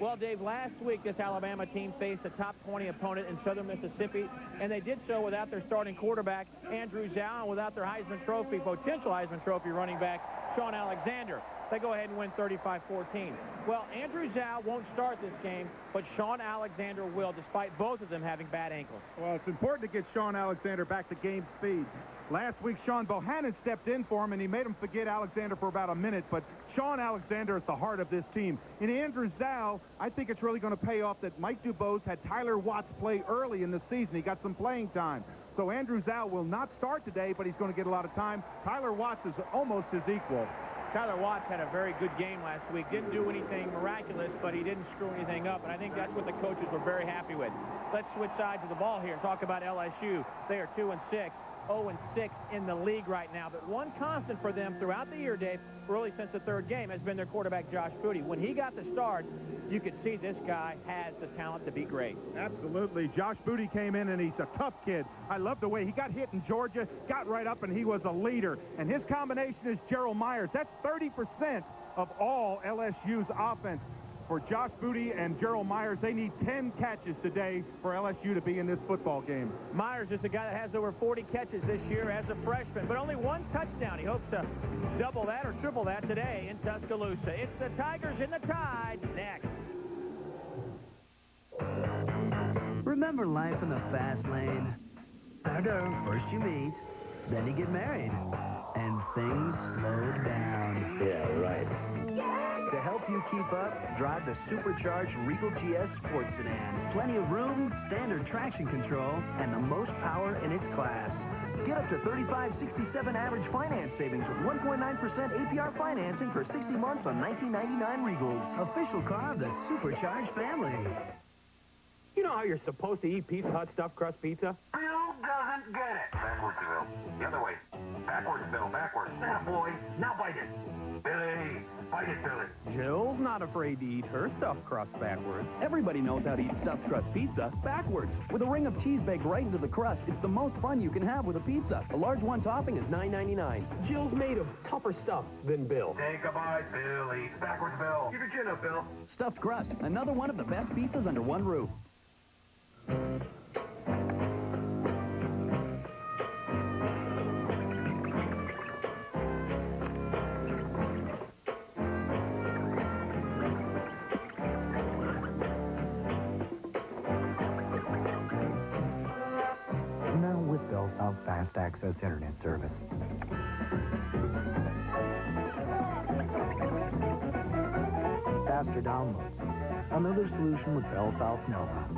Well, Dave, last week this Alabama team faced a top 20 opponent in Southern Mississippi, and they did so without their starting quarterback, Andrew Zhao, and without their potential Heisman Trophy running back, Sean Alexander. They go ahead and win 35-14. Well, Andrew Zhao won't start this game, but Sean Alexander will, despite both of them having bad ankles. Well, it's important to get Sean Alexander back to game speed. Last week, Sean Bohannon stepped in for him, and he made him forget Alexander for about a minute, but Sean Alexander is the heart of this team. In Andrew Zhao, I think it's really going to pay off that Mike Dubose had Tyler Watts play early in the season. He got some playing time. So Andrew Zhao will not start today, but he's going to get a lot of time. Tyler Watts is almost his equal. Tyler Watts had a very good game last week. Didn't do anything miraculous, but he didn't screw anything up, and I think that's what the coaches were very happy with. Let's switch sides of the ball here and talk about LSU. They are 2-6, 0-6 in the league right now, but one constant for them throughout the year, Dave, really since the third game, has been their quarterback, Josh Booty. When he got the start, you could see this guy has the talent to be great. Absolutely. Josh Booty came in, and he's a tough kid. I love the way he got hit in Georgia, got right up, and he was a leader. And his combination is Gerald Myers. That's 30% of all LSU's offense. For Josh Booty and Gerald Myers, they need 10 catches today for LSU to be in this football game. Myers is a guy that has over 40 catches this year as a freshman, but only one touchdown. He hopes to double that or triple that today in Tuscaloosa. It's the Tigers in the Tide next. Remember life in the fast lane? First you meet, then you get married, and things slow down. Yeah, right. To help you keep up, drive the supercharged Regal GS Sports Sedan. Plenty of room, standard traction control, and the most power in its class. Get up to $35.67 average finance savings with 1.9% APR financing for 60 months on 1999 Regals. Official car of the supercharged family. You know how you're supposed to eat Pizza Hut stuffed crust pizza? Bill doesn't get it. Backwards, Bill. The other way. Backwards, Bill. Backwards. That boy. Now bite it. Billy. Bite it, Billy. Jill's not afraid to eat her stuffed crust backwards. Everybody knows how to eat stuffed crust pizza backwards. With a ring of cheese baked right into the crust, it's the most fun you can have with a pizza. A large one topping is $9.99. Jill's made of tougher stuff than Bill. Take a bite, Billy. Backwards, Bill. Keep your chin up, Bill. Stuffed crust, another one of the best pizzas under one roof. Now with Bell South Fast Access Internet Service. Faster downloads. Another solution with Bell South Nova.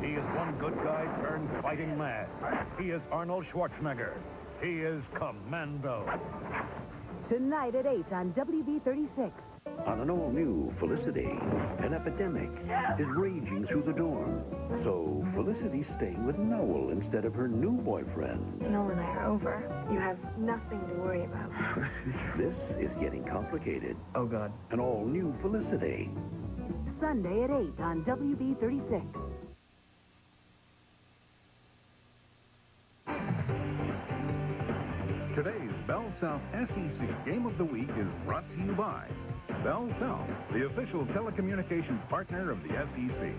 He is one good guy turned fighting mad. He is Arnold Schwarzenegger. He is Commando. Tonight at 8 on WB36. On an all-new Felicity, an epidemic is raging through the dorm. So Felicity's staying with Noel instead of her new boyfriend. Noel and I are over. You have nothing to worry about. This is getting complicated. Oh, God. An all-new Felicity. Sunday at 8 on WB36. Today's Bell South SEC Game of the Week is brought to you by Bell South, the official telecommunications partner of the SEC.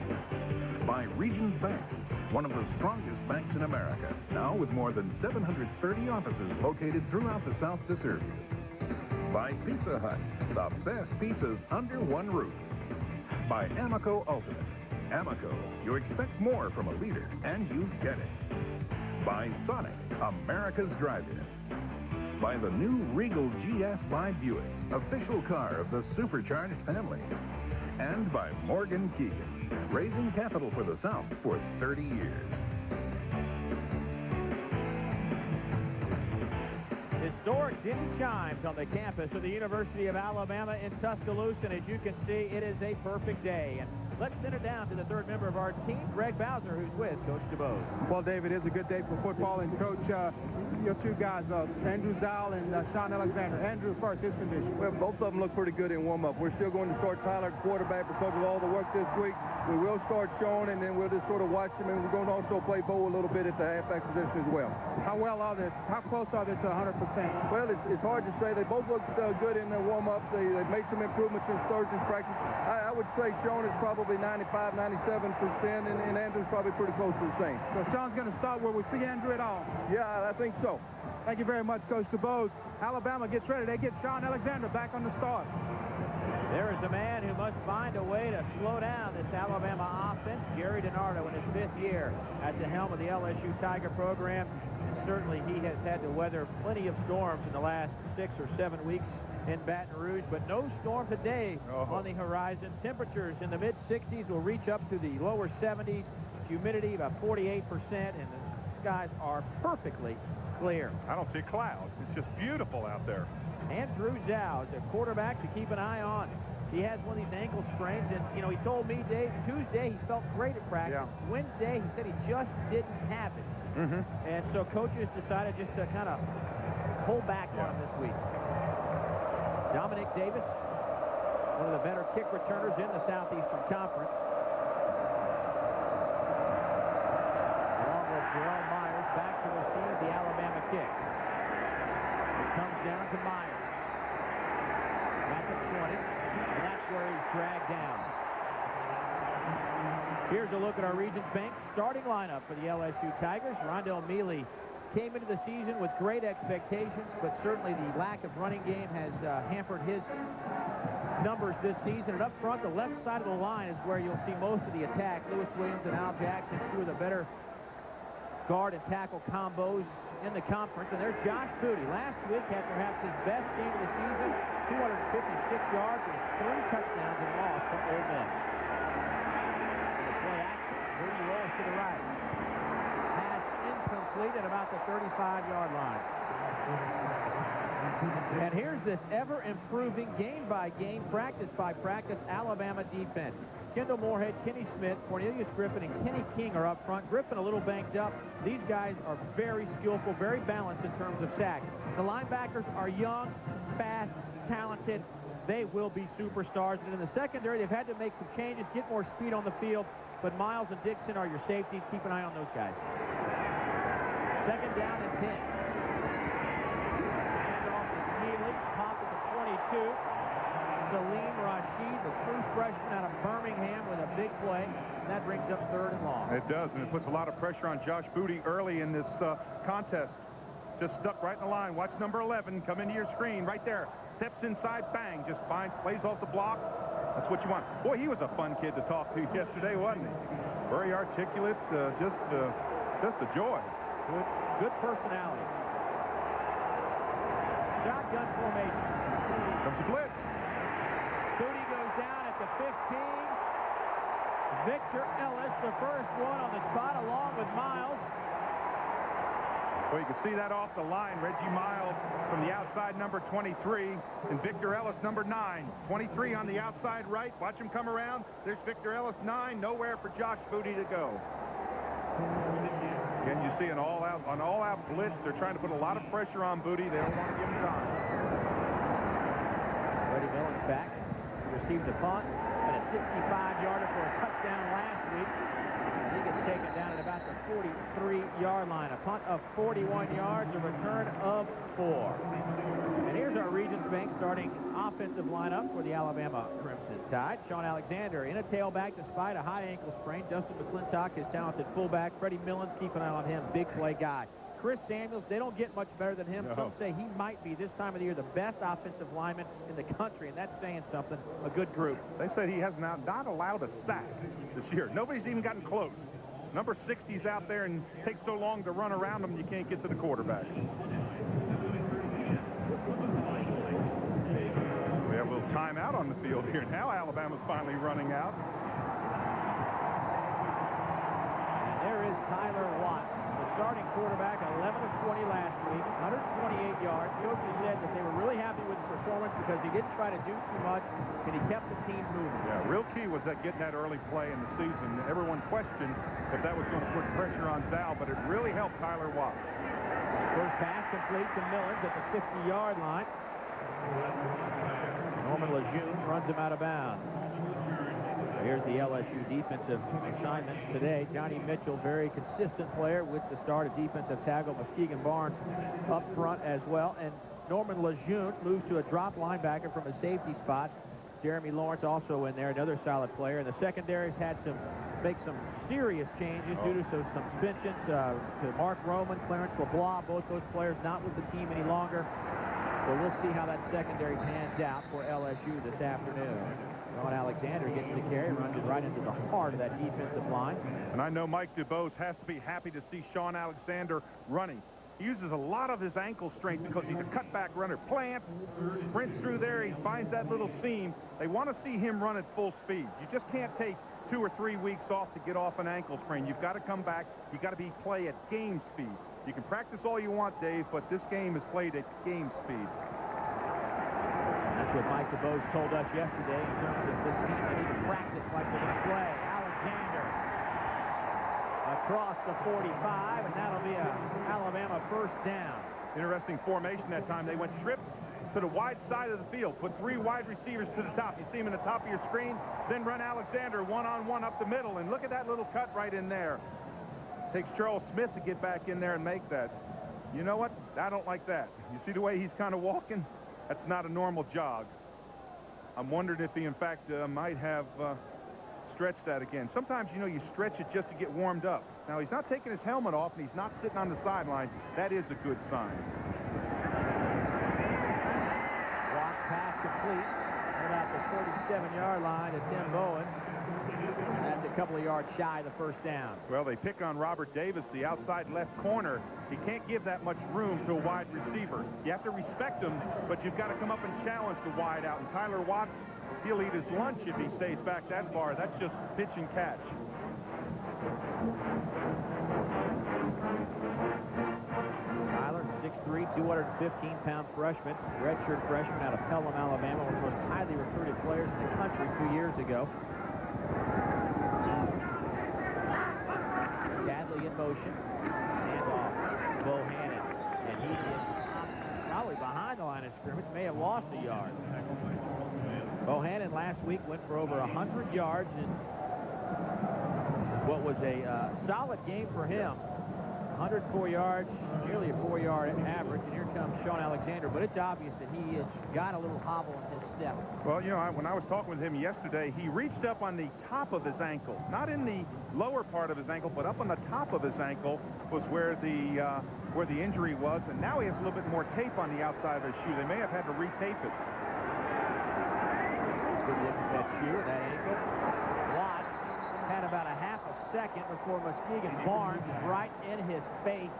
By Regions Bank, one of the strongest banks in America, now with more than 730 offices located throughout the South to serve you. By Pizza Hut, the best pizzas under one roof. By Amoco Ultimate. Amoco, you expect more from a leader, and you get it. By Sonic, America's drive-in. By the new Regal GS by Buick, official car of the supercharged family. And by Morgan Keegan, raising capital for the South for 30 years. Historic didn't chimes on the campus of the University of Alabama in Tuscaloosa, and as you can see, it is a perfect day. And Let's send it down to the third member of our team, Greg Bowser, who's with Coach DeBose. Well, David, it's a good day for football. And, Coach, your two guys, Andrew Zal and Sean Alexander. Andrew first, his condition. Well, both of them look pretty good in warm-up. We're still going to start Tyler at quarterback because of all the work this week. We will start Sean, and then we'll just sort of watch him, and we're going to also play Bo a little bit at the halfback position as well. How close are they to 100%? Well, it's hard to say. They both looked good in their warm-up. They've made some improvements in Thursday's practice. I would say Sean is probably 95, 97%, and Andrew's probably pretty close to the same. So Sean's going to start where we see Andrew at all? Yeah, I think so. Thank you very much, Coach DeBose. Alabama gets ready. They get Sean Alexander back on the start. There is a man who must find a way to slow down this Alabama offense. Jerry DiNardo in his 5th year at the helm of the LSU Tiger program. And certainly he has had to weather plenty of storms in the last 6 or 7 weeks in Baton Rouge, but no storm today on the horizon. Temperatures in the mid-60s will reach up to the lower 70s. Humidity about 48%, and the skies are perfectly clear. I don't see a cloud. It's just beautiful out there. Andrew Zhao is a quarterback to keep an eye on. He has one of these ankle sprains, and, you know, he told me, Dave, Tuesday he felt great at practice. Yeah. Wednesday he said he just didn't have it. And so coaches decided just to kind of pull back on him this week. Dominic Davis, one of the better kick returners in the Southeastern Conference. Along with Jarrell Myers back to receive the Alabama kick. It comes down to Myers. At the 20, and that's where he's dragged down. Here's a look at our Regions Bank starting lineup for the LSU Tigers. Rondell Mealy came into the season with great expectations, but certainly the lack of running game has hampered his numbers this season. And up front, the left side of the line is where you'll see most of the attack. Lewis Williams and Al Jackson, two of the better guard and tackle combos in the conference. And there's Josh Booty. Last week had perhaps his best game of the season, 256 yards and 3 touchdowns in loss to Ole Miss. And the play action, Booty rolls to the right. Pass incomplete at about the 35-yard line. And here's this ever-improving game-by-game, practice-by-practice Alabama defense. Kendall Moorhead, Kenny Smith, Cornelius Griffin, and Kenny King are up front. Griffin a little banked up. These guys are very skillful, very balanced in terms of sacks. The linebackers are young, fast, talented. They will be superstars. And in the secondary, they've had to make some changes, get more speed on the field. But Miles and Dixon are your safeties. Keep an eye on those guys. 2nd down and 10. Handoff is Mealy, popped at the 22. Salim Rashid, the true freshman out of Birmingham, with a big play. And that brings up 3rd and long. It does, and it puts a lot of pressure on Josh Booty early in this contest. Just stuck right in the line. Watch number 11 come into your screen right there. Steps inside, bang, just plays off the block. That's what you want. Boy, he was a fun kid to talk to yesterday, wasn't he? Very articulate, just a joy. Good personality. Shotgun formation. Comes the blitz. Booty goes down at the 15. Victor Ellis, the first one on the spot, along with Miles. Well, you can see that off the line. Reggie Miles from the outside, number 23, and Victor Ellis, number 9. 23 on the outside right. Watch him come around. There's Victor Ellis, 9. Nowhere for Josh Booty to go. Again, you see an all-out blitz. They're trying to put a lot of pressure on Booty. They don't want to give him time. Freddie Millen's back. He received a punt and a 65-yarder for a touchdown last week. I think it's taken down at about the 43-yard line. A punt of 41 yards, a return of 4. And here's our Regions Bank starting offensive lineup for the Alabama Crimson Tide. Sean Alexander in a tailback despite a high ankle sprain. Dustin McClintock, his talented fullback. Freddie Millens, keep an eye on him. Big play guy. Chris Samuels, they don't get much better than him. No. Some say he might be, this time of the year, the best offensive lineman in the country, and that's saying something. A good group. They said he has now not allowed a sack this year. Nobody's even gotten close. Number 60's out there and takes so long to run around him, you can't get to the quarterback. We have a little timeout on the field here. Now Alabama's finally running out. There is Tyler Watts, the starting quarterback, 11 of 20 last week, 128 yards. Coaches said that they were really happy with his performance because he didn't try to do too much, and he kept the team moving. Yeah, real key was that getting that early play in the season. Everyone questioned if that was going to put pressure on Zal, but it really helped Tyler Watts. First pass complete to Millens at the 50-yard line. Norman Lejeune runs him out of bounds. Here's the LSU defensive assignments today. Johnny Mitchell, very consistent player, with the start of defensive tackle. Muskegon Barnes up front as well. And Norman Lejeune moves to a drop linebacker from a safety spot. Jeremy Lawrence also in there, another solid player. And the secondary's had to make some serious changes due to some suspensions to Mark Roman, Clarence LeBlanc, both those players not with the team any longer. So we'll see how that secondary pans out for LSU this afternoon. Sean Alexander gets the carry, runs it right into the heart of that defensive line. And I know Mike DuBose has to be happy to see Sean Alexander running. He uses a lot of his ankle strength because he's a cutback runner. Plants, sprints through there, he finds that little seam. They want to see him run at full speed. You just can't take 2 or 3 weeks off to get off an ankle sprain. You've got to come back. You've got to play at game speed. You can practice all you want, Dave, but this game is played at game speed. That's what Mike DuBose told us yesterday in terms of this team. They need to practice like they're going to play. Alexander across the 45, and that'll be a Alabama first down. Interesting formation that time. They went trips to the wide side of the field, put 3 wide receivers to the top. You see them in the top of your screen, then run Alexander one-on-one up the middle, and look at that little cut right in there. Takes Charles Smith to get back in there and make that. You know what? I don't like that. You see the way he's kind of walking? That's not a normal jog. I'm wondering if he, in fact, might have stretched that again. Sometimes, you know, you stretch it just to get warmed up. Now, he's not taking his helmet off, and he's not sitting on the sideline. That is a good sign. Watts pass complete. Right out the 47-yard line to Tim Bowens. That's a couple of yards shy of the first down. Well, they pick on Robert Davis, the outside left corner. He can't give that much room to a wide receiver. You have to respect him, but you've got to come up and challenge the wide out. And Tyler Watts, he'll eat his lunch if he stays back that far. That's just pitch and catch. Tyler, 6'3", 215-pound freshman, redshirt freshman out of Pelham, Alabama, one of the most highly recruited players in the country 2 years ago. Gadley in motion. Handoff. Bohannon. And he is probably behind the line of scrimmage. May have lost a yard. Bohannon last week went for over 100 yards in what was a solid game for him. 104 yards, nearly a 4-yard average, and here comes Sean Alexander, but it's obvious that he has got a little hobble in his step. Well, you know, when I was talking with him yesterday, he reached up on the top of his ankle, not in the lower part of his ankle, but up on the top of his ankle was where the injury was, and now he has a little bit more tape on the outside of his shoe. They may have had to retape it. Good look at that shoe, that ankle. Watts had about a half a second before Muskegon Barnes is right in his face,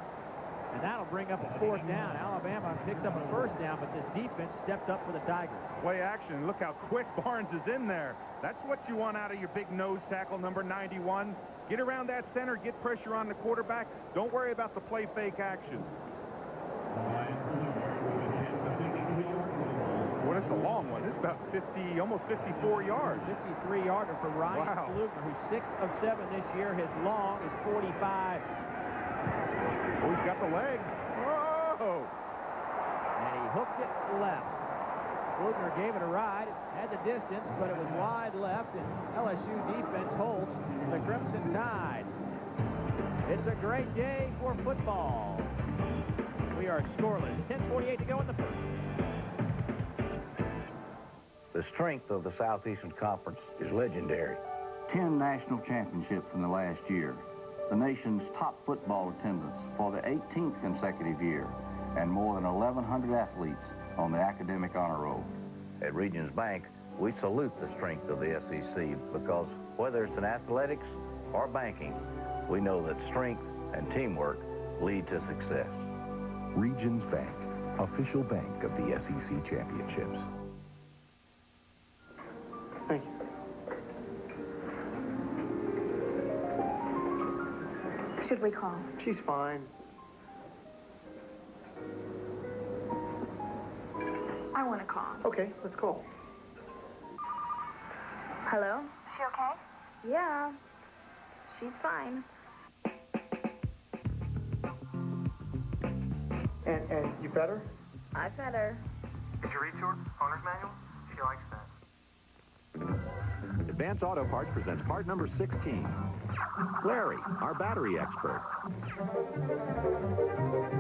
and that'll bring up a 4th down. Alabama picks up a 1st down, but this defense stepped up for the Tigers. Play action. Look how quick Barnes is in there. That's what you want out of your big nose tackle, number 91. Get around that center, get pressure on the quarterback. Don't worry about the play fake action. Well, it's a long one. It's about 50, almost 54 yards. 53-yarder for Ryan Flugner, who's 6 of 7 this year. His long is 45. Oh, he's got the leg. Whoa! And he hooked it left. Flugner gave it a ride, had the distance, but it was wide left, and LSU defense holds the Crimson Tide. It's a great day for football. We are scoreless. 10:48 to go in the first. The strength of the Southeastern Conference is legendary. 10 national championships in the last year. The nation's top football attendance for the 18th consecutive year, and more than 1,100 athletes on the academic honor roll. At Regions Bank, we salute the strength of the SEC because whether it's in athletics or banking, we know that strength and teamwork lead to success. Regions Bank, official bank of the SEC championships. Thank you. Should we call? She's fine. I want to call. Okay, let's call. Hello? Is she okay? Yeah. She's fine. And you fed her? I fed her. Did you read to her? Owner's manual? She likes that. Advance Auto Parts presents part number 16. Larry, our battery expert.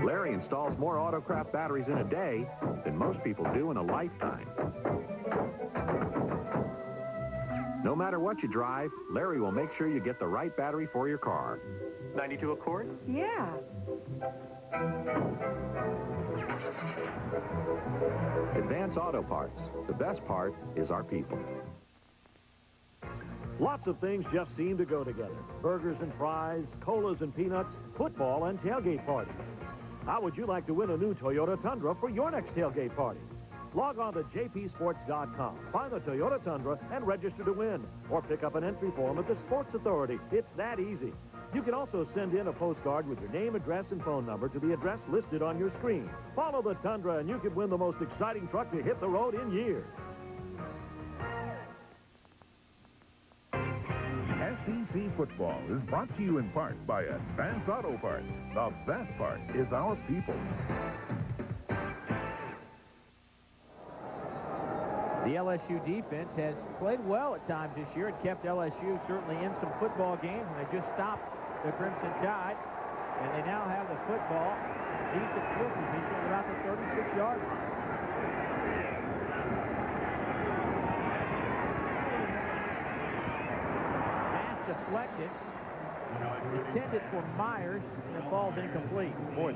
Larry installs more Autocraft batteries in a day than most people do in a lifetime. No matter what you drive, Larry will make sure you get the right battery for your car. 92 Accord? Yeah. Advance Auto Parts. The best part is our people. Lots of things just seem to go together. Burgers and fries, colas and peanuts, football and tailgate parties. How would you like to win a new Toyota Tundra for your next tailgate party? Log on to jpsports.com, find the Toyota Tundra, and register to win. Or pick up an entry form at the Sports Authority. It's that easy. You can also send in a postcard with your name, address, and phone number to the address listed on your screen. Follow the Tundra, and you can win the most exciting truck to hit the road in years. SEC football is brought to you in part by Advance Auto Parts. The best part is our people. The LSU defense has played well at times this year. It kept LSU certainly in some football games, and they just stopped the Crimson Tide. And they now have the football in decent field position at about the 36-yard line. Pass deflected. Intended for Myers, and the ball's incomplete. Boy,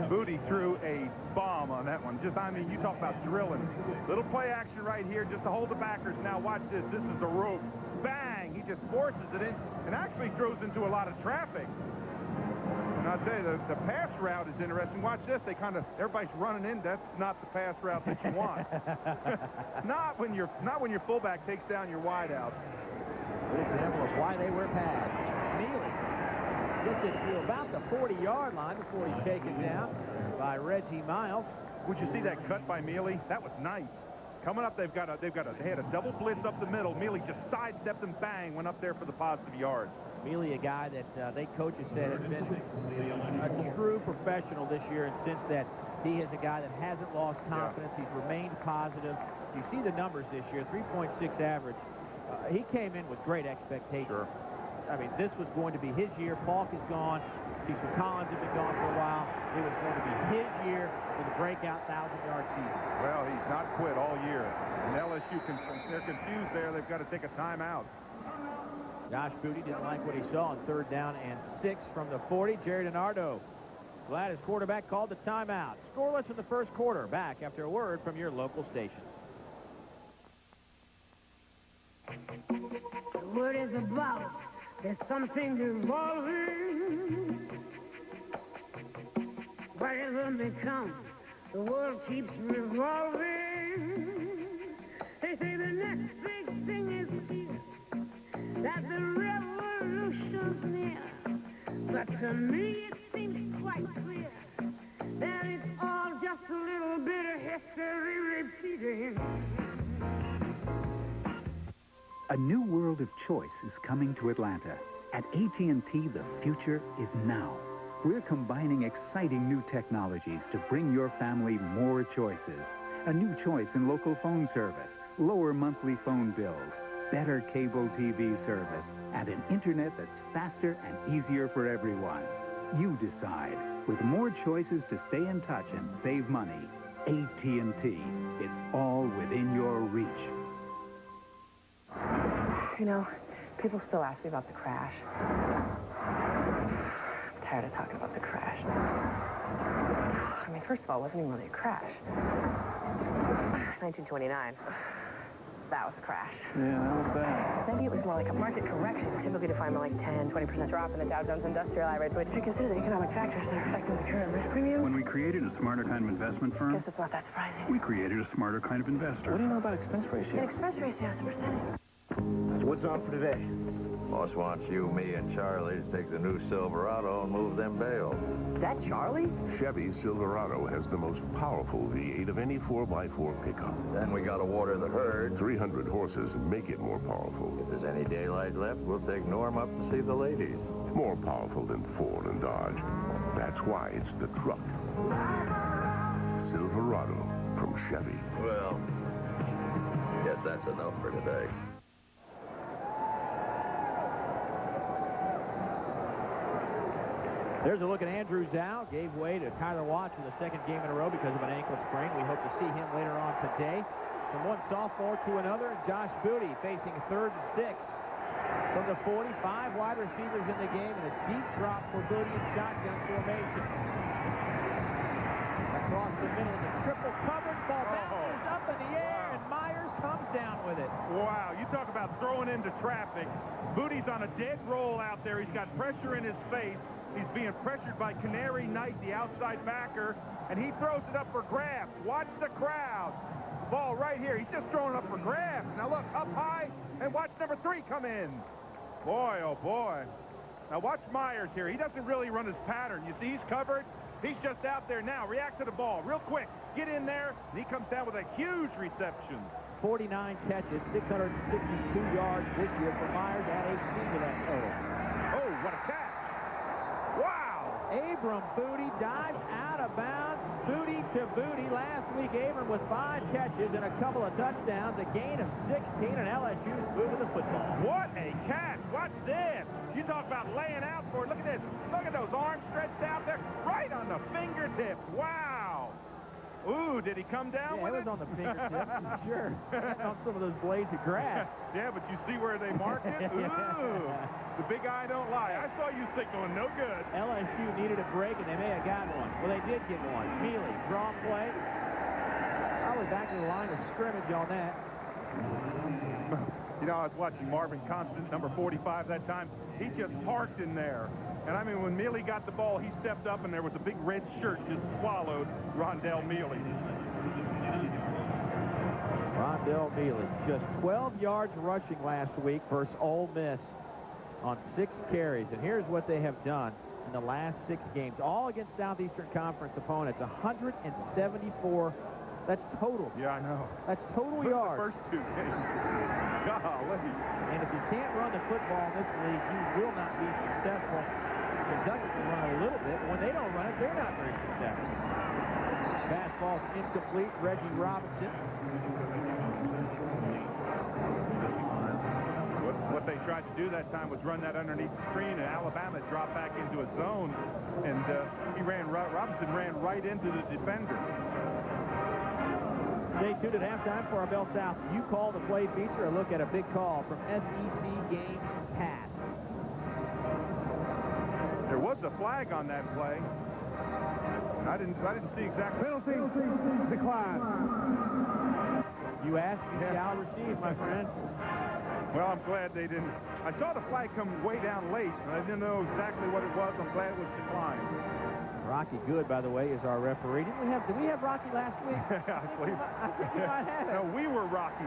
Booty threw a bomb on that one. I mean, you talk about drilling. Little play action right here just to hold the backers. Now watch this. This is a rope. Bang! He just forces it in and actually throws into a lot of traffic. And I'll tell you, the pass route is interesting. Watch this. Everybody's running in. That's not the pass route that you want. not when your fullback takes down your wideout. Good example of why they wear pads. Mealy gets it to about the 40-yard line before he's taken down by Reggie Miles. Would you see that cut by Mealy? That was nice. Coming up, they had a double blitz up the middle. Mealy just sidestepped and bang, went up there for the positive yards. Mealy, a guy that they coaches said has been a true professional this year, and since that, he is a guy that hasn't lost confidence. Yeah. He's remained positive. You see the numbers this year, 3.6 average. He came in with great expectations. Sure. I mean, this was going to be his year. Falk is gone. Cecil Collins had been gone for a while. It was going to be his year for the breakout 1,000-yard season. Well, he's not quit all year. And LSU, they're confused there. They've got to take a timeout. Josh Booty didn't like what he saw on 3rd down and 6 from the 40. Jerry DiNardo, glad his quarterback called the timeout. Scoreless in the first quarter. Back after a word from your local stations. The word is about. There's something evolving. Whatever may come, the world keeps revolving. They say the next big thing is here, that the revolution's near. But to me it seems quite clear that it's all just a little bit of history repeating. A new world of choice is coming to Atlanta. At AT&T, the future is now. We're combining exciting new technologies to bring your family more choices. A new choice in local phone service, lower monthly phone bills, better cable TV service, and an internet that's faster and easier for everyone. You decide. With more choices to stay in touch and save money, AT&T. It's all within your reach. You know, people still ask me about the crash. I'm tired of talking about the crash. I mean, first of all, it wasn't even really a crash. 1929. That was a crash. Yeah, that was bad. Maybe it was more like a market correction, typically defined by like 10, 20% drop in the Dow Jones Industrial Average. But if you consider the economic factors that are affecting the current risk premium... When we created a smarter kind of investment firm... Guess it's not that surprising. We created a smarter kind of investor. What do you know about expense ratio? An expense ratio is a percentage. So what's on for today? Boss wants you, me, and Charlie to take the new Silverado and move them bales. Is that Charlie? Chevy Silverado has the most powerful V8 of any 4x4 pickup. Then we gotta water the herd. 300 horses make it more powerful. If there's any daylight left, we'll take Norm up to see the ladies. More powerful than Ford and Dodge. That's why it's the truck. Silverado from Chevy. Well, guess that's enough for today. There's a look at Andrew Zhao. Gave way to Tyler Watts for the second game in a row because of an ankle sprain. We hope to see him later on today. From one sophomore to another, Josh Booty facing 3rd and 6. From the 45, wide receivers in the game, and a deep drop for Booty in shotgun formation. Across the middle, the triple coverage ball bounces up in the air, and Myers comes down with it. Wow, you talk about throwing into traffic. Booty's on a dead roll out there. He's got pressure in his face. He's being pressured by Canary Knight, the outside backer, and he throws it up for grabs. Watch the crowd. Ball right here. He's just throwing it up for grabs. Now look, up high, and watch number 3 come in. Boy, oh boy. Now watch Myers here. He doesn't really run his pattern. You see, he's covered. He's just out there now. React to the ball real quick. Get in there, and he comes down with a huge reception. 49 catches, 662 yards this year for Myers, add 18 to that total. Oh, what a catch. Wow! Abram Booty dives out of bounds. Booty to Booty. Last week, Abram with 5 catches and a couple of touchdowns. A gain of 16, and LSU's moving the football. What a catch. Watch this. You talk about laying out for it. Look at this. Look at those arms stretched out there. Right on the fingertips. Wow. Ooh, did he come down with it? It was on the fingertips, sure. On some of those blades of grass. Yeah, but you see where they marked it? Ooh, the big eye don't lie. I saw you signaling no good. LSU needed a break, and they may have got one. Well, they did get one. Mealy, draw play. Probably back to the line of scrimmage on that. You know, I was watching Marvin Constant, number 45 that time. He just parked in there. And, I mean, when Mealy got the ball, he stepped up, and there was a big red shirt just swallowed Rondell Mealy. Rondell Mealy, just 12 yards rushing last week versus Ole Miss on 6 carries. And here's what they have done in the last 6 games, all against Southeastern Conference opponents. 174. That's total. Yeah, I know. That's total yards. The first 2 games. Golly. And if you can't run the football in this league, you will not be successful. Kentucky can run a little bit. When they don't run it, they're not very successful. Fastball's incomplete. Reggie Robinson. What they tried to do that time was run that underneath the screen, and Alabama dropped back into a zone, and Robinson ran right into the defender. Stay tuned at halftime for our Bell South You Call the Play feature. A look at a big call from SEC games past. There was a flag on that play. I didn't see exactly. Penalty decline. You asked, you shall receive, my friend. Well, I'm glad they didn't. I saw the flag come way down late, and I didn't know exactly what it was. I'm glad it was declined. Rocky Good, by the way, is our referee. Did we have Rocky last week? I think we might have it. No, we were Rocky.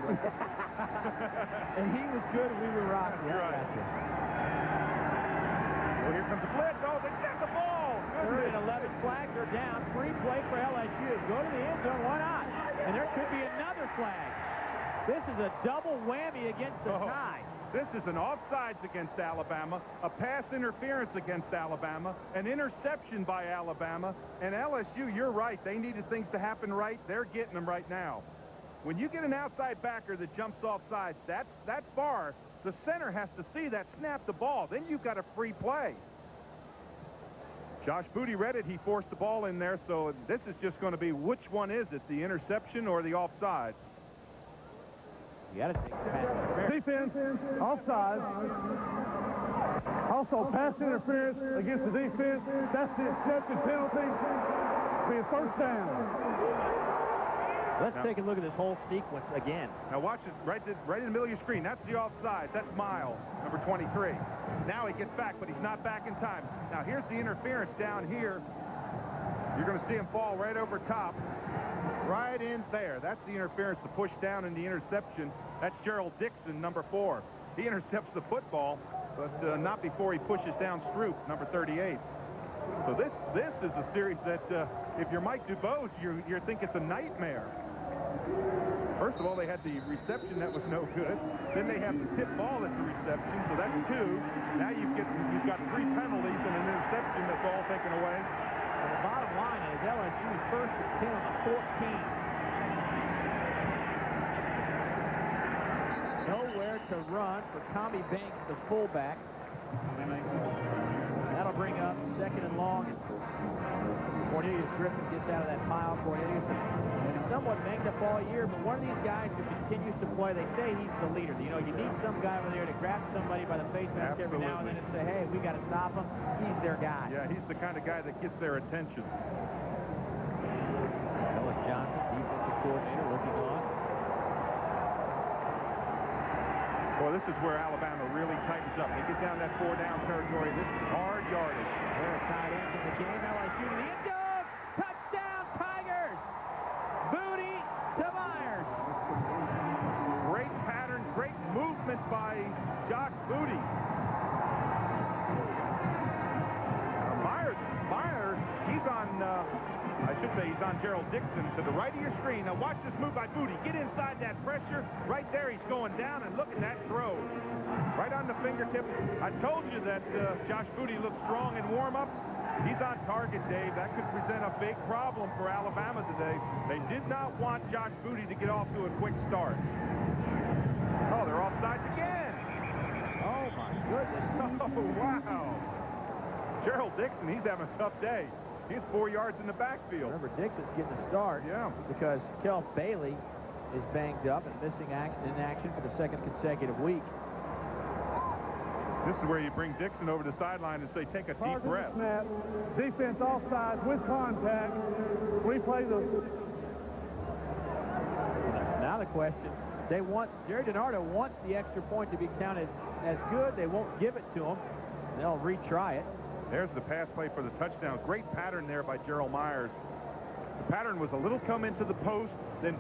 And he was good, and we were Rocky. That's right. Gotcha. Well, here comes the blitz. Oh, they snapped the ball. 3rd and 11 flags are down. Free play for LSU. Go to the end zone. Why not? And there could be another flag. This is a double whammy against the tie. This is an offsides against Alabama, a pass interference against Alabama, an interception by Alabama, and LSU, you're right. They needed things to happen right. They're getting them right now. When you get an outside backer that jumps off sides that far, the center has to see that, snap the ball. Then you've got a free play. Josh Booty read it. He forced the ball in there, so this is just going to be which one is it, the interception or the offsides? You got to take the pass. Defense, offsides. Also, pass interference against the defense. That's the accepted penalty. Be a first down. Let's take a look at this whole sequence again. Now watch it right in the middle of your screen. That's the offsides. That's Miles, number 23. Now he gets back, but he's not back in time. Now here's the interference down here. You're going to see him fall right over top. Right in there. That's the interference, the push down and the interception. That's Gerald Dixon, number 4. He intercepts the football. but not before he pushes down Stroop, number 38. So this is a series that if you're Mike DuBose, you think it's a nightmare. First of all, they had the reception that was no good. Then they have the tip ball at the reception, so that's 2. Now you've got 3 penalties and an interception that's all taken away. And the bottom line is LSU's first and 10 on the 14. Nowhere to run for Tommy Banks, the fullback. That'll bring up 2nd and long. Cornelius Griffin gets out of that pile. Cornelius has been somewhat banged up all year, but one of these guys who continues to play, they say he's the leader. You know, you need some guy over there to grab somebody by the face mask every now and then and say, hey, we got to stop him. He's their guy. Yeah, he's the kind of guy that gets their attention. Ellis Johnson, defensive coordinator, looking on. Boy, this is where Alabama really tightens up. They get down that 4-down territory. This is hard yardage. There are tight ends in the game. LSU to the end zone. Touchdown, Tigers. Booty to Myers. Great pattern, great movement by Josh Booty. Myers, he's on, I should say he's on Gerald Dixon to the right of your screen. Now watch this move by Booty. Get inside that pressure. Right there, he's going down, and look at that throw. Right on the fingertips. I told you that Josh Booty looks strong in warm-ups. He's on target, Dave. That could present a big problem for Alabama today. They did not want Josh Booty to get off to a quick start. Oh, they're offsides again. Oh, my goodness. Oh, wow. Gerald Dixon, he's having a tough day. He's 4 yards in the backfield. Remember, Dixon's getting a start. Yeah. Because Kel Bailey is banged up and missing in action for the 2nd consecutive week. This is where you bring Dixon over the sideline and say, take a deep breath. Snap. Defense offside with contact. Replay the... Now the question, Jerry DiNardo wants the extra point to be counted as good. They won't give it to him. They'll retry it. There's the pass play for the touchdown. Great pattern there by Gerald Myers. The pattern was a little come into the post, then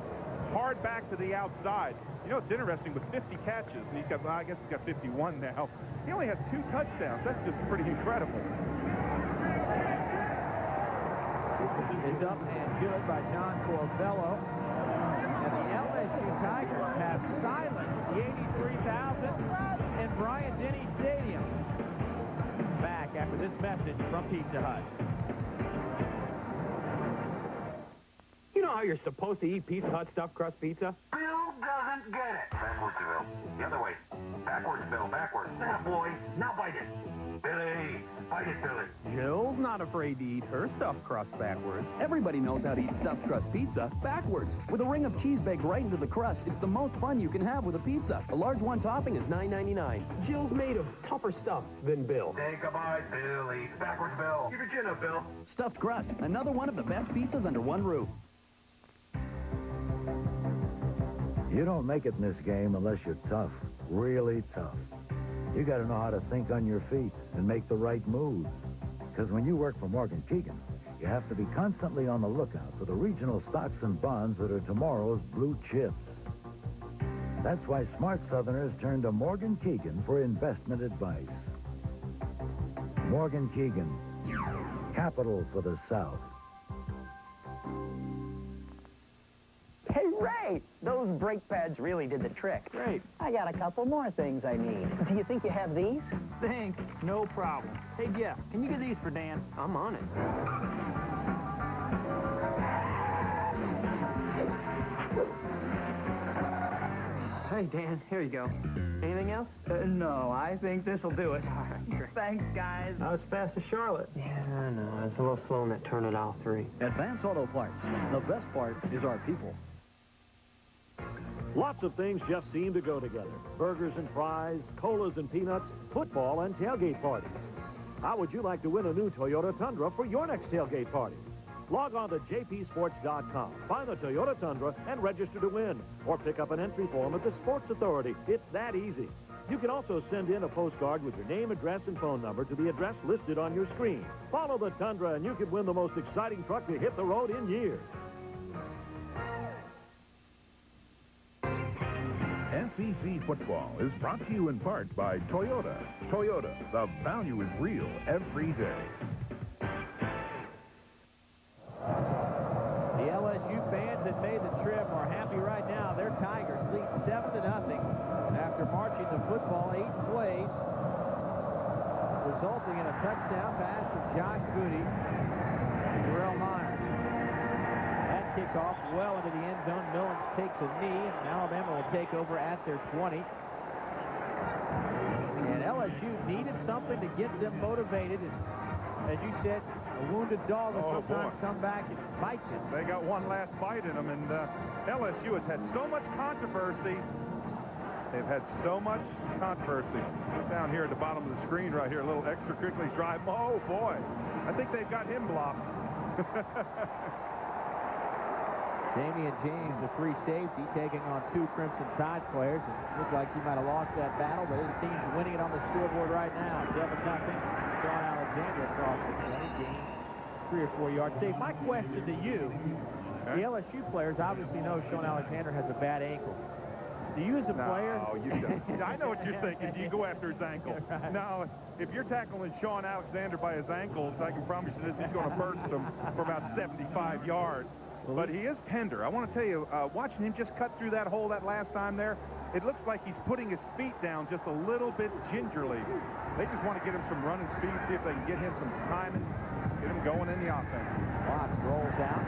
hard back to the outside. You know, it's interesting with 50 catches, and he's got, well, I guess he's got 51 now. He only has 2 touchdowns. That's just pretty incredible. Is up and good by John Corvello. And the LSU Tigers have silenced the 83,000 in Bryant-Denny Stadium. Back after this message from Pizza Hut. You know how you're supposed to eat Pizza Hut stuffed crust pizza? Bill doesn't get it. Backwards, Bill. The other way. Backwards, Bill. Backwards. That boy. Now bite it. Billy. Bite it, Billy. Jill's not afraid to eat her stuffed crust backwards. Everybody knows how to eat stuffed crust pizza backwards. With a ring of cheese baked right into the crust, it's the most fun you can have with a pizza. A large one topping is $9.99. Jill's made of tougher stuff than Bill. Take a bite, Billy. Backwards, Bill. Keep your chin up, Bill. Stuffed crust, another one of the best pizzas under one roof. You don't make it in this game unless you're tough, really tough. You got to know how to think on your feet and make the right moves. Because when you work for Morgan Keegan, you have to be constantly on the lookout for the regional stocks and bonds that are tomorrow's blue chips. That's why smart Southerners turn to Morgan Keegan for investment advice. Morgan Keegan, capital for the South. Hey, Ray, those brake pads really did the trick. Great. I got a couple more things I need. Do you think you have these? Thanks. No problem. Hey, Jeff, can you get these for Dan? I'm on it. Hey, Dan, here you go. Anything else? No, I think this'll do it. All right, great. Thanks, guys. I was fast as Charlotte. Yeah, I know. It's a little slow in that turn at aisle 3. Advance Auto Parts. The best part is our people. Lots of things just seem to go together. Burgers and fries, colas and peanuts, football and tailgate parties. How would you like to win a new Toyota Tundra for your next tailgate party? Log on to jpsports.com, find the Toyota Tundra, and register to win. Or pick up an entry form at the Sports Authority. It's that easy. You can also send in a postcard with your name, address, and phone number to the address listed on your screen. Follow the Tundra, and you could win the most exciting truck to hit the road in years. SEC football is brought to you in part by Toyota. Toyota, the value is real every day. The LSU fans that made the trip are happy right now. Their Tigers lead 7-0 after marching the football 8 plays, resulting in a touchdown pass from Josh Goody to Terrell Myers. That kickoff well into the end zone. Millens takes a knee, and Alabama will take over at their 20. And LSU needed something to get them motivated. And as you said, a wounded dog will sometimes come back and bites it. They got one last bite in them, and LSU has had so much controversy. They've had so much controversy. Down here at the bottom of the screen right here, a little extracurricular drive. Oh, boy. I think they've got him blocked. Damian James, the free safety, taking on 2 Crimson Tide players. It looked like he might have lost that battle, but his team's winning it on the scoreboard right now. 7-0. Sean Alexander across the 20, gains 3 or 4 yards. Dave, my question to you, the LSU players obviously know Sean Alexander has a bad ankle. Do you as a player? No, you don't. I know what you're thinking. You go after his ankle. Right. No, if you're tackling Sean Alexander by his ankles, I can promise you this, he's going to burst him for about 75 yards. But he is tender. I want to tell you, watching him just cut through that hole that last time there, it looks like he's putting his feet down just a little bit gingerly. They just want to get him some running speed, see if they can get him some timing, get him going in the offense. Watts rolls out.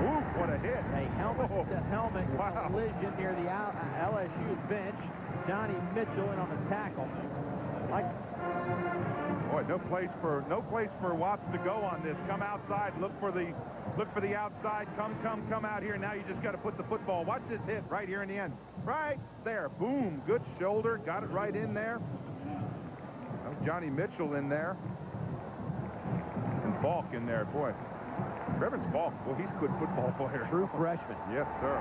Ooh, what a hit. A helmet-to-helmet collision near the LSU bench. Johnny Mitchell in on the tackle. Boy, no place for Watts to go on this. Come outside, look for the outside. Come out here. Now you just got to put the football. Watch this hit right here in the end. Right there. Boom. Good shoulder. Got it right in there. Johnny Mitchell in there. And Falk in there. Boy. Reverend Falk. Well, he's a good football player. True freshman. Yes, sir.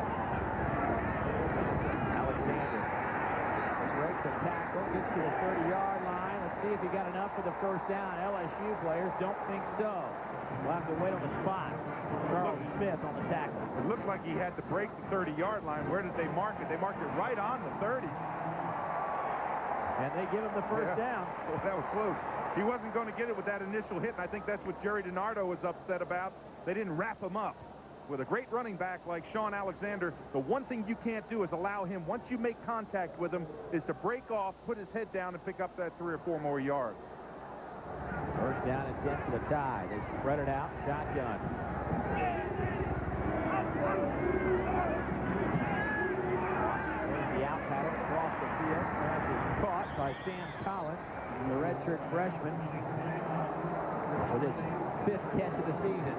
Alexander breaks a tackle, gets to the 30-yard line. Let's see if he got enough for the first down. LSU players don't think so. We'll have to wait on the spot. Charles Smith on the tackle. It looks like he had to break the 30-yard line. Where did they mark it? They marked it right on the 30. And they give him the first down. Well, that was close. He wasn't going to get it with that initial hit, and I think that's what Jerry DiNardo was upset about. They didn't wrap him up. With a great running back like Sean Alexander, the one thing you can't do is allow him, once you make contact with him, is to break off, put his head down, and pick up that 3 or 4 more yards. First down and 10 for the Tide. They spread it out, shotgun. There's the out pattern across the field. Pass is caught by Sam Collins, the redshirt freshman, with his 5th catch of the season.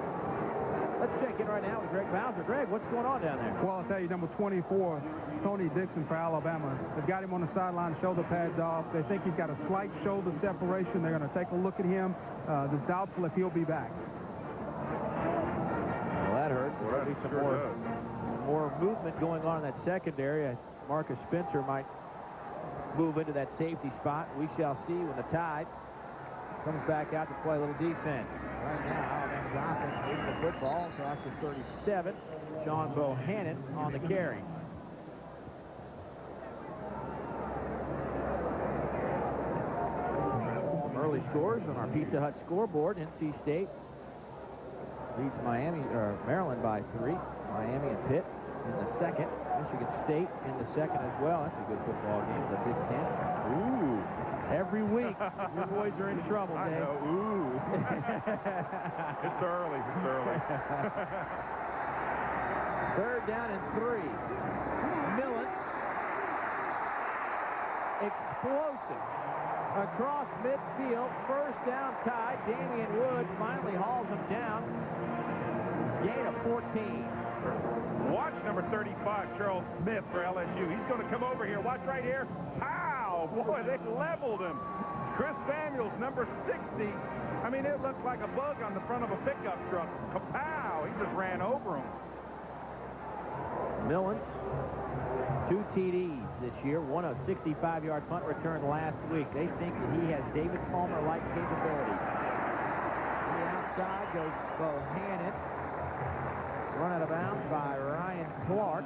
Let's check in right now with Greg Bowser. Greg, what's going on down there? Well, I'll tell you, number 24, Tony Dixon for Alabama. They've got him on the sideline, shoulder pads off. They think he's got a slight shoulder separation. They're going to take a look at him. It's doubtful if he'll be back. Well, that hurts. There'll be some more movement going on in that secondary. Marcus Spencer might move into that safety spot. We shall see when the Tide comes back out to play a little defense. Right now, Alabama's offense moving the football across the 37. Sean Bohannon on the carry. Some early scores on our Pizza Hut scoreboard. NC State leads Maryland by 3. Miami and Pitt in the second. Michigan State in the second as well. That's a good football game, the Big Ten. Ooh. Every week, your boys are in trouble, Dave. I know. Ooh. It's early. It's early. 3rd down and 3. Millens. Explosive. Across midfield. First down Tide. Damian Woods finally hauls him down. Gain of 14. Watch number 35, Charles Smith for LSU. He's going to come over here. Watch right here. Pow! Boy, they leveled him. Chris Samuels, number 60. I mean, it looked like a bug on the front of a pickup truck. Kapow! He just ran over him. Millens, 2 TDs this year. Won a 65-yard punt return last week. They think that he has David Palmer-like capability. On the outside goes Bohannon. Run out of bounds by Ryan Clark.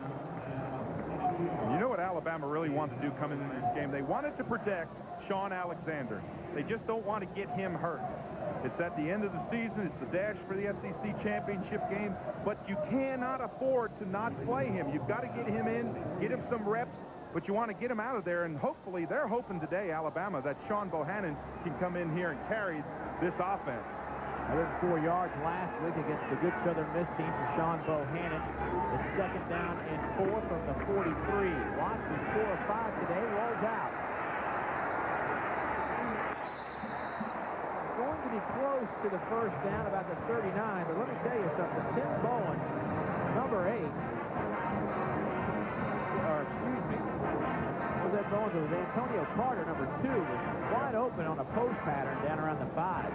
You know what Alabama really wanted to do coming into this game? They wanted to protect Sean Alexander. They just don't want to get him hurt. It's at the end of the season. It's the dash for the SEC championship game. But you cannot afford to not play him. You've got to get him in, get him some reps, but you want to get him out of there. And hopefully, they're hoping today, Alabama, that Sean Bohannon can come in here and carry this offense. 104 yards last week against the good Southern Miss team for Sean Bohannon. It's second down and 4 from the 43. Watts is 4 of 5 today, rolls out. Going to be close to the first down, about the 39, but let me tell you something. Tim Bowens, number 8, or excuse me, was that Bowens? It was Antonio Carter, number 2, was wide open on a post pattern down around the 5.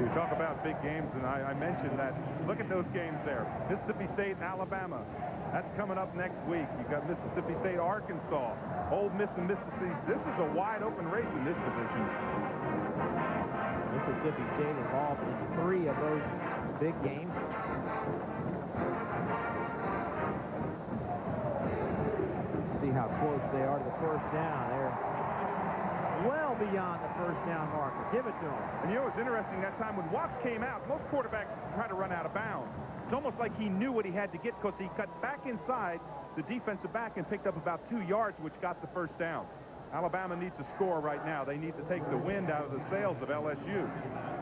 You talk about big games, and I mentioned that. Look at those games there. Mississippi State and Alabama. That's coming up next week. You've got Mississippi State, Arkansas, Ole Miss and Mississippi. This is a wide-open race in this division. Mississippi State involved in 3 of those big games. Let's see how close they are to the first down. They're well beyond the first down marker. Give it to him. And you know what's interesting, that time when Watts came out, most quarterbacks try to run out of bounds. It's almost like he knew what he had to get because he cut back inside the defensive back and picked up about 2 yards, which got the first down. Alabama needs a score right now. They need to take the wind out of the sails of LSU.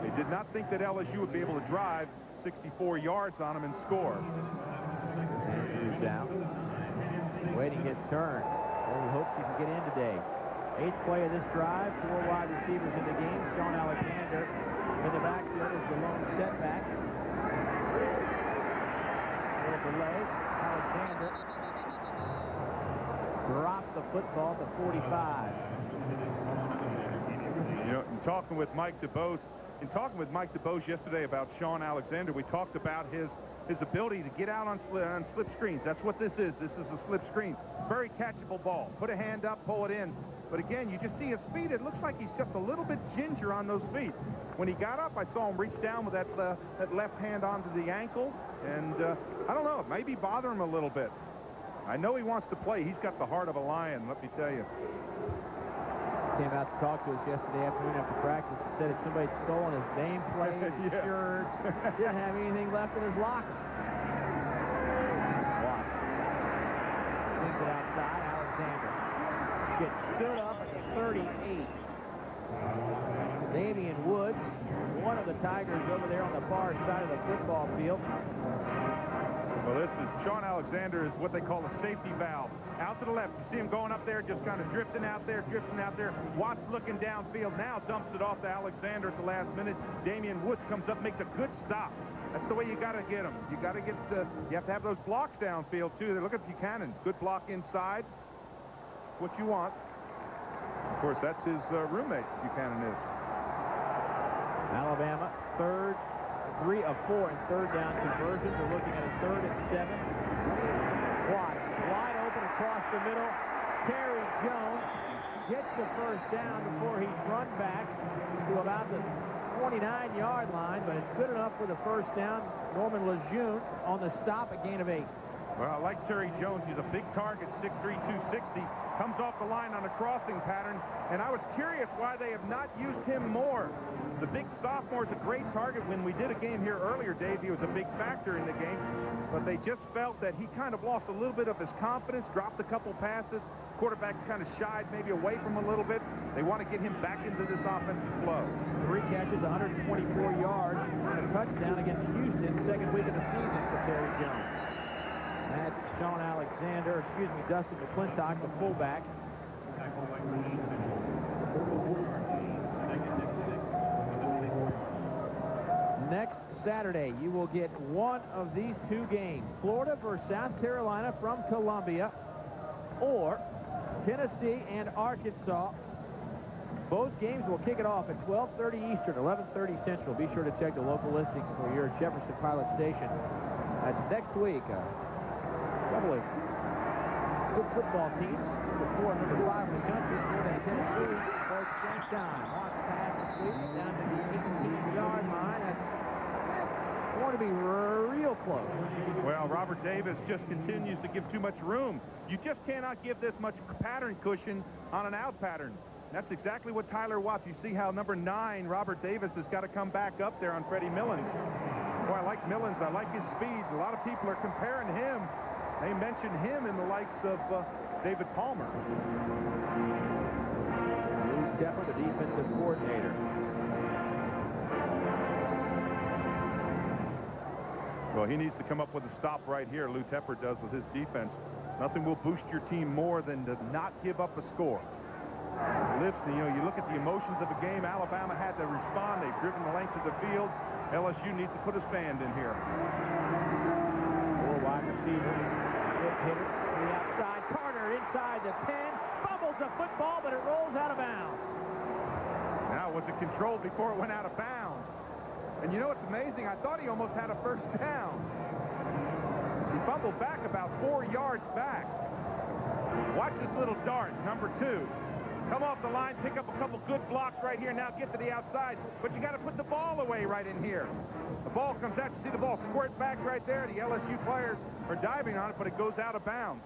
They did not think that LSU would be able to drive 64 yards on them and score. Andrews out. Waiting his turn. Well, he hopes he can get in today. 8th play of this drive, 4 wide receivers in the game. Sean Alexander in the backfield is the lone setback. Little delay. Alexander dropped the football to 45. You know, in talking with Mike DeBose yesterday about Sean Alexander, we talked about his ability to get out on slip screens. That's what this is. This is a slip screen. Very catchable ball. Put a hand up, pull it in. But again, you just see his feet. It looks like he's just a little bit ginger on those feet. When he got up, I saw him reach down with that left hand onto the ankle. And I don't know, it may be bothering him a little bit. I know he wants to play. He's got the heart of a lion, let me tell you. Came out to talk to us yesterday afternoon after practice and said if somebody had stolen his nameplate, his shirt, didn't have anything left in his locker. Watts. Brings it outside. Alexander gets stood up at the 38. Damian Woods, one of the Tigers over there on the far side of the football field. Well, this is Sean Alexander is what they call a safety valve. Out to the left. You see him going up there, just kind of drifting out there, Watts looking downfield now, dumps it off to Alexander at the last minute. Damian Woods comes up, makes a good stop. That's the way you got to get him. You got to get you have to have those blocks downfield, too. Look at Buchanan. Good block inside. What you want. Of course, that's his roommate, Buchanan is. Alabama, 3 of 4 in third down conversions. We're looking at a 3rd and 7. Watts wide open across the middle. Terry Jones gets the first down before he's run back to about the 29-yard line, but it's good enough for the first down. Norman Lejeune on the stop, a gain of 8. Well, I like Terry Jones. He's a big target, 6'3", 260. Comes off the line on a crossing pattern, and I was curious why they have not used him more. The big sophomore is a great target. When we did a game here earlier, Dave, he was a big factor in the game, but they just felt that he kind of lost a little bit of his confidence, dropped a couple passes. Quarterbacks kind of shied maybe away from him a little bit. They want to get him back into this offensive flow. 3 catches, 124 yards, and a touchdown against Houston, second week of the season for Terry Jones. That's Sean Alexander, Dustin McClintock, the fullback. Next Saturday, you will get one of these 2 games. Florida versus South Carolina from Columbia, or Tennessee and Arkansas. Both games will kick it off at 12:30 Eastern, 11:30 Central. Be sure to check the local listings for your Jefferson Pilot station. That's next week. Couple of good football teams. Number 4 and number 5 in the country. Florida and Tennessee both at the same time. Watts pass completed down to the 18-yard line. That's going to be real close. Well, Robert Davis just continues to give too much room. You just cannot give this much pattern cushion on an out pattern. That's exactly what Tyler wants. You see how number 9, Robert Davis, has got to come back up there on Freddie Millens. Boy, I like Millens. I like his speed. A lot of people are comparing him. They mentioned him in the likes of David Palmer. Lou Tepper, the defensive coordinator. Well, he needs to come up with a stop right here. Lou Tepper does with his defense. Nothing will boost your team more than to not give up a score. Listen, you know, you look at the emotions of a game. Alabama had to respond. They've driven the length of the field. LSU needs to put a stand in here. 4 wide receivers. Hitter to the outside. Carter inside the 10. Fumbles the football, but it rolls out of bounds. Now, was it controlled before it went out of bounds? And you know what's amazing? I thought he almost had a first down. He fumbled back about 4 yards back. Watch this little dart, number 2. Come off the line, pick up a couple good blocks right here. Now get to the outside, but you got to put the ball away right in here. The ball comes out. You see the ball squirt back right there. The LSU players are diving on it, but it goes out of bounds.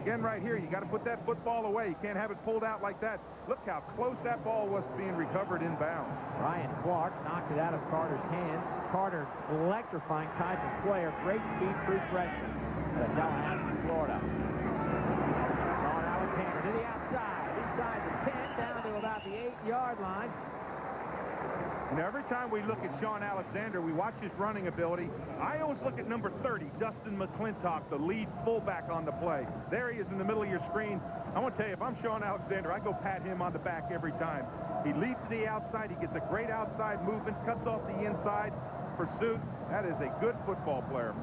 Again, right here, you got to put that football away. You can't have it pulled out like that. Look how close that ball was being recovered in bounds. Ryan Clark knocked it out of Carter's hands. Carter, electrifying type of player. Great speed, true freshman out of Tallahassee, Florida. Sean Alexander to the outside. Inside the 10, down to about the 8-yard line. And every time we look at Sean Alexander, we watch his running ability. I always look at number 30, Dustin McClintock, the lead fullback on the play. There he is in the middle of your screen. I want to tell you, if I'm Sean Alexander, I go pat him on the back every time. He leads to the outside. He gets a great outside movement, cuts off the inside pursuit. That is a good football player.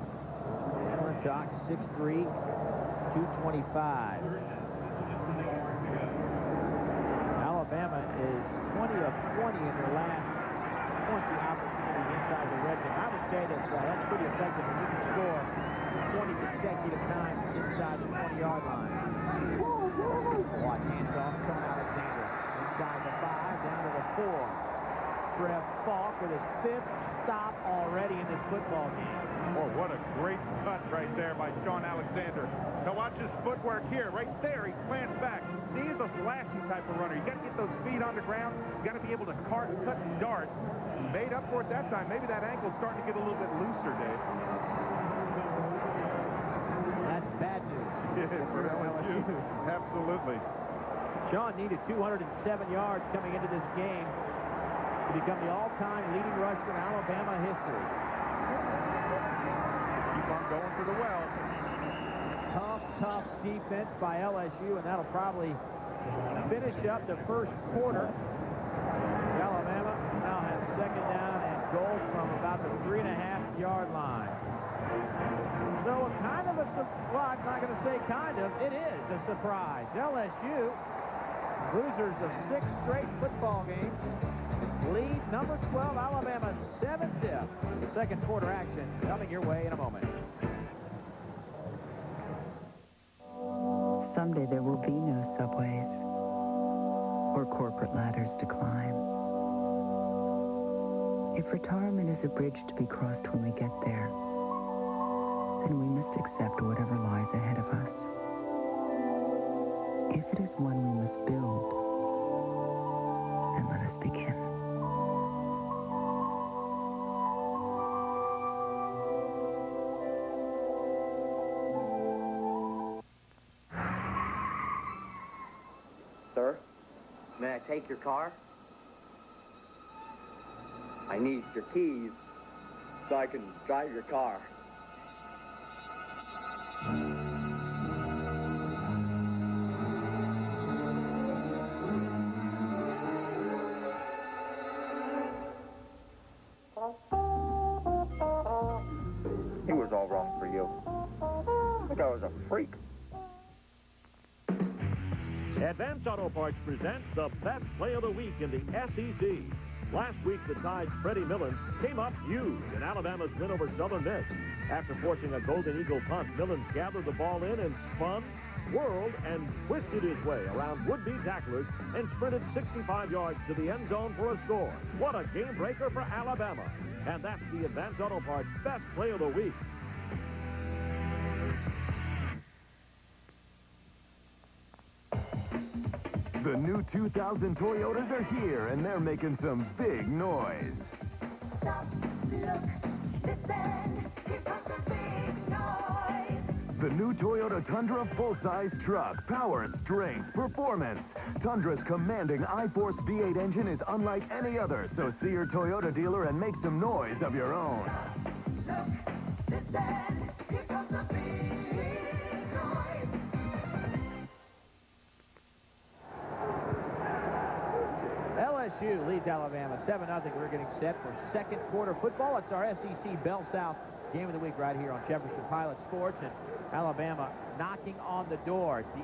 McClintock, 6'3", 225. Alabama is 20 of 20 in their last 20 opportunities inside the red zone. I would say that that's pretty effective when you can score 20 consecutive times inside the 20-yard line. Watch, hands off, Sean Alexander. Inside the 5, down to the 4. Trev Falk with his 5th stop already in this football game. Oh, what a great cut right there by Sean Alexander. Now watch his footwork here. Right there, he plants back. See, he's a flashy type of runner. You got to get those feet on the ground. You got to be able to cut and dart. Made up for it that time. Maybe that ankle's starting to get a little bit looser, Dave. That's bad news. Yeah, for LSU. Absolutely. Sean needed 207 yards coming into this game to become the all-time leading rusher in Alabama history. Keep on going for the well. Tough defense by LSU, and that'll probably finish up the first quarter. Alabama now has 2nd down and goal from about the 3.5-yard line. So kind of a surprise. I'm not going to say kind of. It is a surprise. LSU, losers of 6 straight football games, lead number 12, Alabama 7-0. Second quarter action coming your way in a moment. Someday there will be no subways or corporate ladders to climb. If retirement is a bridge to be crossed when we get there, then we must accept whatever lies ahead of us. If it is one we must build, then let us begin. Sir, may I take your car? I need your keys so I can drive your car. He was all wrong for you. I think I was a freak. Advance Auto Parts presents the best play of the week in the SEC. Last week, the Tide's Freddie Millens came up huge in Alabama's win over Southern Miss. After forcing a Golden Eagle punt, Millens gathered the ball in and spun, whirled, and twisted his way around would-be tacklers and sprinted 65 yards to the end zone for a score. What a game breaker for Alabama. And that's the Advance Auto Parts Best Play of the Week. The new 2000 Toyotas are here, and they're making some big noise. Stop, look, listen, here comes the big noise. The new Toyota Tundra full-size truck. Power, strength, performance. Tundra's commanding I-Force V8 engine is unlike any other, so see your Toyota dealer and make some noise of your own. Look, listen, here comes the big noise. LSU leads Alabama 7-0. We're getting set for second quarter football. It's our SEC Bell South Game of the Week right here on Jefferson Pilot Sports, and Alabama knocking on the door. It's the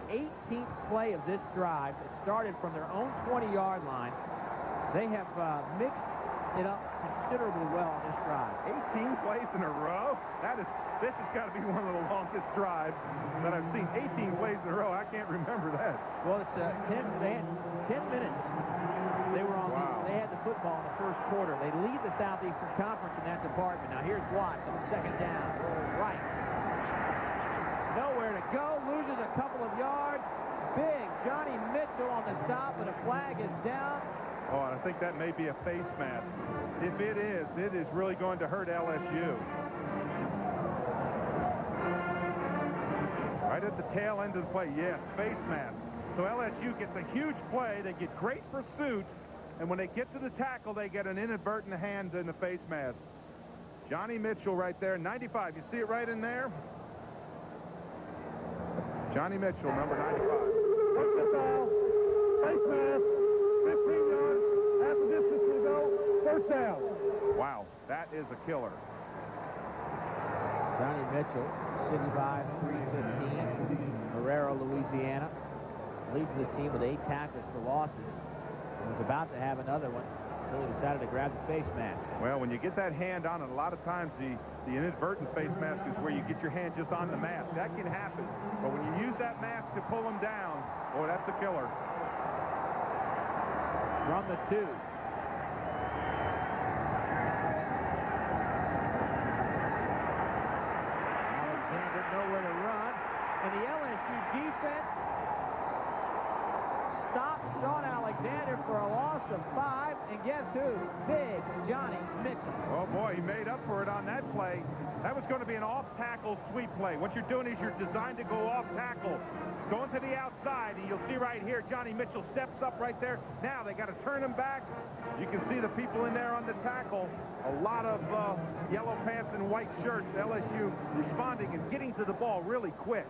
18th play of this drive. It started from their own 20-yard line. They have mixed it up considerably well on this drive. 18 plays in a row? This has got to be one of the longest drives that I've seen. 18 plays in a row. I can't remember that. Well, it's they had 10 minutes. They were on. They had the football in the first quarter. They lead the Southeastern Conference in that department. Now here's Watts on second down. Right. Nowhere to go. Loses a couple of yards. Big Johnny Mitchell on the stop, but a flag is down. Oh, and I think that may be a face mask. If it is really going to hurt LSU. Right at the tail end of the play, yes, face mask. So LSU gets a huge play. They get great pursuit, and when they get to the tackle, they get an inadvertent hand in the face mask. Johnny Mitchell right there, 95. You see it right in there? Johnny Mitchell, number 95. What's the foul? Face mask. 15 yards. Half the distance to go. First down. Wow, that is a killer. Johnny Mitchell, 6'5", 315, Herrera, Louisiana. Leads this team with 8 tackles for losses. He was about to have another one until he decided to grab the face mask. Well, when you get that hand on it, a lot of times the inadvertent face mask is where you get your hand just on the mask. That can happen. But when you use that mask to pull them down, boy, that's a killer. From the 2. Alexander nowhere to run. And the LSU defense stopped Sean Alexander for a loss of 5. And guess who? Big Johnny Mitchell. Oh, boy, he made up for it on that play. That was going to be an off-tackle sweep play. What you're doing is you're designed to go off-tackle. It's going to the outside, and you'll see right here, Johnny Mitchell steps up right there. Now they got to turn him back. You can see the people in there on the tackle. A lot of yellow pants and white shirts. LSU responding and getting to the ball really quick.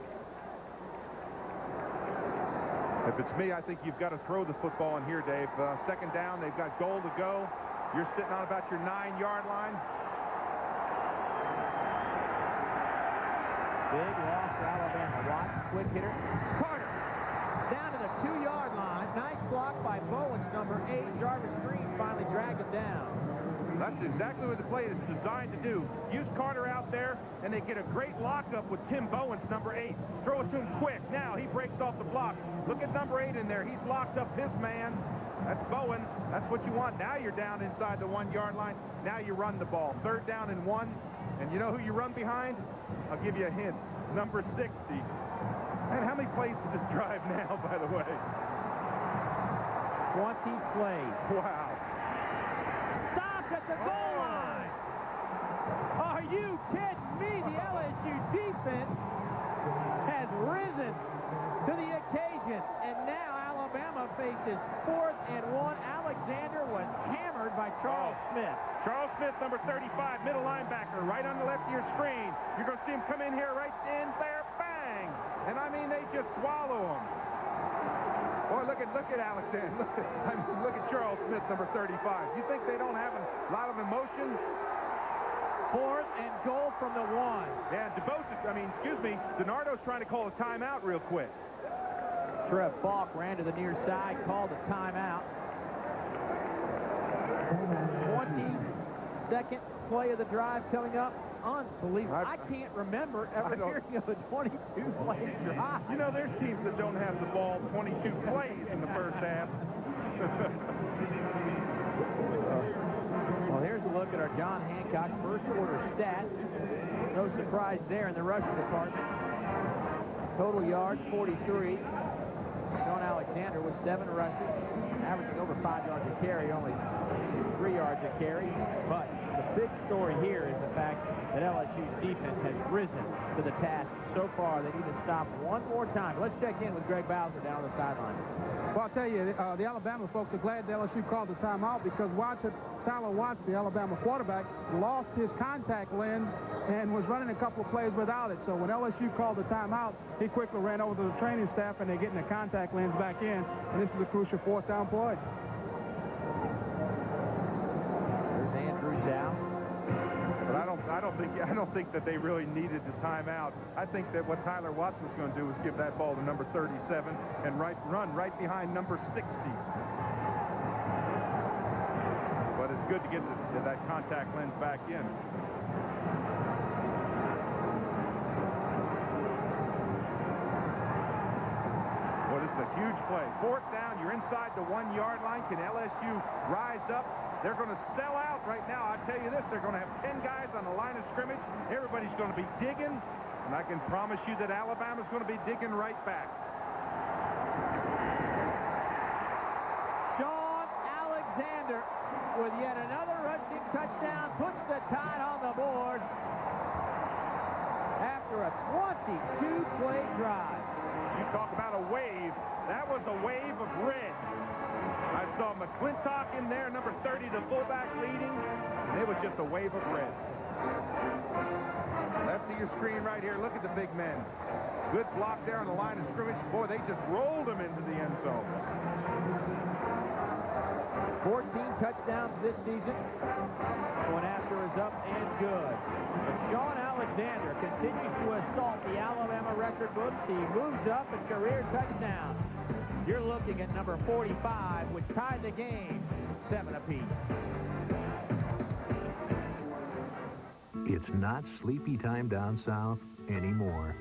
If it's me, I think you've got to throw the football in here, Dave. Second down, they've got goal to go. You're sitting on about your 9-yard line. Big loss for Alabama. Watts, quick hitter. Carter down to the 2-yard line. Nice block by Bowens, number 8. Jarvis Green finally dragged him down. That's exactly what the play is designed to do. Use Carter out there, and they get a great lockup with Tim Bowens, number 8. Throw it to him quick. Now he breaks off the block. Look at number 8 in there. He's locked up his man. That's Bowens. That's what you want. Now you're down inside the 1-yard line. Now you run the ball. 3rd down and 1. And you know who you run behind? I'll give you a hint. Number 60. And how many plays does this drive now, by the way? 20 plays. Wow. Stopped at the goal line. Are you kidding me? The LSU defense has risen to the occasion. And now Alabama faces 4th and 1. Alexander was hammered by Charles Smith. Charles Smith, number 35, middle linebacker, right on the left of your screen. You're going to see him come in here, right in there, bang! And I mean, they just swallow him. Boy, look at Alexander. Look at Charles Smith, number 35. You think they don't have a lot of emotion? 4th and goal from the 1. Yeah, DiNardo's trying to call a timeout real quick. Trev Falk ran to the near side, called a timeout. 22nd play of the drive coming up. Unbelievable. I can't remember ever hearing of a 22-play drive. You know, there's teams that don't have the ball 22 plays in the first half. Well, here's a look look at our John Hancock first quarter stats. No surprise there in the rushing department. Total yards, 43. Sean Alexander with 7 rushes, averaging over 5 yards a carry, only 3 yards a carry. But the big story here is the fact that LSU's defense has risen to the task so far. They need to stop one more time. Let's check in with Greg Bowser down on the sideline. Well, I'll tell you, the Alabama folks are glad the LSU called the timeout because Tyler Watts, the Alabama quarterback, lost his contact lens and was running a couple of plays without it. So when LSU called the timeout, he quickly ran over to the training staff, and they're getting the contact lens back in. And this is a crucial 4th down play. There's Andrews out. But I don't think that they really needed the timeout. I think that what Tyler Watts was going to do was give that ball to number 37 and run right behind number 60. But it's good to get that contact lens back in. Well, this is a huge play. 4th down, you're inside the 1-yard line. Can LSU rise up? They're going to sell out right now. I'll tell you this, they're going to have 10 guys on the line of scrimmage. Everybody's going to be digging, and I can promise you that Alabama's going to be digging right back. Sean Alexander with yet another rushing touchdown puts the Tide on the board after a 22-play drive. You talk about a wave. That was a wave of red. I saw McClintock in there, number 30, the fullback leading, and it was just a wave of red. Left of your screen right here, look at the big men. Good block there on the line of scrimmage. Boy, they just rolled them into the end zone. 14 touchdowns this season. Going after is up and good. But Sean Alexander continues to assault the Alabama record books. He moves up in career touchdowns. You're looking at number 45, which tied the game 7 apiece. It's not sleepy time down south anymore.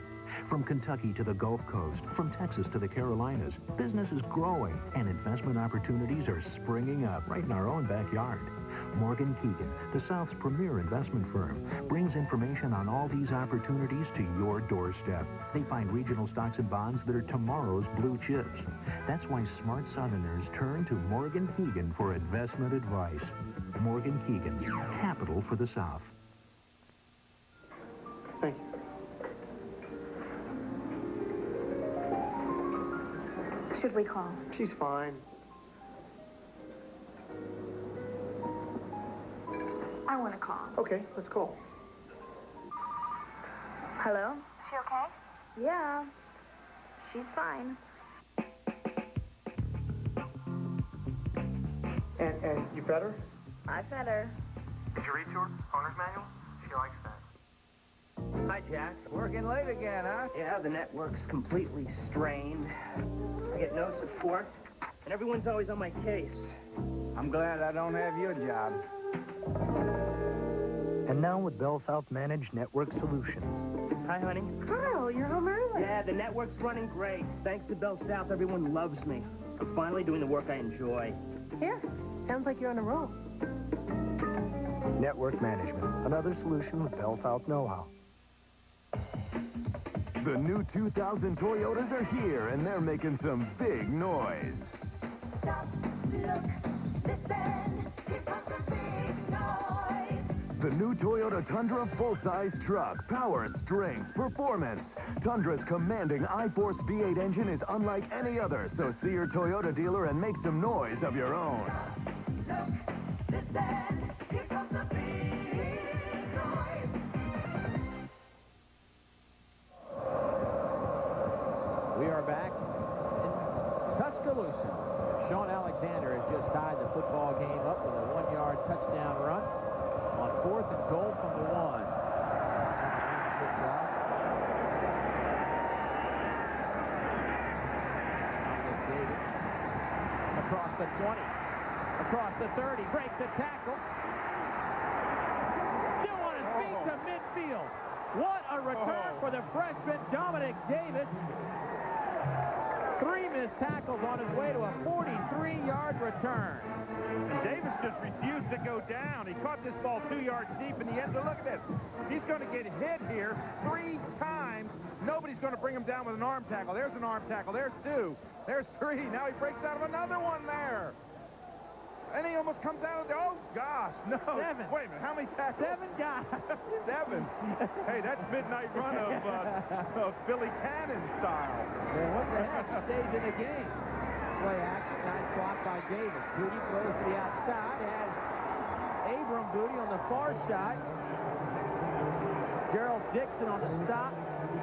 From Kentucky to the Gulf Coast, from Texas to the Carolinas, business is growing and investment opportunities are springing up right in our own backyard. Morgan Keegan, the South's premier investment firm, brings information on all these opportunities to your doorstep. They find regional stocks and bonds that are tomorrow's blue chips. That's why smart Southerners turn to Morgan Keegan for investment advice. Morgan Keegan, capital for the South. Thank you. Should we call? She's fine. I want to call. Okay, let's call. Hello? Is she okay? Yeah. She's fine. And you fed her? I fed her. Did you read to her? Owner's manual? She likes that. Hi, Jack. Working late again, huh? Yeah, the network's completely strained. I get no support, and everyone's always on my case. I'm glad I don't have your job. And now with Bell South Managed Network Solutions. Hi, honey. Carl, you're home early. Yeah, the network's running great. Thanks to Bell South, everyone loves me. I'm finally doing the work I enjoy. Here, sounds like you're on a roll. Network Management, another solution with Bell South know-how. The new 2000 Toyotas are here, and they're making some big noise. Stop, look, listen, here comes the big noise. The new Toyota Tundra full-size truck. Power, strength, performance. Tundra's commanding I-Force V8 engine is unlike any other, so see your Toyota dealer and make some noise of your own. Look, listen, here comes the big noise. We are back in Tuscaloosa. Sean Alexander has just tied the football game up with a 1-yard touchdown run on 4th and goal from the 1. Davis across the 20, across the 30, breaks a tackle. Still on his feet to midfield. What a return for the freshman Dominic Davis. 3 missed tackles on his way to a 43-yard return. And Davis just refused to go down. He caught this ball 2 yards deep in the end zone. Look at this. He's going to get hit here 3 times. Nobody's going to bring him down with an arm tackle. There's an arm tackle. There's 2. There's 3. Now he breaks out of another one there. And he almost comes out of there. Oh, gosh, no. 7. Wait a minute, how many tackles? 7 guys. 7. Hey, that's midnight run of Billy Cannon style. Well, what the heck? He stays in the game. Play action, nice block by Davis. Booty throws to the outside, has Abram Booty on the far side. Gerald Dixon on the stop.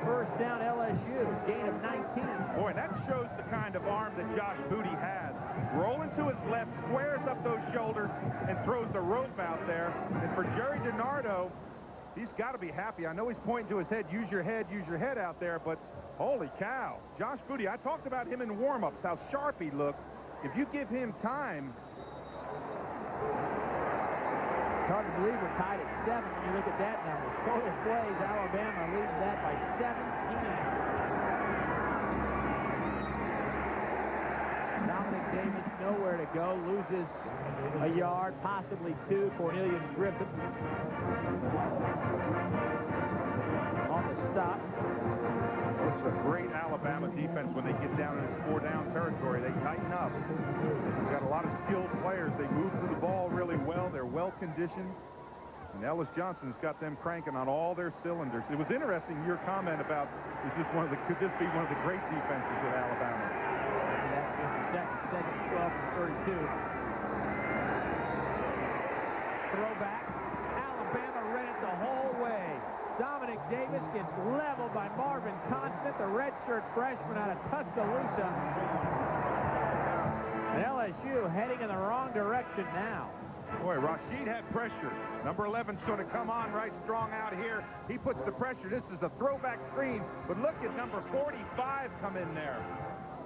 First down LSU, gain of 19. Boy, that shows the kind of arm that Josh Booty has. Rolling to his left, squares up those shoulders, and throws the rope out there. And for Jerry DiNardo, he's got to be happy. I know he's pointing to his head use your head out there, but holy cow. Josh Booty, I talked about him in warm-ups, how sharp he looks. If you give him time. It's hard to believe we're tied at 7 when you look at that number. Total plays, Alabama leads that by 17. Dominic Davis nowhere to go, loses a yard, possibly 2. Cornelius Griffin on the stop. This is a great Alabama defense when they get down in this 4-down territory. They tighten up. They've got a lot of skilled players. They move through the ball really well. They're well-conditioned. And Ellis Johnson's got them cranking on all their cylinders. It was interesting, your comment about, could this be one of the great defenses at Alabama? Second 12 and 32. Throwback. Alabama read it the whole way. Dominic Davis gets leveled by Marvin Constant, the redshirt freshman out of Tuscaloosa. And LSU heading in the wrong direction now. Boy, Rashid had pressure. Number 11's going to come on right strong out here. He puts the pressure. This is a throwback screen. But look at number 45 come in there.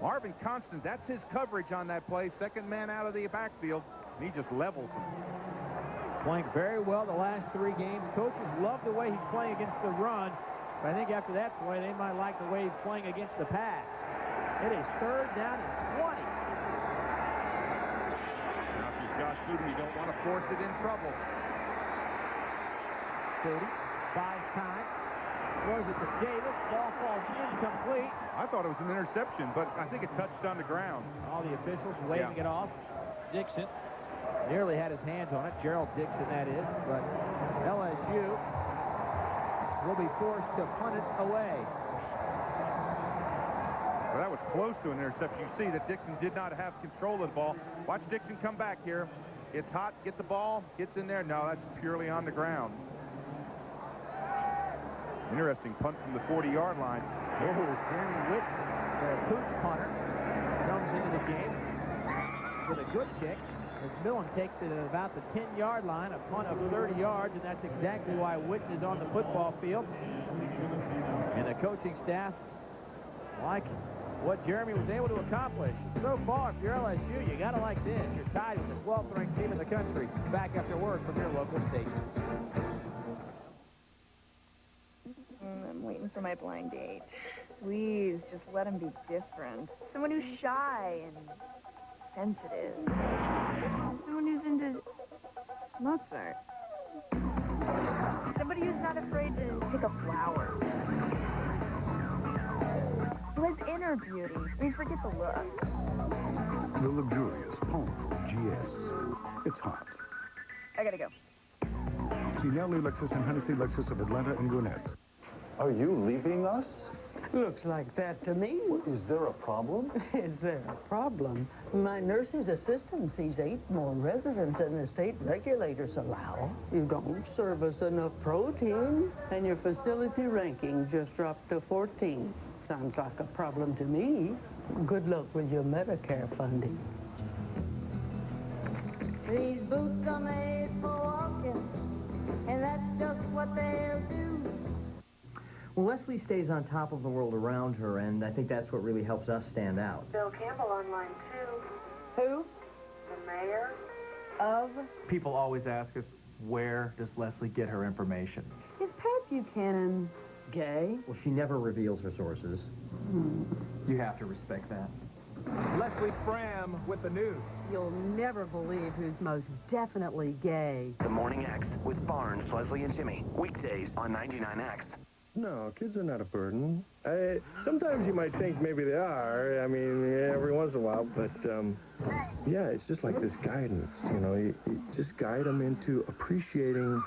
Marvin Constant, that's his coverage on that play. Second man out of the backfield. And he just levels him. Playing very well the last 3 games. Coaches love the way he's playing against the run. But I think after that play, they might like the way he's playing against the pass. It is 3rd down and 20. Now, if you're Josh Booty, you don't want to force it in trouble. Booty buys time. Throws it to Davis. Ball falls incomplete. I thought it was an interception, but I think it touched on the ground. All the officials waving it off. Dixon nearly had his hands on it. Gerald Dixon, that is. But LSU will be forced to punt it away. Well, that was close to an interception. You see that Dixon did not have control of the ball. Watch Dixon come back here. It's hot, get the ball, gets in there. No, that's purely on the ground. Interesting punt from the 40-yard line. Oh, Jeremy Whitten, the Pooch punter, comes into the game with a good kick. As Millen takes it at about the 10-yard line, a punt of 30 yards, and that's exactly why Whitten is on the football field. And the coaching staff like what Jeremy was able to accomplish. So far, if you're LSU, you got to like this. You're tied with the 12th ranked team in the country. Back after word from your local station. I'm waiting for my blind date. Please, just let him be different. Someone who's shy and sensitive. Someone who's into Mozart. Somebody who's not afraid to pick a flower. Who has inner beauty. I mean, forget the looks. The luxurious, powerful GS. It's hot. I gotta go. See Nellie Lexus and Hennessy Lexus of Atlanta and Gwinnett. Are you leaving us? Looks like that to me. Is there a problem? Is there a problem? My nurse's assistant sees 8 more residents than the state regulators allow. You don't service enough protein, and your facility ranking just dropped to 14. Sounds like a problem to me. Good luck with your Medicare funding. These boots are made for walking, and that's just what they'll do. Well, Leslie stays on top of the world around her, and I think that's what really helps us stand out. Bill Campbell online, too. Who? The mayor of... People always ask us, where does Leslie get her information? Is Pat Buchanan gay? Well, she never reveals her sources. You have to respect that. Leslie Fram with the news. You'll never believe who's most definitely gay. The Morning X with Barnes, Leslie, and Jimmy. Weekdays on 99X. No, kids are not a burden. Sometimes you might think maybe they are. I mean, every once in a while. But, yeah, it's just like this guidance. You know, you just guide them into appreciating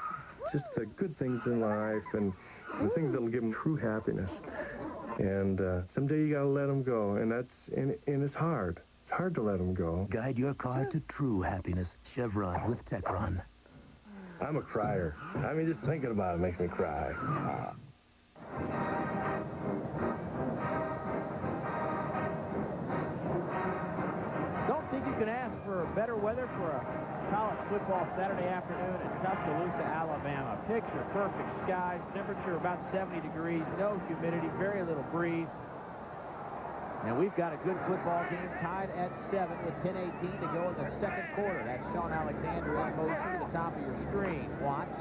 just the good things in life and the things that'll give them true happiness. And someday you got to let them go. And it's hard. It's hard to let them go. Guide your car to true happiness. Chevron with Techron. I'm a crier. I mean, just thinking about it makes me cry. Don't think you can ask for better weather for a college football Saturday afternoon in Tuscaloosa, Alabama. Picture perfect skies, temperature about 70 degrees, no humidity, very little breeze. And we've got a good football game tied at 7 with 10:18 to go in the second quarter. That's Sean Alexander in motion to the top of your screen. Watts,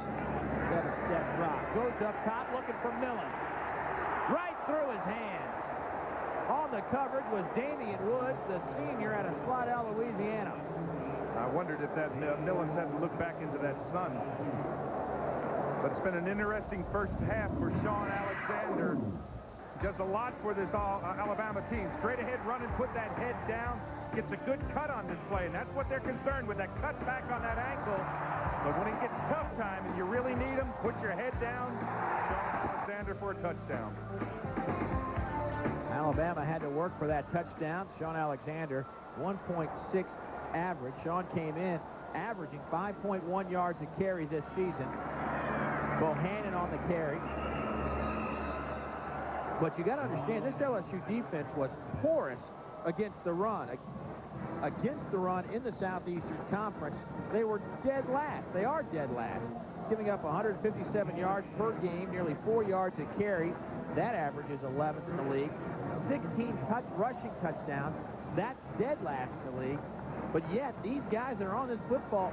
7-step drop. Goes up top looking for Millens. Right through his hands. On the coverage was Damian Woods, the senior out of Slidell, Louisiana. I wondered if that Millens had to look back into that sun. But it's been an interesting first half for Sean Alexander. Does a lot for this Alabama team. Straight ahead running, put that head down, gets a good cut on this play, and that's what they're concerned with, that cut back on that ankle. But when it gets tough time and you really need him, put your head down. Sean Alexander for a touchdown. Alabama had to work for that touchdown. Sean Alexander, 1.6 average. Sean came in averaging 5.1 yards a carry this season. Bohannon on the carry. But you got to understand, this LSU defense was porous against the run. Against the run in the Southeastern Conference, they were dead last. They are dead last, giving up 157 yards per game, nearly 4 yards a carry. That average is 11th in the league. 16 rushing touchdowns. That's dead last in the league. But yet, these guys that are on this football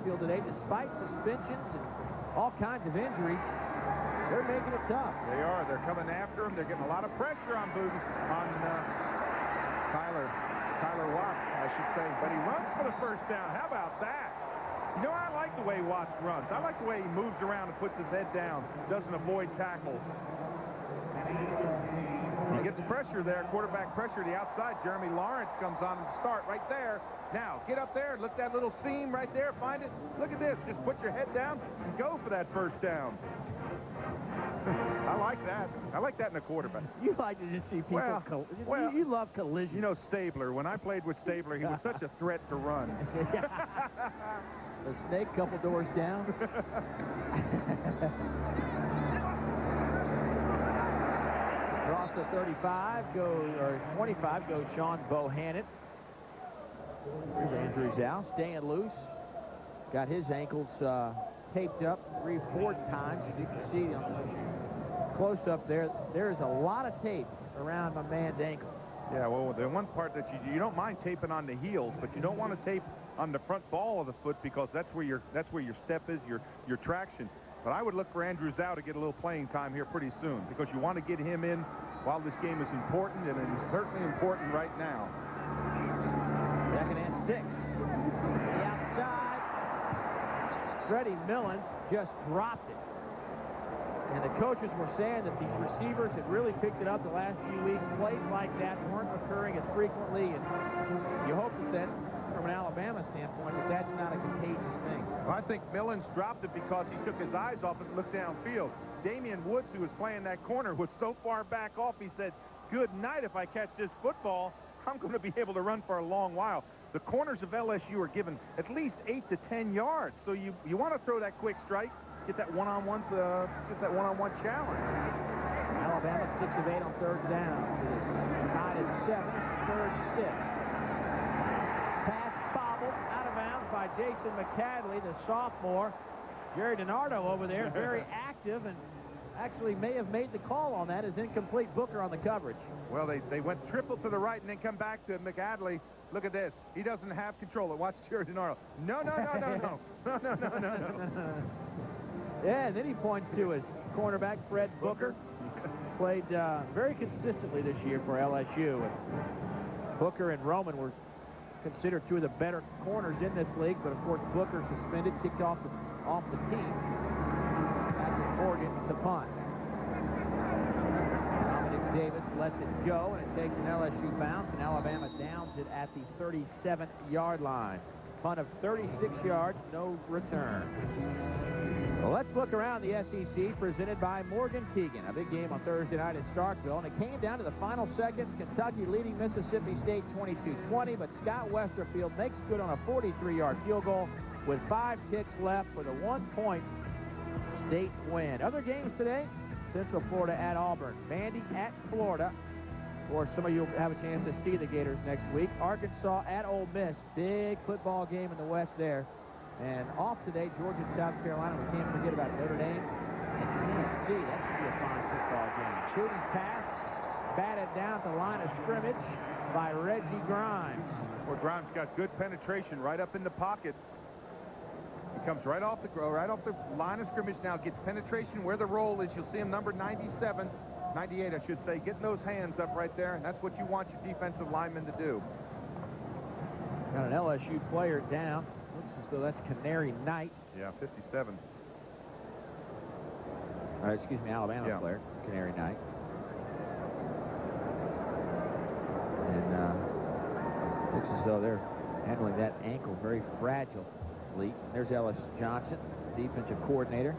field today, despite suspensions and all kinds of injuries, they're making it tough. They are. They're coming after him. They're getting a lot of pressure on Tyler Watts, I should say. But he runs for the first down. How about that? You know, I like the way Watts runs. I like the way he moves around and puts his head down, doesn't avoid tackles. He gets pressure there, quarterback pressure to the outside. Jeremy Lawrence comes on and start right there. Now, get up there, look at that little seam right there, find it. Look at this, just put your head down and go for that first down. I like that. I like that in a quarterback. You like to just see people, you love collisions. You know Stabler, when I played with Stabler, he was such a threat to run. The snake, couple doors down. Across the 35 goes, or 25 goes Sean Bohannon. Here's Andrew Zhao staying loose. Got his ankles taped up 3-4 times. You can see on the close-up there, there's a lot of tape around my man's ankles. Yeah, well, the one part that you don't mind taping on the heels, but you don't want to tape on the front ball of the foot because that's where your step is, your traction. But I would look for Andrew Zhao to get a little playing time here pretty soon because you want to get him in while this game is important, and it is certainly important right now. 2nd and 6. The outside. Freddie Millens just dropped it. And the coaches were saying that these receivers had really picked it up the last few weeks. Plays like that weren't occurring as frequently, and you hope that from an Alabama standpoint, that's not a contagious thing. Well, I think Millens dropped it because he took his eyes off it and looked downfield. Damian Woods, who was playing that corner, was so far back off, he said, good night, if I catch this football, I'm going to be able to run for a long while. The corners of LSU are given at least 8 to 10 yards, so you want to throw that quick strike, get that one-on-one challenge. Alabama 6 of 8 on 3rd down. It's tied at 7. It's 3rd and 6. Pass bobbled out of bounds by Jason McCadley, the sophomore. Jerry DiNardo over there, very active, and actually may have made the call on that as incomplete. Booker on the coverage. Well, they went triple to the right and then come back to McAdley. Look at this. He doesn't have control. Watch Jerry DiNardo. No. Yeah, and then he points to his cornerback, Fred Booker. Played very consistently this year for LSU. Booker and Roman were considered two of the better corners in this league, but of course Booker suspended, kicked off the team. Patrick Morgan to punt. Dominic Davis lets it go, and it takes an LSU bounce, and Alabama downs it at the 37-yard line. Punt of 36 yards, no return. Well, let's look around the SEC, presented by Morgan Keegan. A big game on Thursday night in Starkville, and it came down to the final seconds. Kentucky leading Mississippi State 22-20, but Scott Westerfield makes good on a 43-yard field goal with 5 ticks left for the 1-point State win. Other games today, Central Florida at Auburn, Vandy at Florida. Of course, some of you will have a chance to see the Gators next week. Arkansas at Ole Miss, big football game in the West there. And off today, Georgia and South Carolina. We can't forget about Notre Dame and Tennessee. That should be a fine football game. Chudy's pass batted down the line of scrimmage by Reggie Grimes. Well, Grimes got good penetration right up in the pocket. He comes right off the line of scrimmage now, gets penetration where the roll is. You'll see him number 97, 98, I should say, getting those hands up right there, and that's what you want your defensive linemen to do. Got an LSU player down. Looks as though that's Canary Knight. Yeah, 57. Excuse me, Alabama player, Canary Knight. And looks as though they're handling that ankle very fragile. There's Ellis Johnson, defensive coordinator.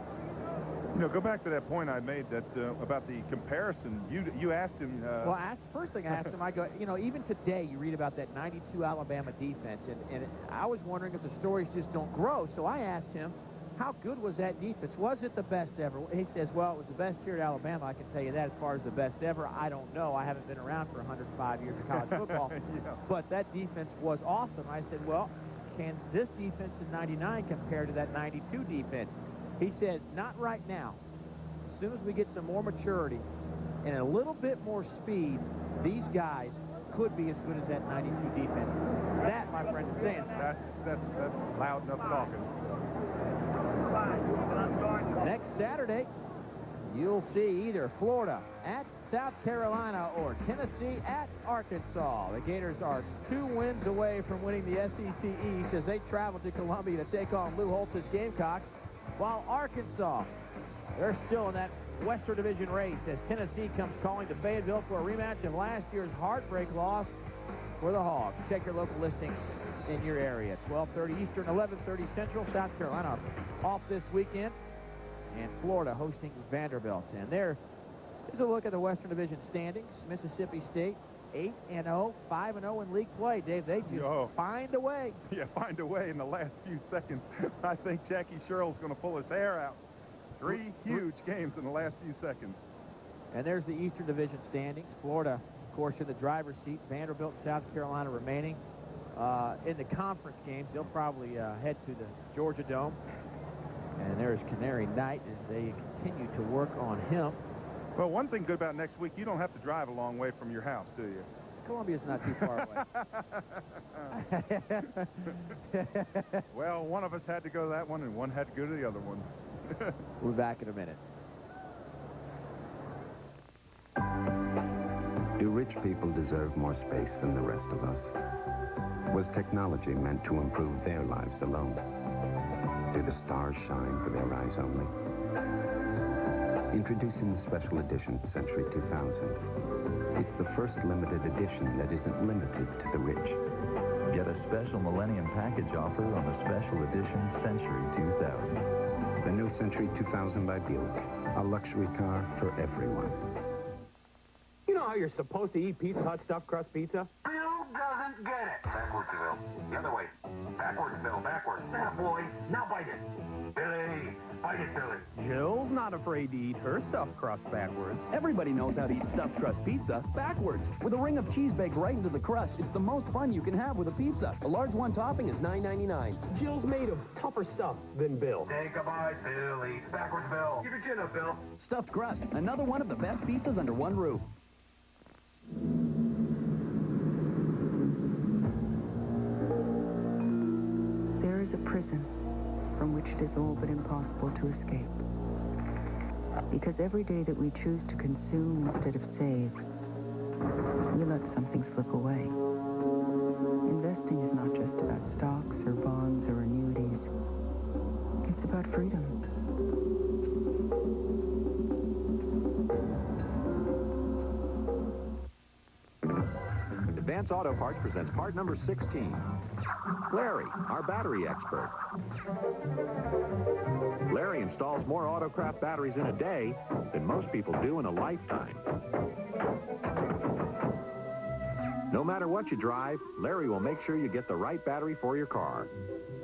You know, go back to that point I made that about the comparison. You asked him. Well, first thing I asked him, I go, you know, even today you read about that 92 Alabama defense, and I was wondering if the stories just don't grow. So I asked him, how good was that defense? Was it the best ever? He says, well, it was the best here at Alabama. I can tell you that. As far as the best ever, I don't know. I haven't been around for 105 years of college football. But that defense was awesome. I said, well, can this defense in 99 compare to that 92 defense? He says, not right now. As soon as we get some more maturity and a little bit more speed, these guys could be as good as that 92 defense. That, my friend, is saying that's loud enough talking. Next Saturday, you'll see either Florida at South Carolina or Tennessee at Arkansas. The Gators are 2 wins away from winning the SEC East as they travel to Columbia to take on Lou Holtz's Gamecocks, while Arkansas, they're still in that Western Division race as Tennessee comes calling to Fayetteville for a rematch of last year's heartbreak loss for the Hogs. Check your local listings in your area. 12:30 Eastern, 11:30 Central. South Carolina off this weekend, and Florida hosting Vanderbilt. And there's a look at the Western Division standings. Mississippi State 8-0, 5-0 in league play. Dave, they just find a way. Yeah, find a way in the last few seconds. I think Jackie Sherrill's going to pull his hair out. 3 huge games in the last few seconds. And there's the Eastern Division standings. Florida, of course, in the driver's seat. Vanderbilt and South Carolina remaining. In the conference games, they'll probably head to the Georgia Dome. And there's Canary Knight as they continue to work on him. Well, one thing good about next week, you don't have to drive a long way from your house, do you? Columbia's not too far away. Well, one of us had to go to that one, and one had to go to the other one. We'll be back in a minute. Do rich people deserve more space than the rest of us? Was technology meant to improve their lives alone? Do the stars shine for their eyes only? Introducing the special edition Century 2000. It's the first limited edition that isn't limited to the rich. Get a special Millennium Package offer on the special edition Century 2000. The new Century 2000 by Buick. A luxury car for everyone. You know how you're supposed to eat Pete's hot stuffed crust pizza? Bill doesn't get it. Backwards, Bill. The other way. Backwards, Bill. Backwards. That boy. Now bite it. Billy. Bite it, Billy. Jill's not afraid to eat her stuffed crust backwards. Everybody knows how to eat stuffed crust pizza backwards. With a ring of cheese baked right into the crust, it's the most fun you can have with a pizza. A large one topping is $9.99. Jill's made of tougher stuff than Bill. Take a bite, Billy. Backwards, Bill. Keep your chin up, Bill. Stuffed crust, another one of the best pizzas under one roof. There is a prison from which it is all but impossible to escape. Because every day that we choose to consume instead of save, we let something slip away. Advance Auto Parts presents part number 16. Larry, our battery expert. Larry installs more Autocraft batteries in a day than most people do in a lifetime. No matter what you drive, Larry will make sure you get the right battery for your car.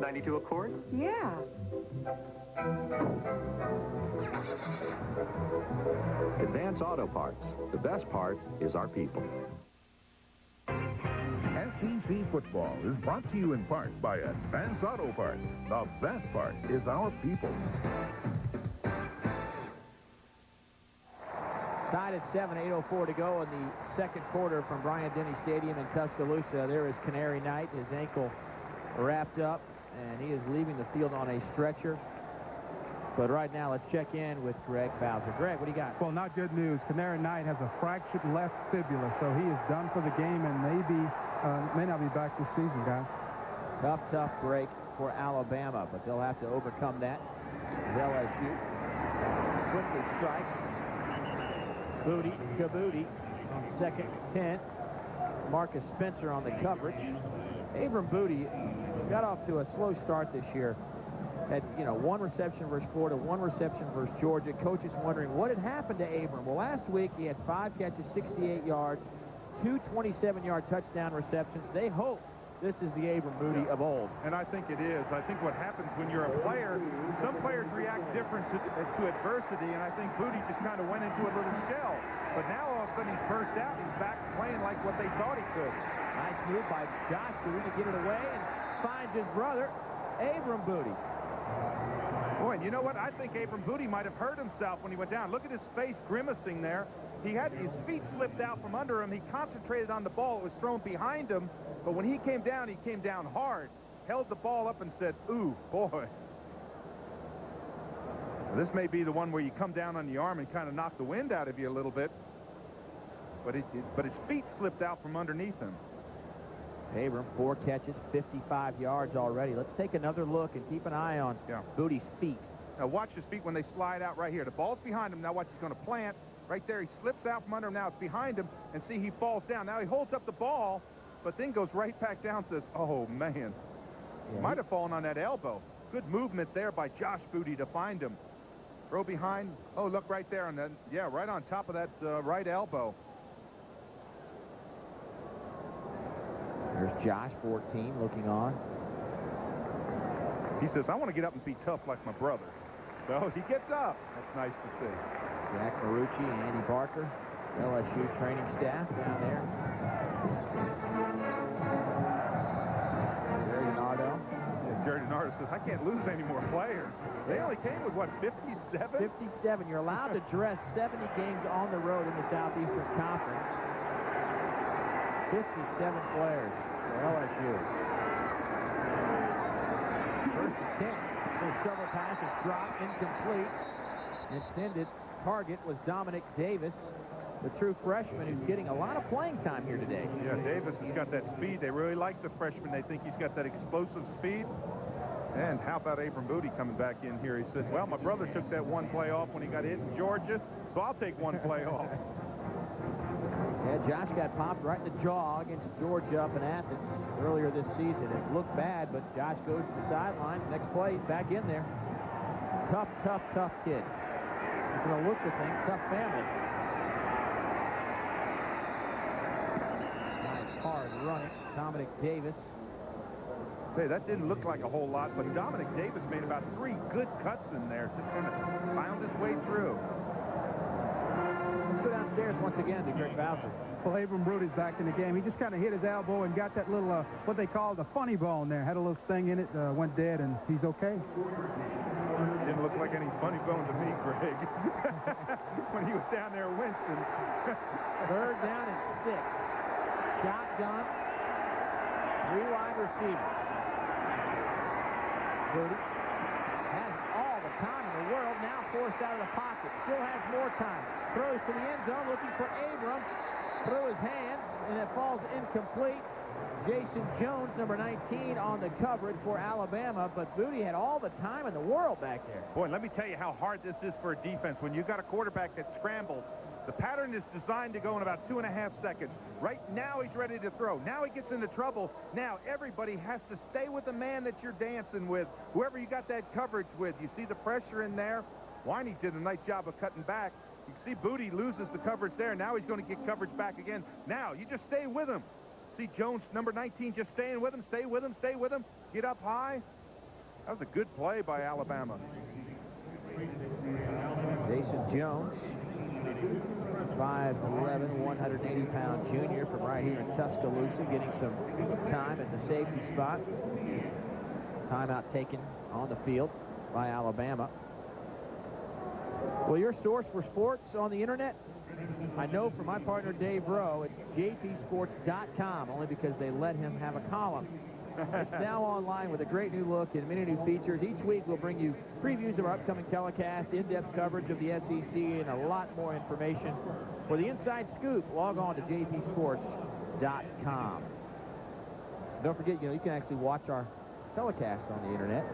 92 Accord? Yeah. Advance Auto Parts. The best part is our people. SEC football is brought to you in part by Advance Auto Parts. The best part is our people. Tied at 7, 8:04 to go in the second quarter from Bryant-Denny Stadium in Tuscaloosa. There is Canary Knight, his ankle wrapped up, and he is leaving the field on a stretcher. But right now, let's check in with Greg Bowser. Greg, what do you got? Well, not good news. Canary Knight has a fractured left fibula, so he is done for the game and may not be back this season, guys. Tough break for Alabama, but they'll have to overcome that. LSU quickly strikes. Booty to Booty on 2nd and 10. Marcus Spencer on the coverage. Abram Booty got off to a slow start this year. Had, 1 reception versus Florida, 1 reception versus Georgia. Coaches wondering what had happened to Abram. Well, last week he had 5 catches, 68 yards, 2 27-yard touchdown receptions. They hope this is the Abram Booty of old. And I think it is. I think what happens when you're a player, some players react different to adversity, and I think Booty just kind of went into a little shell. But now all of a sudden he's burst out. He's back playing like what they thought he could. Nice move by Josh Booty to get it away and finds his brother, Abram Booty. Boy, and you know what? I think Abram Booty might have hurt himself when he went down. Look at his face grimacing there. His feet slipped out from under him. He concentrated on the ball. It was thrown behind him. But when he came down hard, held the ball up and said, ooh, boy. Now, this may be the one where you come down on the arm and kind of knock the wind out of you a little bit. But his feet slipped out from underneath him. Abram, 4 catches, 55 yards already. Let's take another look and keep an eye on Booty's feet. Now watch his feet when they slide out right here. The ball's behind him. Now watch, he's going to plant. Right there, he slips out from under him. Now it's behind him. And see, he falls down. Now he holds up the ball, but then goes right back down and says, oh, man. Yeah. Might have fallen on that elbow. Good movement there by Josh Booty to find him. Throw behind. Oh, look right there. On that, yeah, right on top of that right elbow. There's Josh, 14, looking on. He says, I want to get up and be tough like my brother. So he gets up. That's nice to see. Jack Marucci and Andy Barker, LSU training staff down there. Jerry Donardo. Yeah, Jerry Donardo says, I can't lose any more players. They only came with, what, 57? 57. You're allowed to dress 70 games on the road in the Southeastern Conference. 57 players for LSU. First and 10. The shovel pass is dropped, incomplete. Intended target was Dominic Davis, the true freshman who's getting a lot of playing time here today. Yeah, Davis has got that speed. They really like the freshman. They think he's got that explosive speed. And how about Abram Booty coming back in here? He said, well, my brother took that 1 play off when he got hit in Georgia, so I'll take 1 play off. Yeah, Josh got popped right in the jaw against Georgia up in Athens earlier this season. It looked bad, but Josh goes to the sideline. Next play, he's back in there. Tough kid. From the looks of things, tough family. Nice hard running, Dominic Davis. Hey, that didn't look like a whole lot, but Dominic Davis made about 3 good cuts in there. Just kind of found his way through. Let's go downstairs once again to Greg Bowser. Well, Abram Booty's back in the game. He just kind of hit his elbow and got that little, what they call the funny bone there. Had a little sting in it, went dead, and he's okay. Didn't look like any funny bone to me, Greg. When he was down there wincing. 3rd down and 6. Shotgun. 3 wide receivers. Booty has all the time in the world, now forced out of the pocket. Still has more time. Throws to the end zone, looking for Abram. Through his hands, and it falls incomplete. Jason Jones, number 19, on the coverage for Alabama, but Booty had all the time in the world back there. Boy, let me tell you how hard this is for a defense. When you got a quarterback that scrambles The pattern is designed to go in about 2.5 seconds. Right now, he's ready to throw. Now he gets into trouble. Now everybody has to stay with the man that you're dancing with, whoever you got that coverage with. You see the pressure in there? Winey did a nice job of cutting back. You can see Booty loses the coverage there. Now he's going to get coverage back again. Now you just stay with him. See Jones, number 19, just staying with him, stay with him, stay with him. Get up high. That was a good play by Alabama. Jason Jones, 5'11", 180-pound junior from right here in Tuscaloosa, getting some time at the safety spot. Timeout taken on the field by Alabama. Well, your source for sports on the internet? I know from my partner Dave Rowe, it's jpsports.com, only because they let him have a column. It's now online with a great new look and many new features. Each week we'll bring you previews of our upcoming telecast, in-depth coverage of the SEC, and a lot more information. For the inside scoop, log on to jpsports.com. Don't forget, you can actually watch our telecast on the internet.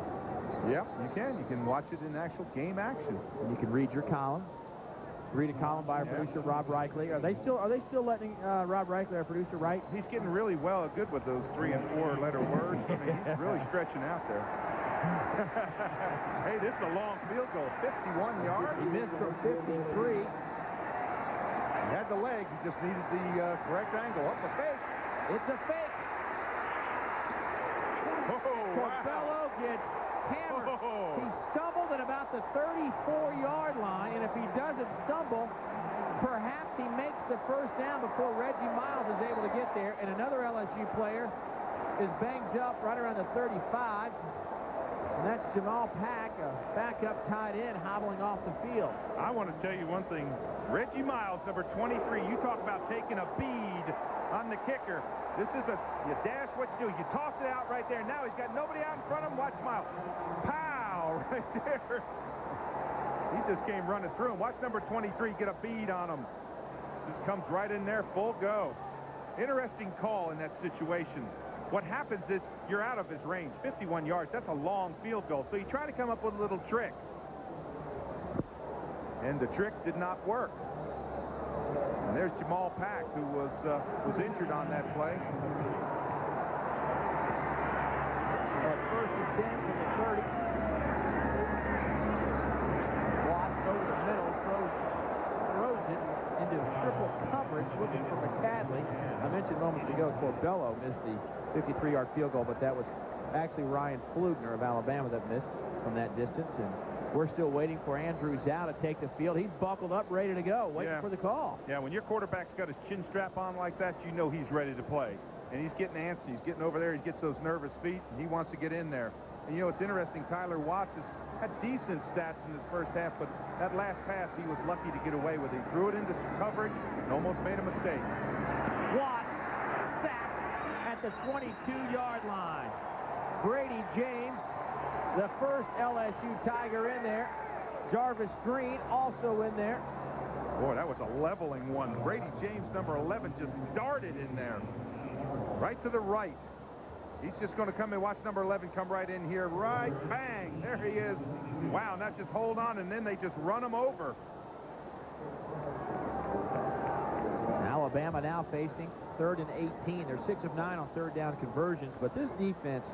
Yep, you can. You can watch it in actual game action. And you can read your column. Read a column by our producer, Rob Reichley. Are they still letting Rob Reichley, our producer, write? He's getting really good with those 3- and 4-letter words. I mean, he's really stretching out there. Hey, this is a long field goal, 51 yards. He missed from 53. He had the leg. He just needed the correct angle. Up the fake. It's a fake. Corbello gets hammered. He stumbled at about the 34-yard line, and if he doesn't stumble, perhaps he makes the first down before Reggie Miles is able to get there, and another LSU player is banged up right around the 35, and that's Jamal Pack, a backup tight end, hobbling off the field. I want to tell you one thing. Reggie Miles, number 23, you talk about taking a bead on the kicker. This is you dash what you do. You toss it out right there. Now he's got nobody out in front of him. Watch Miles. Pow! Right there. He just came running through him. Watch number 23 get a bead on him. Just comes right in there, full go. Interesting call in that situation. What happens is you're out of his range. 51 yards, that's a long field goal. So you try to come up with a little trick. And the trick did not work. And there's Jamal Pack, who was injured on that play. First and 10 from the 30. Watts over the middle, throws it into triple coverage, looking for McCadley. I mentioned moments ago, Corbello missed the 53-yard field goal, but that was actually Ryan Flugner of Alabama that missed from that distance. And we're still waiting for Andrew Zhao to take the field. He's buckled up, ready to go, waiting for the call. Yeah, when your quarterback's got his chin strap on like that, you know he's ready to play. And he's getting antsy. He's getting over there. He gets those nervous feet, and he wants to get in there. And, it's interesting. Tyler Watts has had decent stats in this first half, but that last pass he was lucky to get away with. He threw it into coverage and almost made a mistake. Watts sacked at the 22-yard line. Grady James, the first LSU Tiger in there. Jarvis Green also in there. Boy, that was a leveling one. Grady James, number 11, just darted in there. Right to the right. He's just going to come and watch number 11 come right in here. Right, bang, there he is. Wow, not just hold on, and then they just run him over. Alabama now facing 3rd and 18. They're 6 of 9 on third down conversions, but this defense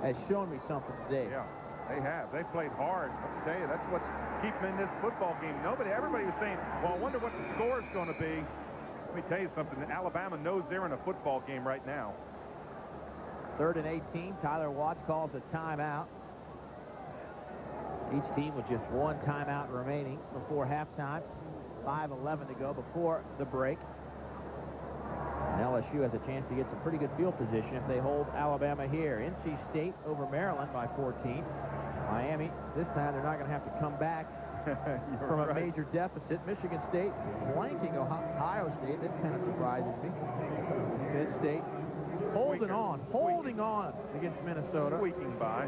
has shown me something today. Yeah, they have. They played hard. I'll tell you, that's what's keeping them in this football game. Everybody was saying, well, I wonder what the score is going to be. Let me tell you something. Alabama knows they're in a football game right now. 3rd and 18. Tyler Watts calls a timeout. Each team with just one timeout remaining before halftime. 5:11 to go before the break. And LSU has a chance to get some pretty good field position if they hold Alabama here. NC State over Maryland by 14. Miami, this time they're not going to have to come back from a major deficit. Michigan State blanking Ohio State. That kind of surprises me. Penn State holding on against Minnesota. Squeaking by.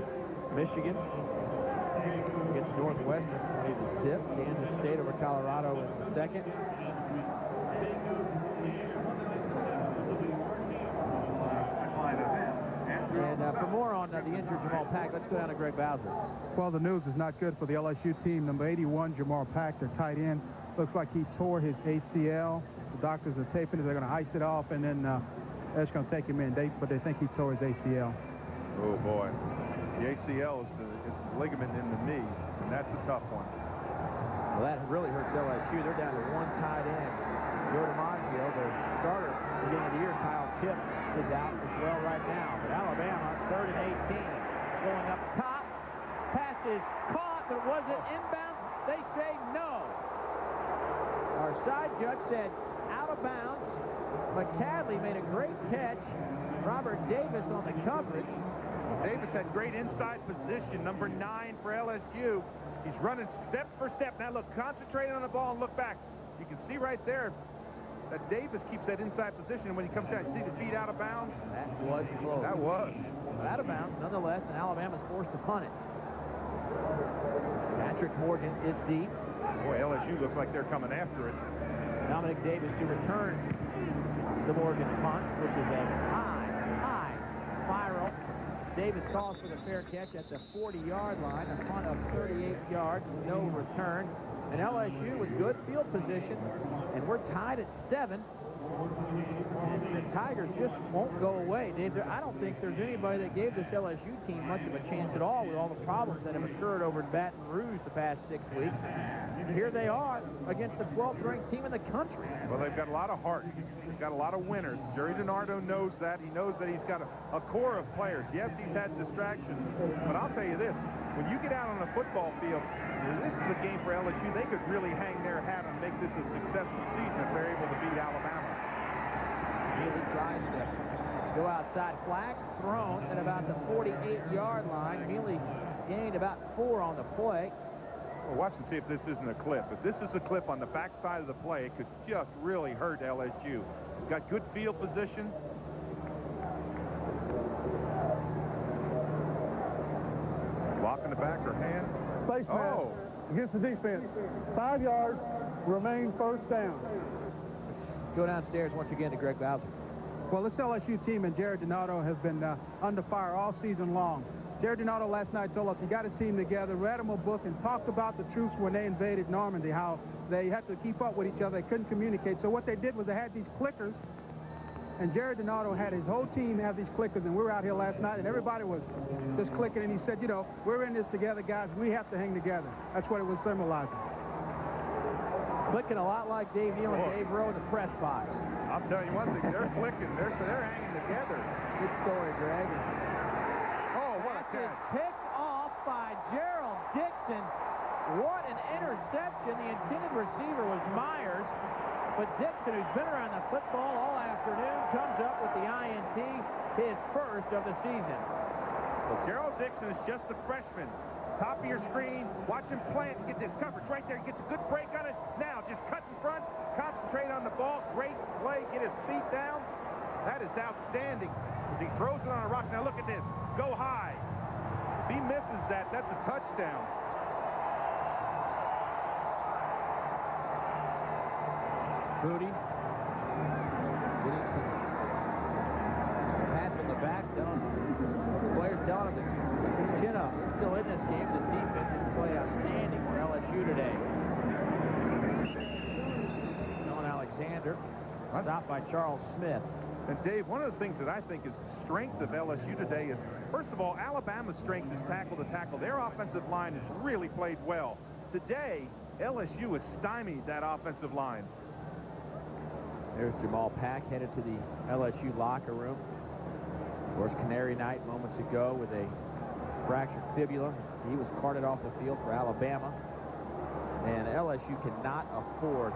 Michigan against Northwestern, 20-0. Kansas State over Colorado in the second. And for more on the injured Jamal Pack, let's go down to Greg Bowser. Well, the news is not good for the LSU team. Number 81, Jamal Pack, their tight end, Looks like he tore his ACL. The doctors are taping it. They're going to ice it off, and then they're just going to take him in. But they think he tore his ACL. Oh, boy. The ACL is the ligament in the knee, and that's a tough one. Well, that really hurts LSU. They're down to one tight end. Joe DiMaggio, their starter beginning of the year, Kyle Pitts, is out as well right now. But Alabama, 3rd and 18. Going up top. Pass is caught, but was it inbound? They say no. Our side judge said out of bounds. McCadley made a great catch. Robert Davis on the coverage. Davis had great inside position, number 9 for LSU. He's running step for step. Now look, concentrating on the ball and look back. You can see right there that Davis keeps that inside position, and when he comes down, you see the feet out of bounds? That was close. That was. But out of bounds, nonetheless, and Alabama's forced to punt it. Patrick Morgan is deep. Boy, LSU looks like they're coming after it. Dominic Davis to return the Morgan punt, which is a high spiral. Davis calls for the fair catch at the 40-yard line, a punt of 38 yards, no return. And LSU with good field position, and we're tied at 7. And the Tigers just won't go away. Dave, I don't think there's anybody that gave this LSU team much of a chance at all with all the problems that have occurred over in Baton Rouge the past 6 weeks. Here they are against the 12th ranked team in the country. Well, they've got a lot of heart. They've got a lot of winners. Jerry DiNardo knows that. He knows that he's got a core of players. Yes, he's had distractions, but I'll tell you this. When you get out on a football field, this is a game for LSU. They could really hang their hat and make this a successful season if they're able to beat Alabama. Healy tries to go outside. Flag thrown at about the 48-yard line. Healy gained about 4 on the play. Well, watch and see if this isn't a clip. If this is a clip on the backside of the play, it could just really hurt LSU. Got good field position. Block in the back or hand. Face mask against the defense. 5 yards, remain first down. Let's go downstairs once again to Greg Bowser. Well, this LSU team and Jared DiNardo has been under fire all season long. Jared DiNardo last night told us he got his team together, read them a book, and talked about the troops when they invaded Normandy, how they had to keep up with each other. They couldn't communicate. So what they did was they had these clickers, and Jared DiNardo had his whole team have these clickers, and we were out here last night, and everybody was just clicking, and he said, you know, we're in this together, guys. We have to hang together. That's what it was symbolizing. Clicking a lot like Dave Neal and Dave Rowe in the press box. I'll tell you one thing, they're clicking. They're hanging together. Good story, Greg. Oh, what a catch. Picked off by Gerald Dixon. What an interception. The intended receiver was Myers. But Dixon, who's been around the football all afternoon, comes up with the INT, his first of the season. Well, Gerald Dixon is just a freshman. Top of your screen, watch him plant and get this coverage right there. He gets a good break on it. Now, just cut in front, concentrate on the ball. Great play, get his feet down. That is outstanding as he throws it on a rock. Now, look at this. Go high. If he misses that, that's a touchdown. Booty. Getting some pats on the back. Players telling him to keep his chin up. He's still in this game. This defense has played outstanding for LSU today. Dylan Alexander, stopped by Charles Smith. And Dave, one of the things that I think is the strength of LSU today is, first of all, Alabama's strength is tackle to tackle. Their offensive line has really played well. Today, LSU has stymied that offensive line. There's Jamal Pack headed to the LSU locker room. Of course, Canary Night moments ago with a fractured fibula. He was carted off the field for Alabama. And LSU cannot afford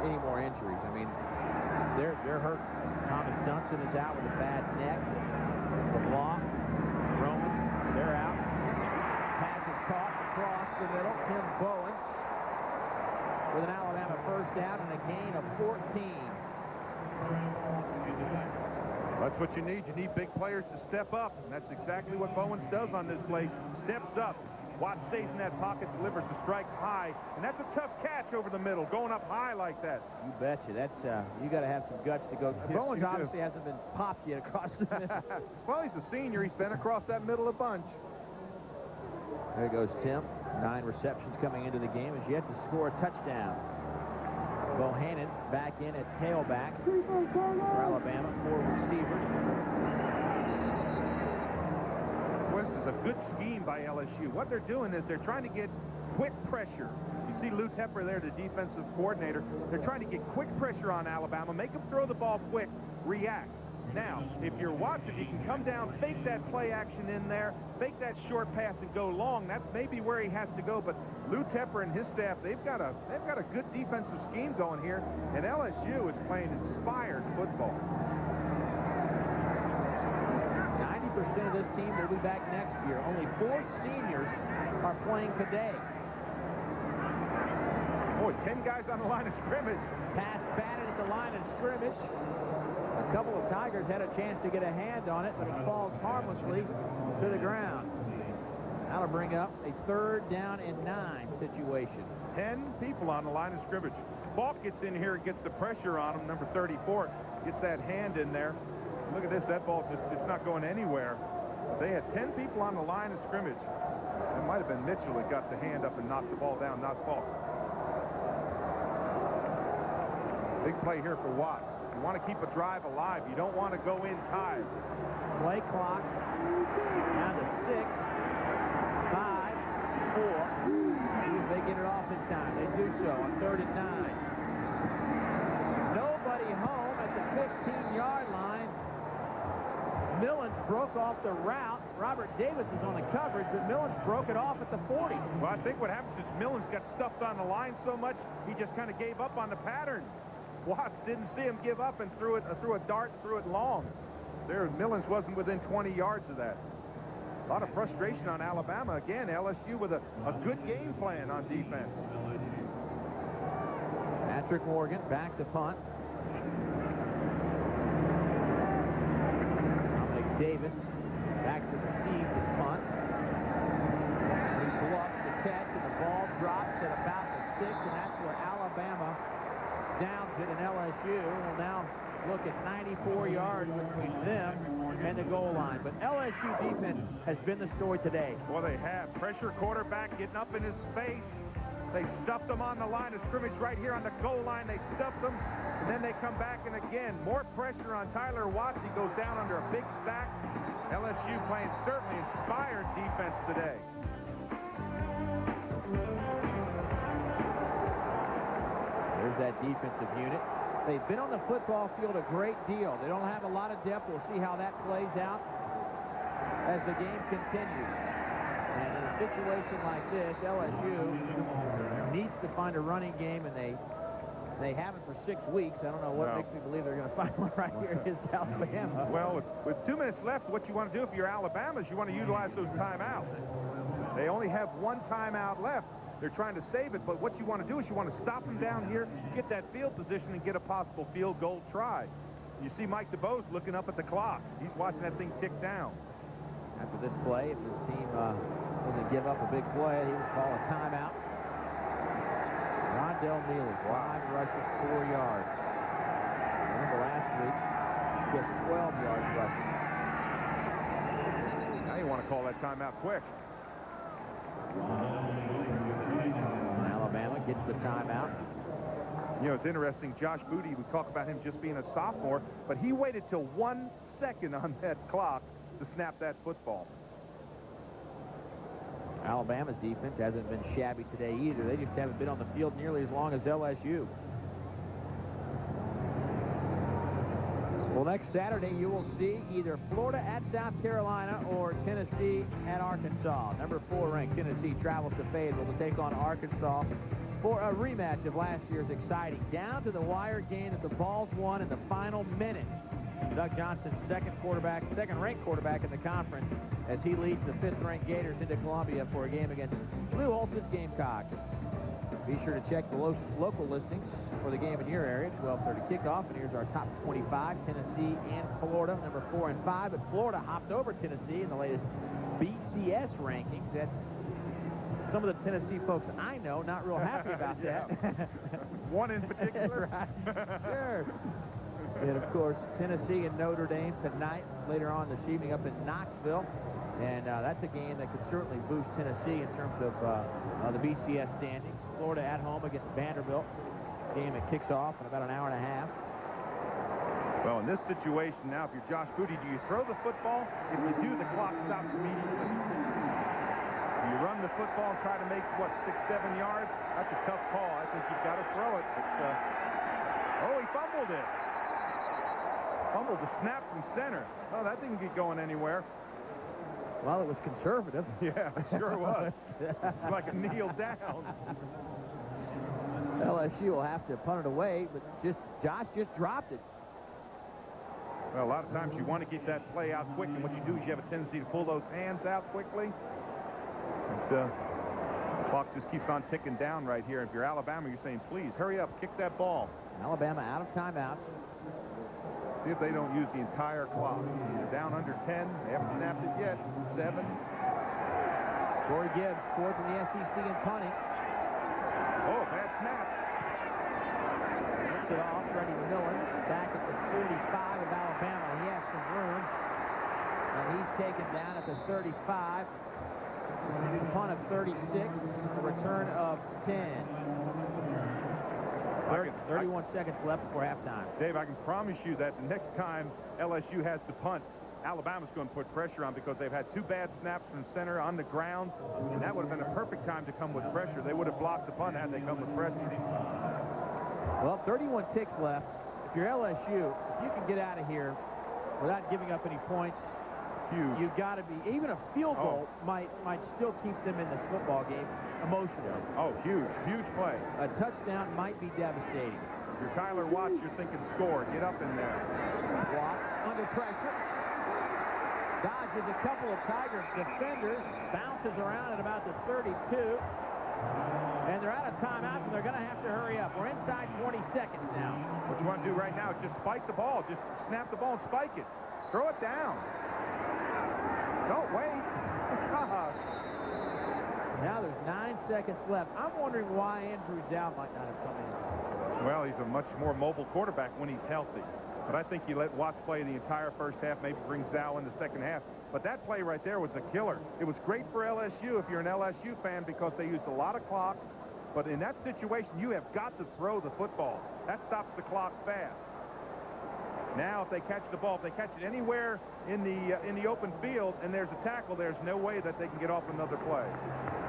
any more injuries. I mean, they're hurt. Thomas Dunson is out with a bad neck. LeBlanc, Roman, they're out. Pass is caught across the middle. Tim Bowens with an Alabama first down and a gain of 14. That's what you need. You need big players to step up, and that's exactly what Bowens does on this play. Steps up. Watt stays in that pocket, delivers a strike high, and that's a tough catch over the middle, going up high like that. You betcha. That's you got to have some guts to go. Yes, Bowens obviously hasn't been popped yet across the middle. Well, he's a senior. He's been across that middle a bunch. There goes Tim. 9 receptions coming into the game, has yet to score a touchdown. Bohannon back in at tailback for Alabama, 4 receivers. Well, this is a good scheme by LSU. What they're doing is they're trying to get quick pressure. You see Lou Tepper there, the defensive coordinator. They're trying to get quick pressure on Alabama, make them throw the ball quick, react. Now, if you're watching, you can come down, fake that play action in there, fake that short pass and go long. That's maybe where he has to go. But Lou Tepper and his staff, they've got a good defensive scheme going here, and LSU is playing inspired football. 90% of this team will be back next year. Only 4 seniors are playing today. Boy, 10 guys on the line of scrimmage. Pass batted at the line of scrimmage. A couple of Tigers had a chance to get a hand on it, but it falls harmlessly to the ground. That'll bring up a 3rd down and 9 situation. 10 people on the line of scrimmage. Falk gets in here and gets the pressure on him. Number 34 gets that hand in there. Look at this. That ball's just, it's not going anywhere. They had 10 people on the line of scrimmage. It might have been Mitchell that got the hand up and knocked the ball down, not Falk. Big play here for Watts. You want to keep a drive alive. You don't want to go in tied. Play clock down to 6, 5, 4. See if they get it off in time. They do so on 3rd and 9. Nobody home at the 15-yard line. Millens broke off the route. Robert Davis was on the coverage, but Millens broke it off at the 40. Well, I think what happens is Millens got stuffed on the line so much, he just kind of gave up on the pattern. Watts didn't see him give up and threw a dart, threw it long. There, Millens wasn't within 20 yards of that. A lot of frustration on Alabama. Again, LSU with a good game plan on defense. Patrick Morgan back to punt. Dominic Davis back to receive this punt. He bluffs the catch, and the ball drops at about the 6, and that's where Alabama downs it, and LSU will now look at 94 yards between them and the goal line. But LSU defense has been the story today. Well, they have. Pressure quarterback getting up in his face. They stuffed them on the line of scrimmage right here on the goal line. They stuffed them, and then they come back, and again, more pressure on Tyler Watts. He goes down under a big stack. LSU playing certainly inspired defense today. There's that defensive unit. They've been on the football field a great deal. They don't have a lot of depth. We'll see how that plays out as the game continues. And in a situation like this, LSU needs to find a running game, and they haven't for 6 weeks. I don't know what makes me believe they're going to find one right here against Alabama. Well, with 2 minutes left, what you want to do if you're Alabama is you want to utilize those timeouts. They only have 1 timeout left. They're trying to save it, but what you want to do is you want to stop them down here, get that field position, and get a possible field goal try. You see Mike DeBose looking up at the clock. He's watching that thing tick down. After this play, if this team doesn't give up a big play, he will call a timeout. Rondell Neely, 5 rushes, 4 yards. Remember last week, just 12 yards rushing. Now you want to call that timeout quick. Alabama gets the timeout. You know, it's interesting. Josh Booty, we talk about him just being a sophomore, but he waited till 1 second on that clock to snap that football. Alabama's defense hasn't been shabby today either. They just haven't been on the field nearly as long as LSU. Well, next Saturday, you will see either Florida at South Carolina or Tennessee at Arkansas. Number 4 ranked Tennessee travels to Fayetteville to take on Arkansas for a rematch of last year's exciting down-to-the-wire game that the Vols won in the final minute. Doug Johnson's second-ranked quarterback in the conference as he leads the 5th-ranked Gators into Columbia for a game against Lou Holtz's Gamecocks. Be sure to check the local listings for the game in your area. 12:30 kickoff, and here's our top 25, Tennessee and Florida, number 4 and 5. But Florida hopped over Tennessee in the latest BCS rankings. That some of the Tennessee folks I know not real happy about that. One in particular? Right. Sure. And, of course, Tennessee and Notre Dame tonight, later on this evening up in Knoxville. And that's a game that could certainly boost Tennessee in terms of the BCS standings. Florida at home against Vanderbilt. Game that kicks off in about an hour and a half. Well, in this situation now, if you're Josh Booty, do you throw the football? If you do, the clock stops immediately. Do you run the football and try to make, what, 6-7 yards? That's a tough call. I think you've got to throw it. Oh, he fumbled it. Fumbled the snap from center. Oh, that didn't get going anywhere. Well, it was conservative. Yeah, it sure was. It's like a kneel down. LSU will have to punt it away, but Josh just dropped it. Well, a lot of times you want to get that play out quick, and what you do is you have a tendency to pull those hands out quickly. The clock just keeps on ticking down right here. If you're Alabama, you're saying, please, hurry up, kick that ball. Alabama out of timeouts. See if they don't use the entire clock. They're down under 10. They haven't snapped it yet. 7. Corey Gibbs scored from the SEC in punting. Oh, bad snap. Gets it off. Freddie Millens back at the 45 of Alabama. He has some room. And he's taken down at the 35. Punt of 36. A return of 10. 31 seconds left before halftime. Dave, I can promise you that the next time LSU has to punt, Alabama's going to put pressure on because they've had 2 bad snaps from center on the ground, and that would have been a perfect time to come with pressure. They would have blocked the punt had they come with pressure. Well, 31 ticks left. If you're LSU, if you can get out of here without giving up any points, huge. You've got to be, even a field goal might still keep them in this football game emotionally. Oh, huge play. A touchdown might be devastating. If you're Tyler Watts, you're thinking score. Get up in there. Watts under pressure. Dodges a couple of Tiger defenders. Bounces around at about the 32. And they're out of timeouts, and they're going to have to hurry up. We're inside 20 seconds now. What you want to do right now is just spike the ball. Just snap the ball and spike it. Throw it down. Don't wait. Gosh. Now there's 9 seconds left. I'm wondering why Andrew Zhao might not have come in. Well, he's a much more mobile quarterback when he's healthy. But I think he let Watts play the entire first half, maybe bring Zhao in the second half. But that play right there was a killer. It was great for LSU if you're an LSU fan because they used a lot of clock. But in that situation, you have got to throw the football. That stops the clock fast. Now, if they catch the ball, if they catch it anywhere in the open field and there's a tackle, there's no way that they can get off another play.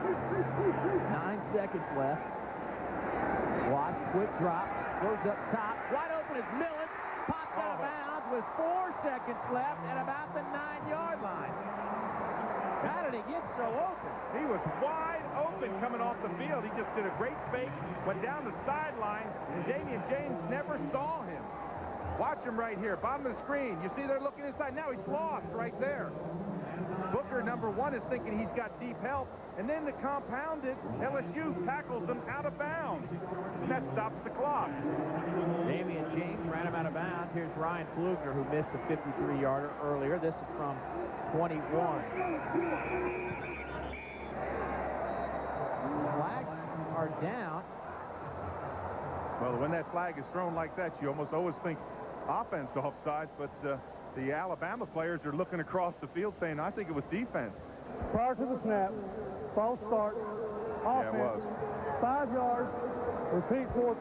9 seconds left. Watts, quick drop, goes up top. Wide open is Millens. Popped out of bounds with 4 seconds left and about the 9-yard line. How did he get so open? He was wide open coming off the field. He just did a great fake, went down the sideline, and Damian James never saw him. Watch him right here, bottom of the screen. You see they're looking inside. Now he's lost right there. Booker, number 1, is thinking he's got deep help. And then to compound it, LSU tackles him out of bounds. And that stops the clock. Damian James ran him out of bounds. Here's Ryan Flugner, who missed a 53-yarder earlier. This is from 21. Flags are down. Well, when that flag is thrown like that, you almost always think offense offsides, but the Alabama players are looking across the field saying, I think it was defense. Prior to the snap, false start, offense, yeah, it was. 5 yards, repeat 4th.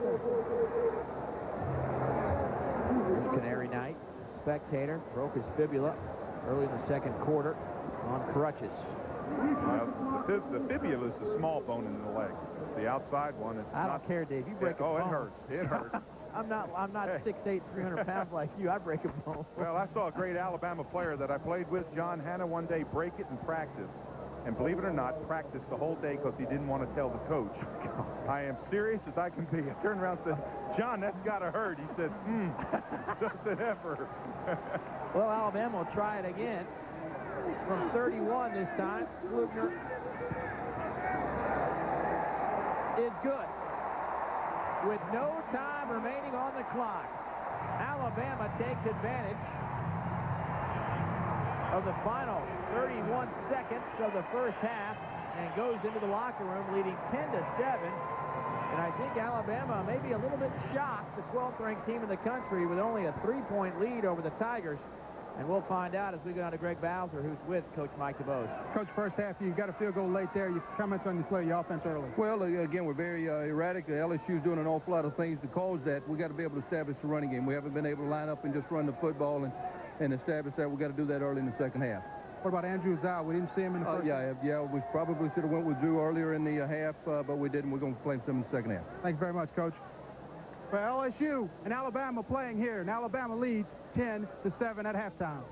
Here's Canary Knight, spectator, broke his fibula early in the second quarter on crutches. The fibula is the small bone in the leg. It's the outside one. It's I don't care, Dave. You break a bone. It hurts. It hurts. I'm not 6'8", 300 pounds like you. I break a bone. Well, I saw a great Alabama player that I played with, John Hanna, one day break it in practice. And believe it or not, practiced the whole day because he didn't want to tell the coach. I am serious as I can be. I turned around and said, John, that's got to hurt. He said, does it ever? Well, Alabama will try it again. From 31 this time, Flugner is good. With no time remaining on the clock, Alabama takes advantage of the final 31 seconds of the first half and goes into the locker room leading 10-7. And I think Alabama may be a little bit shocked, the 12th ranked team in the country, with only a 3-point lead over the Tigers. And we'll find out as we go down to Greg Bowser, who's with Coach Mike DeBose. Coach, first half, you got a field goal late there. Your comments on your play, your offense early. Well, again, we're very erratic. LSU's doing an awful lot of things to cause that. We got to be able to establish the running game. We haven't been able to line up and just run the football and establish that. We got to do that early in the second half. What about Andrew Zhao? We didn't see him in the first half. Yeah, we probably should have went with Drew earlier in the half, but we didn't. We're going to play him some in the second half. Thank you very much, Coach. For LSU and Alabama playing here, and Alabama leads 10-7 at halftime.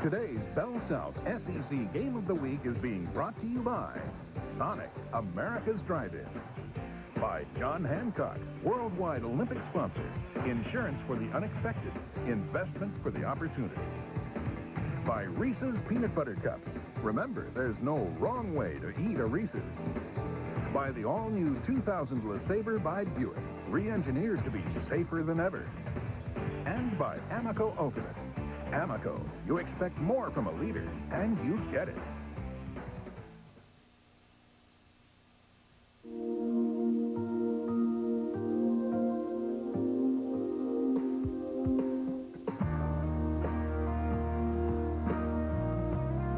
Today's Bell South SEC Game of the Week is being brought to you by Sonic, America's Drive-In. By John Hancock, worldwide Olympic sponsor. Insurance for the unexpected. Investment for the opportunity. By Reese's Peanut Butter Cups. Remember, there's no wrong way to eat a Reese's. By the all-new 2000 LeSabre by Buick. Re-engineered to be safer than ever. And by Amoco Ultimate. Amoco, you expect more from a leader, and you get it.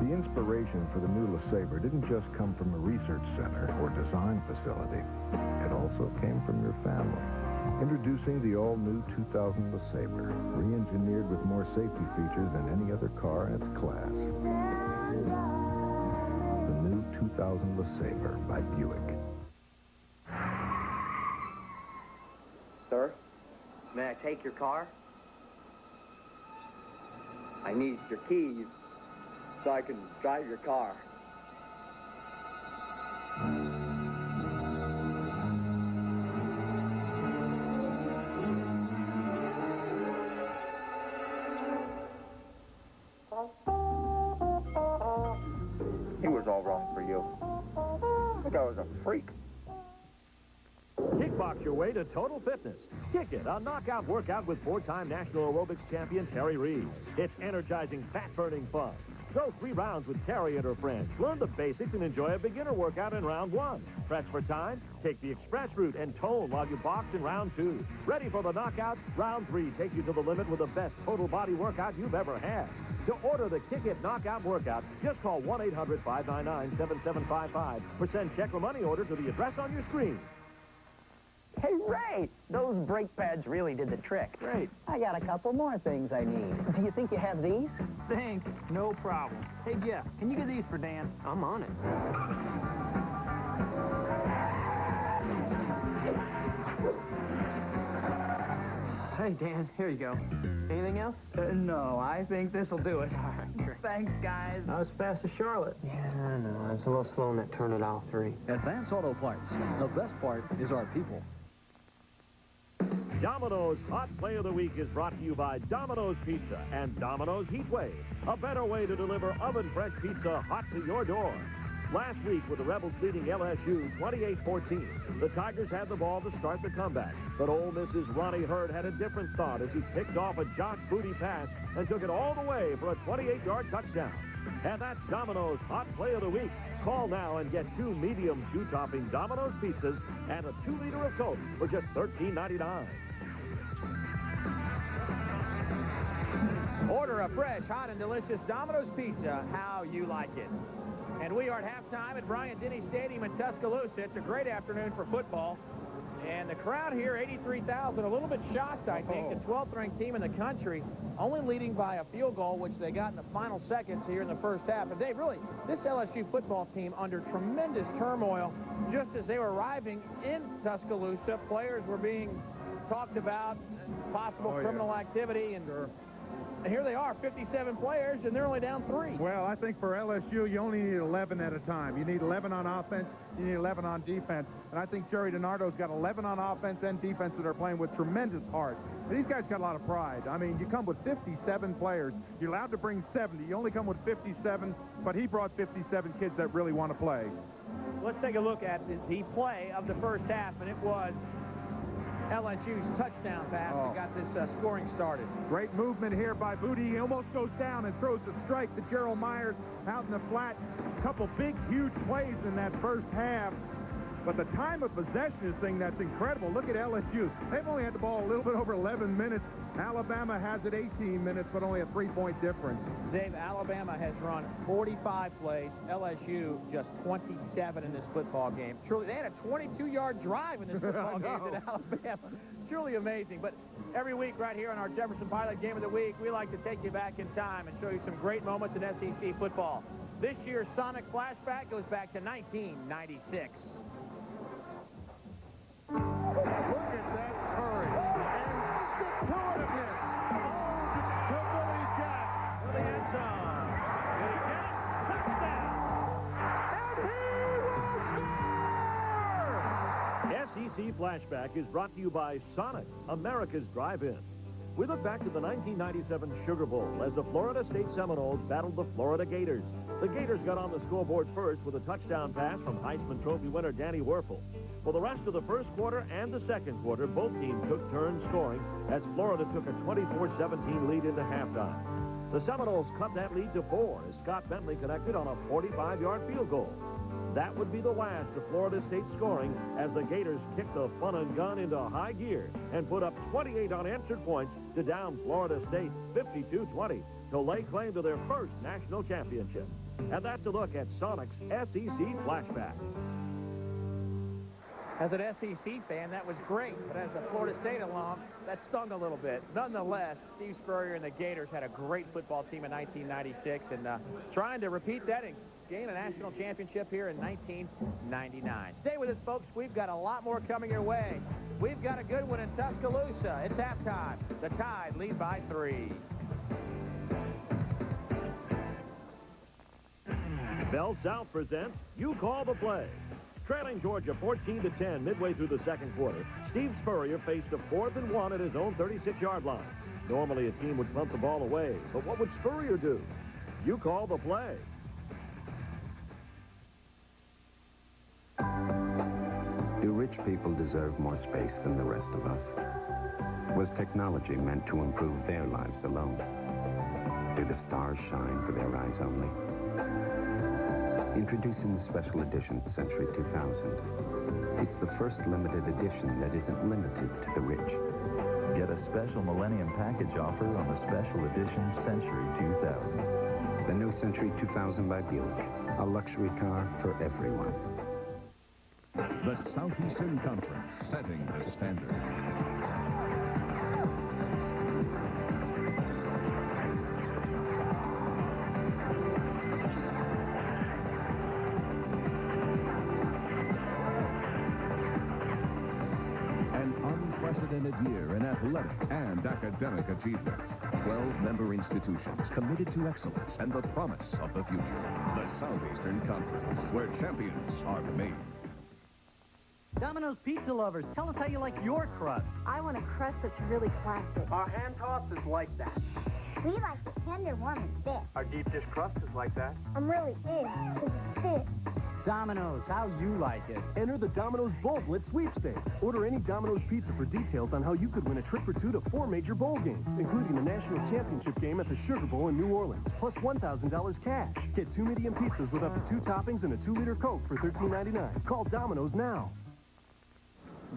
The inspiration for the new LeSabre didn't just come from a research center or design facility. It also came from your family. Introducing the all-new 2000 LeSabre, re-engineered with more safety features than any other car in its class. The new 2000 LeSabre by Buick. Sir, may I take your car? I need your keys so I can drive your car. He was all wrong for you. I think I was a freak. Kickbox your way to total fitness. Kick It, a knockout workout with four-time national aerobics champion Terry Reeves. It's energizing, fat-burning fun. Go 3 rounds with Terry and her friends. Learn the basics and enjoy a beginner workout in round 1. Press for time? Take the express route and tone while you box in round 2. Ready for the knockout? Round 3 takes you to the limit with the best total body workout you've ever had. To order the Kick It Knockout Workout, just call 1-800-599-7755 or send check or money order to the address on your screen. Hey, Ray, those brake pads really did the trick. Great. I got a couple more things I need. Do you think you have these? Think? No problem. Hey, Jeff, can you get these for Dan? I'm on it. Hey, Dan, here you go. Anything else? No, I think this'll do it. All right, great. Thanks, guys. Not as fast as Charlotte. Yeah, I know. It's a little slow in that turn at aisle 3. Advance Auto Parts. The best part is our people. Domino's Hot Play of the Week is brought to you by Domino's Pizza and Domino's Heatwave, a better way to deliver oven-fresh pizza hot to your door. Last week, with the Rebels beating LSU 28-14, the Tigers had the ball to start the comeback. But Ole Miss's Ronnie Hurd had a different thought as he picked off a Josh Booty pass and took it all the way for a 28-yard touchdown. And that's Domino's Hot Play of the Week. Call now and get 2 medium 2-topping Domino's pizzas and a 2-liter of Coke for just $13.99. Order a fresh, hot, and delicious Domino's pizza how you like it. And we are at halftime at Bryant-Denny Stadium in Tuscaloosa. It's a great afternoon for football. And the crowd here, 83,000, a little bit shocked, I think. The 12th ranked team in the country, only leading by a field goal, which they got in the final seconds here in the first half. And Dave, really, this LSU football team under tremendous turmoil just as they were arriving in Tuscaloosa. Players were being talked about, possible criminal activity, and here they are, 57 players, and they're only down 3. Well, I think for LSU, you only need 11 at a time. You need 11 on offense, you need 11 on defense. And I think Jerry DiNardo's got 11 on offense and defense that are playing with tremendous heart. And these guys got a lot of pride. I mean, you come with 57 players. You're allowed to bring 70. You only come with 57, but he brought 57 kids that really want to play. Let's take a look at the play of the first half, and it was LSU's touchdown pass that got this scoring started. Great movement here by Booty. He almost goes down and throws a strike to Gerald Myers out in the flat. A couple big, huge plays in that first half. But the time of possession is the thing that's incredible. Look at LSU. They've only had the ball a little bit over 11 minutes. Alabama has it 18 minutes, but only a 3-point difference. Dave, Alabama has run 45 plays. LSU just 27 in this football game. Truly, they had a 22-yard drive in this football game at Alabama. Truly amazing. But every week right here on our Jefferson Pilot Game of the Week, we like to take you back in time and show you some great moments in SEC football. This year's Sonic Flashback goes back to 1996. Look at that courage and stick-to-itiveness. To Billy Jack. To the end zone. Did he get it? Touchdown. And he will score! SEC Flashback is brought to you by Sonic, America's drive-in. We look back to the 1997 Sugar Bowl as the Florida State Seminoles battled the Florida Gators. The Gators got on the scoreboard first with a touchdown pass from Heisman Trophy winner Danny Werfel. For the rest of the first quarter and the second quarter, both teams took turns scoring as Florida took a 24-17 lead into halftime. The Seminoles cut that lead to 4 as Scott Bentley connected on a 45-yard field goal. That would be the last of Florida State scoring as the Gators kicked the fun and gun into high gear and put up 28 unanswered points to down Florida State 52-20 to lay claim to their first national championship. And that's a look at Sonic's SEC Flashback. As an SEC fan, that was great, but as a Florida State alum, that stung a little bit. Nonetheless, Steve Spurrier and the Gators had a great football team in 1996, and trying to repeat that and gain a national championship here in 1999. Stay with us, folks. We've got a lot more coming your way. We've got a good one in Tuscaloosa. It's halftime. The Tide lead by 3. Bell South presents You Call the Play. Trailing Georgia 14-10 midway through the second quarter, Steve Spurrier faced a 4th and 1 at his own 36-yard line. Normally a team would punt the ball away, but what would Spurrier do? You call the play. Do rich people deserve more space than the rest of us? Was technology meant to improve their lives alone? Do the stars shine for their eyes only? Introducing the special edition Century 2000. It's the first limited edition that isn't limited to the rich. Get a special Millennium Package offer on the special edition Century 2000. The new Century 2000 by Buick. A luxury car for everyone. The Southeastern Conference, setting the standard. An unprecedented year in athletic and academic achievements. 12 member institutions committed to excellence and the promise of the future. The Southeastern Conference, where champions are made. Domino's Pizza lovers, tell us how you like your crust. I want a crust that's really classic. Our hand toss is like that. We like it tender, warm, and thick. Our deep dish crust is like that. I'm really big, so it's thick. Domino's, how you like it. Enter the Domino's Bowl Blitz sweepstakes. Order any Domino's pizza for details on how you could win a trip or two to 4 major bowl games, including the national championship game at the Sugar Bowl in New Orleans, plus $1,000 cash. Get 2 medium pizzas with up to 2 toppings and a 2-liter Coke for $13.99. Call Domino's now.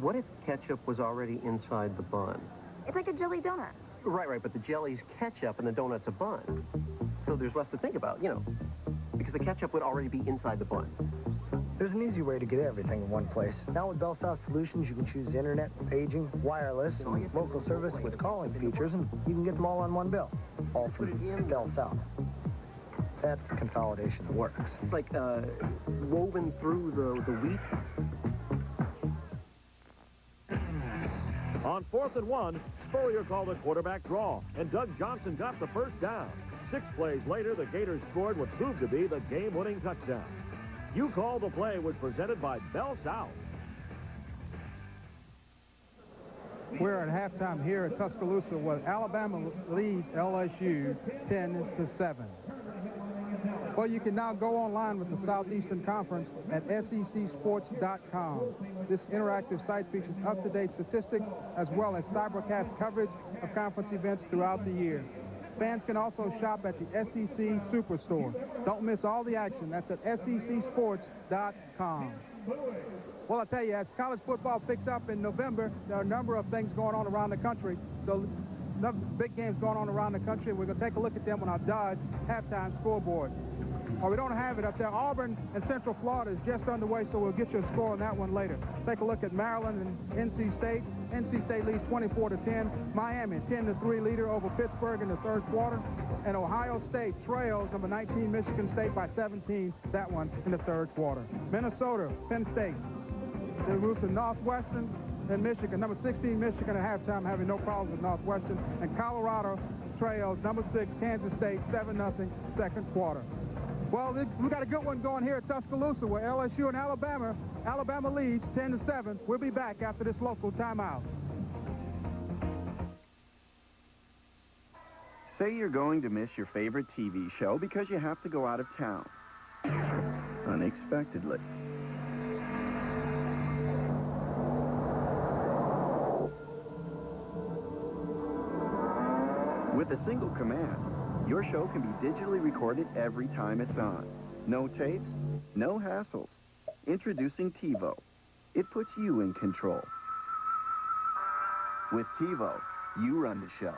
What if ketchup was already inside the bun? It's like a jelly donut. Right, but the jelly's ketchup and the donut's a bun. So there's less to think about, you know, because the ketchup would already be inside the bun. There's an easy way to get everything in one place. Now with Bell South Solutions, you can choose internet, paging, wireless, and local service with calling features, and you can get them all on one bill. All from Bell South. That's consolidation that works. It's like woven through the wheat. On 4th and 1, Spurrier called a quarterback draw, and Doug Johnson got the first down. 6 plays later, the Gators scored what proved to be the game-winning touchdown. You Call the Play was presented by Bell South. We're at halftime here at Tuscaloosa, where Alabama leads LSU 10-7. Well, you can now go online with the Southeastern Conference at secsports.com. This interactive site features up-to-date statistics as well as cybercast coverage of conference events throughout the year. Fans can also shop at the SEC Superstore. Don't miss all the action. That's at secsports.com. Well, I tell you, as college football picks up in November, there are a number of things going on around the country. So, big games going on around the country. We're going to take a look at them on our Dodge halftime scoreboard. Oh, we don't have it up there. Auburn and Central Florida is just underway, so we'll get you a score on that one later. Take a look at Maryland and NC State. NC State leads 24-10. Miami, 10-3 leader over Pittsburgh in the third quarter. And Ohio State trails number 19 Michigan State by 17, that one in the third quarter. Minnesota, Penn State. They move to Northwestern and Michigan. Number 16 Michigan at halftime having no problems with Northwestern. And Colorado trails number 6 Kansas State 7-0 second quarter. Well, we got a good one going here at Tuscaloosa where LSU and Alabama leads 10-7. We'll be back after this local timeout. Say you're going to miss your favorite TV show because you have to go out of town. Unexpectedly. With a single command, your show can be digitally recorded every time it's on. No tapes, no hassles. Introducing TiVo. It puts you in control. With TiVo, you run the show.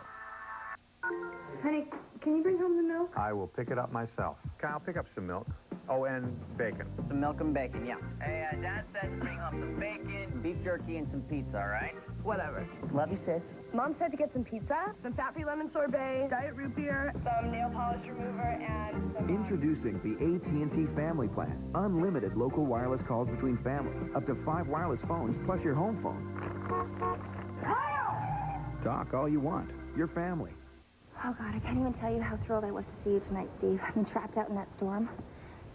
Honey, can you bring home the milk? I will pick it up myself. Kyle, pick up some milk. Oh, and bacon. Some milk and bacon, yeah. Hey, Dad said to bring home some bacon, beef jerky, and some pizza, all right? Whatever. Love you, sis. Mom said to get some pizza, some fat-free lemon sorbet, diet root beer, some nail polish remover, and some... Introducing the AT&T Family Plan. Unlimited local wireless calls between family. Up to 5 wireless phones plus your home phone. Talk all you want. Your family. Oh, God, I can't even tell you how thrilled I was to see you tonight, Steve. I've been trapped out in that storm,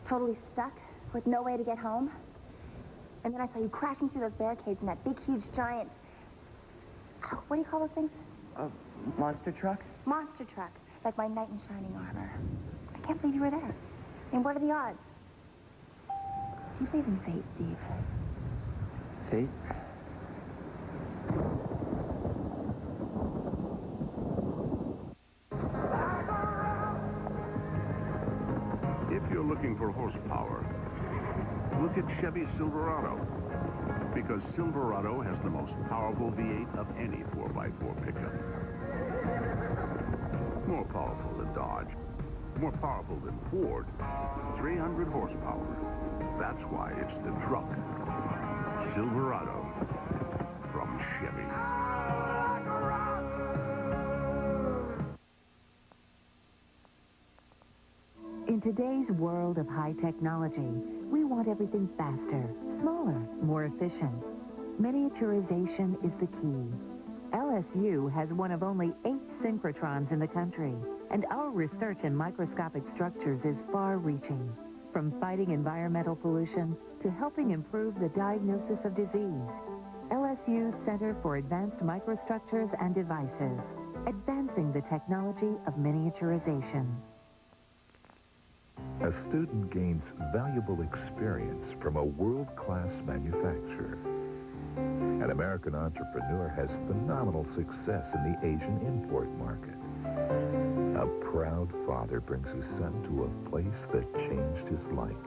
totally stuck, with no way to get home. And then I saw you crashing through those barricades in that big, huge, giant... What do you call those things? Monster truck? Monster truck, like my knight in shining armor. I can't believe you were there. I mean, what are the odds? Do you believe in fate, Steve? Fate? If you're looking for horsepower, look at Chevy Silverado. Because Silverado has the most powerful V8 of any 4x4 pickup. More powerful than Dodge. More powerful than Ford. 300 horsepower. That's why it's the truck. Silverado from Chevy. In today's world of high technology, we want everything faster, smaller, more efficient. Miniaturization is the key. LSU has one of only 8 synchrotrons in the country, and our research in microscopic structures is far-reaching, from fighting environmental pollution to helping improve the diagnosis of disease. LSU's Center for Advanced Microstructures and Devices, advancing the technology of miniaturization. A student gains valuable experience from a world-class manufacturer. An American entrepreneur has phenomenal success in the Asian import market. A proud father brings his son to a place that changed his life.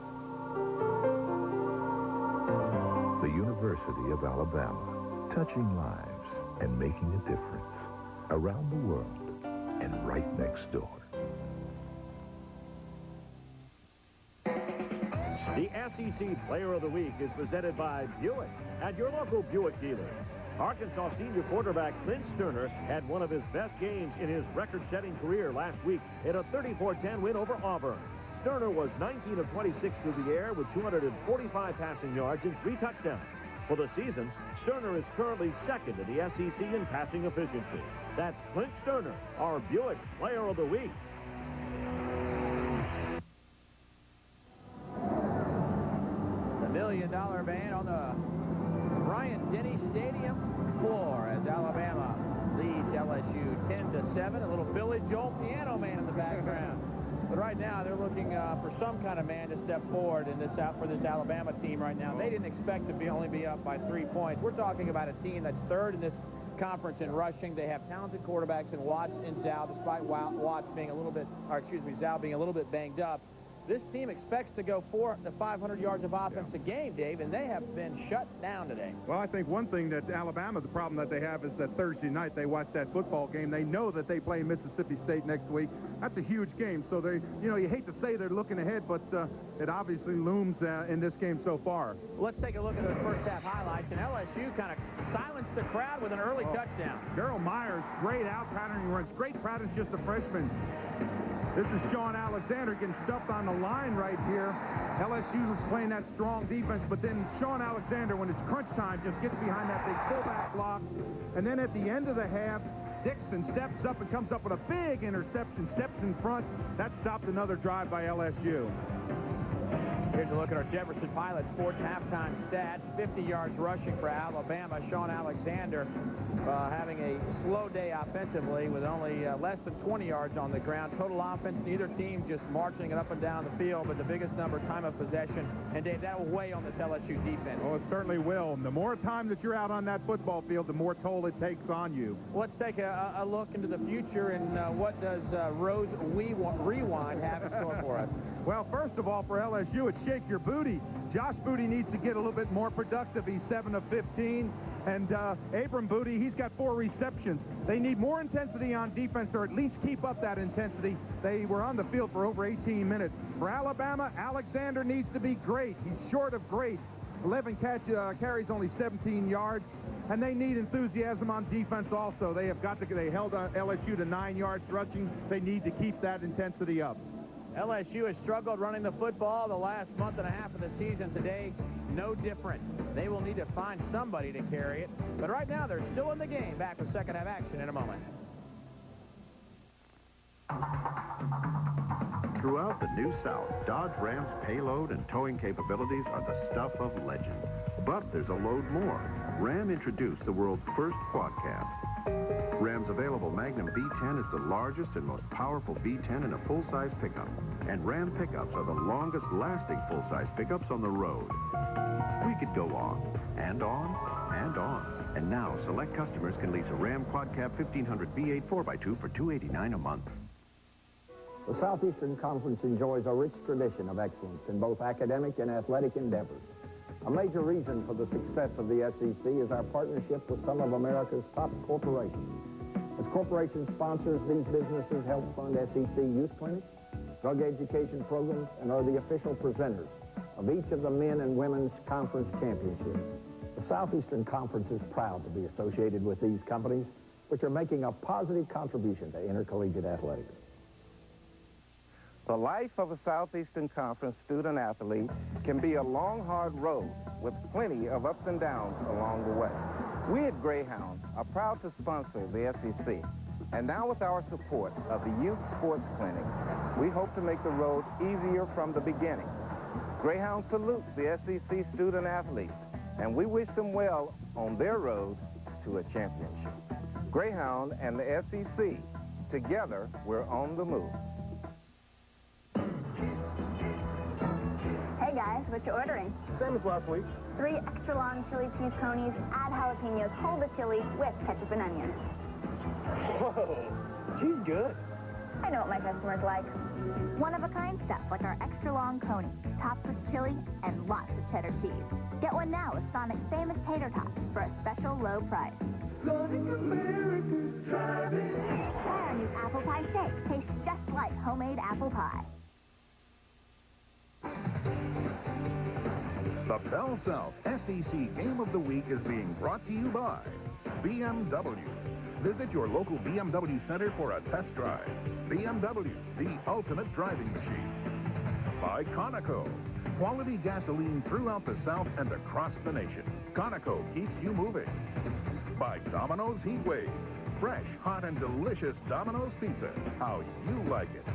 The University of Alabama, touching lives and making a difference around the world and right next door. The SEC Player of the Week is presented by Buick at your local Buick dealer. Arkansas senior quarterback Clint Sterner had one of his best games in his record-setting career last week in a 34-10 win over Auburn. Sterner was 19 of 26 through the air with 245 passing yards and 3 touchdowns. For the season, Sterner is currently second in the SEC in passing efficiency. That's Clint Sterner, our Buick Player of the Week. $1 million ban on the Bryant-Denny Stadium floor as Alabama leads LSU 10-7. A little Billy Joel piano man in the background. But right now they're looking for some kind of man to step forward in this for this Alabama team right now. They didn't expect to only be up by 3 points. We're talking about a team that's third in this conference in rushing. They have talented quarterbacks in Watts and Zal, despite Watts being a little bit, or excuse me, Zal being a little bit banged up. This team expects to go 400 to 500 yards of offense a game, Dave, and they have been shut down today. Well, I think one thing that Alabama, the problem that they have is that Thursday night they watch that football game. They know that they play Mississippi State next week. That's a huge game. So they, you hate to say they're looking ahead, but it obviously looms in this game so far. Let's take a look at those first half highlights. And LSU kind of silenced the crowd with an early touchdown. Gerald Myers, great out patterning runs. Great pattern's just a freshman. This is Sean Alexander getting stuffed on the line right here. LSU was playing that strong defense, but then Sean Alexander, when it's crunch time, just gets behind that big fullback block. And then at the end of the half, Dixon steps up and comes up with a big interception, steps in front. That stopped another drive by LSU. Here's a look at our Jefferson Pilot Sports halftime stats. 50 yards rushing for Alabama. Sean Alexander having a slow day offensively with only less than 20 yards on the ground. Total offense, neither team just marching it up and down the field, but the biggest number, time of possession. And, Dave, that will weigh on this LSU defense. Oh, it certainly will. And the more time that you're out on that football field, the more toll it takes on you. Let's take a look into the future, and what does Rose Rewind have in store for us? Well, first of all, for LSU, it's shake your booty. Josh Booty needs to get a little bit more productive. He's 7 of 15. And Abram Booty, he's got 4 receptions. They need more intensity on defense, or at least keep up that intensity. They were on the field for over 18 minutes. For Alabama, Alexander needs to be great. He's short of great. 11 carries, only 17 yards. And they need enthusiasm on defense also. They held LSU to 9 yards rushing. They need to keep that intensity up. LSU has struggled running the football the last month and a half of the season. Today, no different. They will need to find somebody to carry it. But right now, they're still in the game. Back with second half action in a moment. Throughout the New South, Dodge Ram's payload and towing capabilities are the stuff of legend. But there's a load more. Ram introduced the world's first quad cab. Ram's available Magnum V10 is the largest and most powerful V10 in a full-size pickup. And Ram pickups are the longest-lasting full-size pickups on the road. We could go on, and on, and on. And now, select customers can lease a Ram Quad Cab 1500 V8 4x2 for $289 a month. The Southeastern Conference enjoys a rich tradition of excellence in both academic and athletic endeavors. A major reason for the success of the SEC is our partnership with some of America's top corporations. As corporation sponsors, these businesses help fund SEC youth clinics, drug education programs, and are the official presenters of each of the men and women's conference championships. The Southeastern Conference is proud to be associated with these companies, which are making a positive contribution to intercollegiate athletics. The life of a Southeastern Conference student athlete can be a long, hard road with plenty of ups and downs along the way. We at Greyhound are proud to sponsor the SEC, and now with our support of the Youth Sports Clinic, we hope to make the road easier from the beginning. Greyhound salutes the SEC student athletes, and we wish them well on their road to a championship. Greyhound and the SEC, together we're on the move. Hey guys, what you ordering? Same as last week. 3 extra long chili cheese conies, add jalapenos, hold the chili with ketchup and onions. Whoa, she's good. I know what my customers like. One-of-a-kind stuff like our extra long coney, topped with chili and lots of cheddar cheese. Get one now with Sonic's famous tater tots for a special low price. Sonic America's driving. Try our new apple pie shake. Tastes just like homemade apple pie. The Bell South SEC Game of the Week is being brought to you by BMW. Visit your local BMW center for a test drive. BMW, the ultimate driving machine. By Conoco. Quality gasoline throughout the South and across the nation. Conoco keeps you moving. By Domino's Heatwave. Fresh, hot, and delicious Domino's Pizza. How you like it.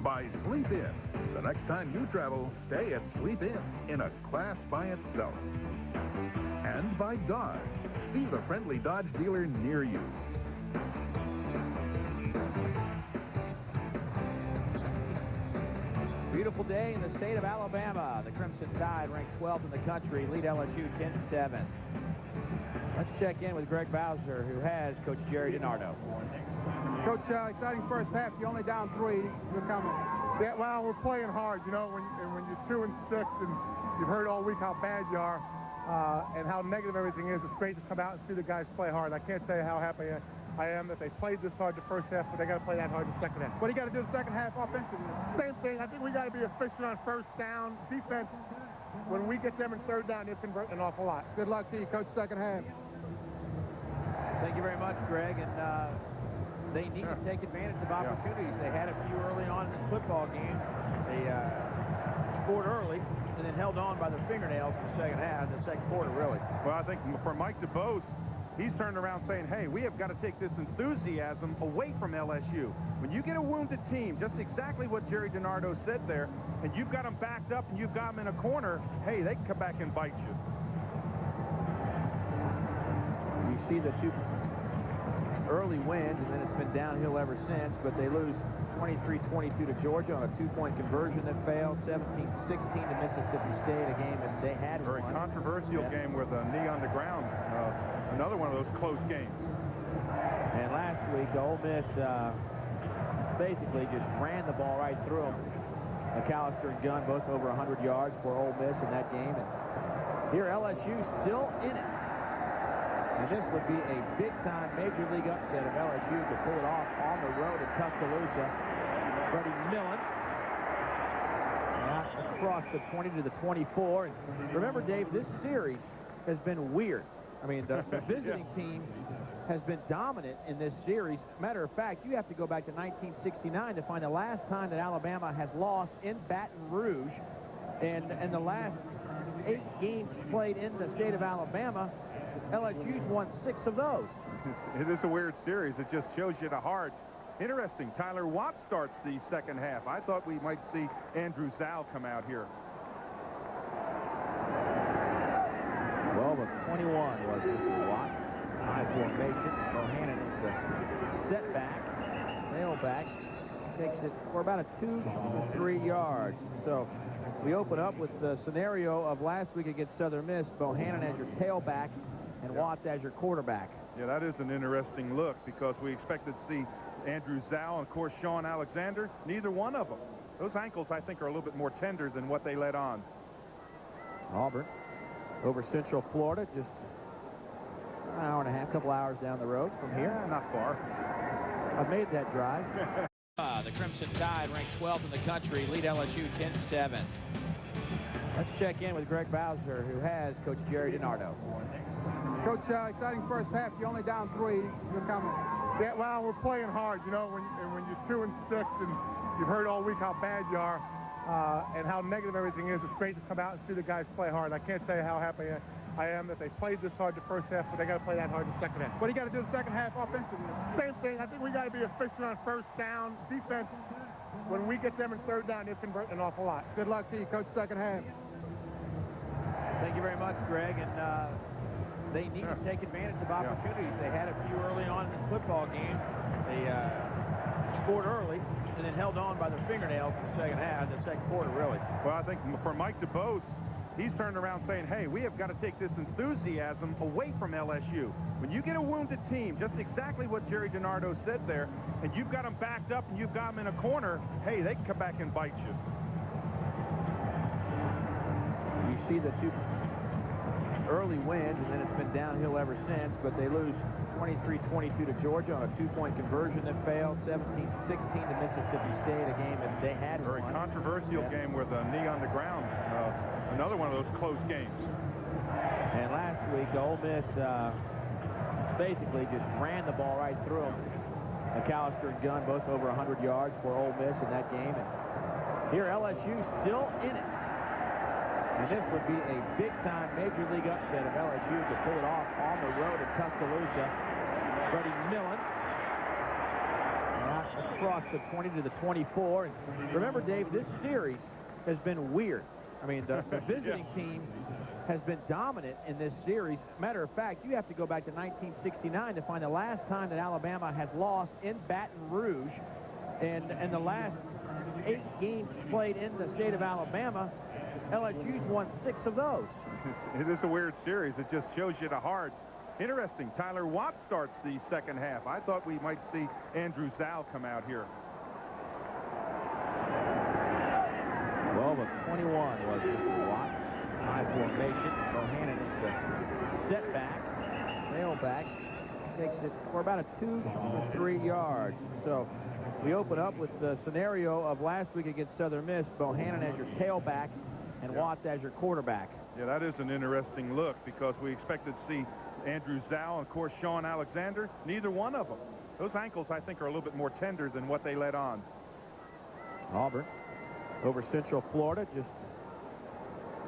By Sleep In. The next time you travel, stay at Sleep in a class by itself. And by Dodge. See the friendly Dodge dealer near you. Beautiful day in the state of Alabama. The Crimson Tide ranked 12th in the country, lead LSU 10-7. Let's check in with Greg Bowser, who has Coach Jerry DiNardo. Coach, exciting first half. You're only down 3. You're coming. Yeah, well, we're playing hard, you know, when you're 2-6 and you've heard all week how bad you are and how negative everything is. It's great to come out and see the guys play hard. I can't tell you how happy I am that they played this hard the first half, but they got to play that hard the second half. What do you got to do the second half offensively? Same thing. I think we got to be efficient on first down. Defense, when we get them in third down, they're converting an awful lot. Good luck to you, Coach, second half. Thank you very much, Greg. And they need to take advantage of opportunities. They had a few early on in this football game. They scored early and then held on by their fingernails in the second half, in the second quarter, really. Well, I think for Mike DeBose, he's turned around saying, hey, we have got to take this enthusiasm away from LSU. When you get a wounded team, just exactly what Jerry DiNardo said there, and you've got them backed up and you've got them in a corner, hey, they can come back and bite you. You see the two early wins, and then it's been downhill ever since, but they lose 23-22 to Georgia on a 2-point conversion that failed, 17-16 to Mississippi State, a game that they had Very won. Controversial game with a knee on the ground. Another one of those close games. And last week, Ole Miss basically just ran the ball right through them. McAllister and Gunn both over 100 yards for Ole Miss in that game. And here LSU still in it. And this would be a big-time Major League upset of LSU to pull it off on the road at Tuscaloosa. Freddie Millens out across the 20 to the 24. And remember, Dave, this series has been weird. I mean, the visiting team has been dominant in this series. Matter of fact, you have to go back to 1969 to find the last time that Alabama has lost in Baton Rouge. And in the last 8 games played in the state of Alabama, LSU's won 6 of those. It is a weird series. It just shows you the heart. Interesting. Tyler Watt starts the second half. I thought we might see Andrew Zal come out here. 12 of 21 was Mr. Watts. High formation. Bohannon is the setback. Tailback takes it for about a 2 to 3 yards. So we open up with the scenario of last week against Southern Miss. Bohannon as your tailback and Watts as your quarterback. Yeah, that is an interesting look because we expected to see Andrew Zal and, of course, Sean Alexander. Neither one of them. Those ankles, I think, are a little bit more tender than what they let on. Auburn over Central Florida, just an hour and a half, couple hours down the road from here. Not far. I've made that drive. The Crimson Tide, ranked 12th in the country, lead LSU 10-7. Let's check in with Greg Bowser, who has Coach Jerry DiNardo. Coach, exciting first half. You're only down 3. You're coming. Yeah, well, we're playing hard, you know, when you're 2-6 and you've heard all week how bad you are and how negative everything is. It's great to come out and see the guys play hard. I can't tell you how happy I am that they played this hard the first half, but they got to play that hard the second half. What do you got to do the second half offensively? Same thing. I think we got to be efficient on first down. Defense, when we get them in third down, they're converting an awful lot. Good luck to you, Coach, second half. Thank you very much, Greg. And they need to take advantage of opportunities. They had a few early on in this football game. They scored early and then held on by their fingernails in the second half, the second quarter, really. Well, I think for Mike DeBose, he's turned around saying, hey, we have got to take this enthusiasm away from LSU. When you get a wounded team, just exactly what Jerry DiNardo said there, and you've got them backed up and you've got them in a corner, hey, they can come back and bite you. You see the two early wins, and then it's been downhill ever since, but they lose 23-22 to Georgia on a 2-point conversion that failed, 17-16 to Mississippi State, a game that they had Very won. Controversial game with a knee on the ground. Another one of those close games. And last week, Ole Miss basically just ran the ball right through them. McAllister and Gunn both over 100 yards for Ole Miss in that game. And here LSU still in it. And this would be a big-time Major League upset of LSU to pull it off on the road at Tuscaloosa. Freddie Millens out across the 20 to the 24. And remember, Dave, this series has been weird. I mean, the visiting team has been dominant in this series. Matter of fact, you have to go back to 1969 to find the last time that Alabama has lost in Baton Rouge. And in the last 8 games played in the state of Alabama, LSU's won 6 of those. It is a weird series. It just shows you the heart. Interesting. Tyler Watt starts the second half. I thought we might see Andrew Zhao come out here. 12 of 21 was Mr. Watts. High formation. Bohannon is the setback. Tailback. Takes it for about a 2 to 3 yards. So we open up with the scenario of last week against Southern Miss. Bohannon as your tailback and Watts as your quarterback. Yeah, that is an interesting look because we expected to see Andrew Zhao and, of course, Sean Alexander. Neither one of them. Those ankles, I think, are a little bit more tender than what they let on. Auburn over Central Florida, just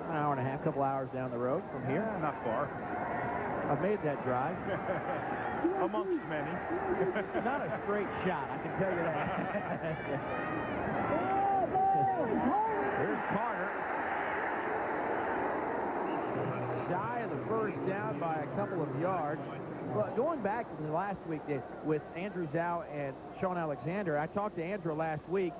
an hour and a half, couple hours down the road from here. Not far. I've made that drive. Amongst many. It's not a straight shot, I can tell you that. Here's Carter. Shy of the first down by a couple of yards. Well, going back to the last week with Andrew Zhao and Sean Alexander, I talked to Andrew last week.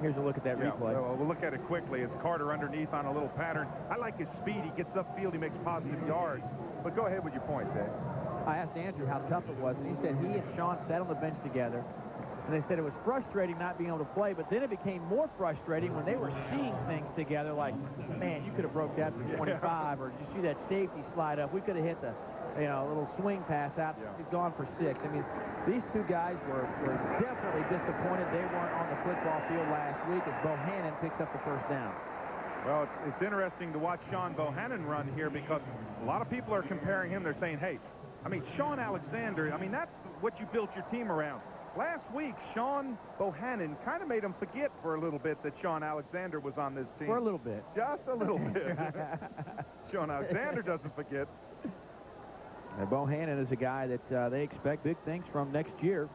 Here's a look at that replay. Well, we'll look at it quickly. It's Carter underneath on a little pattern. I like his speed. He gets upfield. He makes positive yards. But go ahead with your point, Jay. I asked Andrew how tough it was, and he said he and Sean sat on the bench together, and they said it was frustrating not being able to play, but then it became more frustrating when they were seeing things together like, man, you could have broke that for 25, or did you see that safety slide up? We could have hit the, little swing pass out, gone for 6. I mean, these two guys were definitely disappointed they weren't on the football field last week as Bohannon picks up the first down. Well, it's interesting to watch Sean Bohannon run here because a lot of people are comparing him. They're saying, hey, I mean, Sean Alexander, I mean, that's what you built your team around. Last week, Sean Bohannon kind of made him forget for a little bit that Sean Alexander was on this team. For a little bit. Just a little bit. Sean Alexander doesn't forget. And Bohannon is a guy that they expect big things from next year.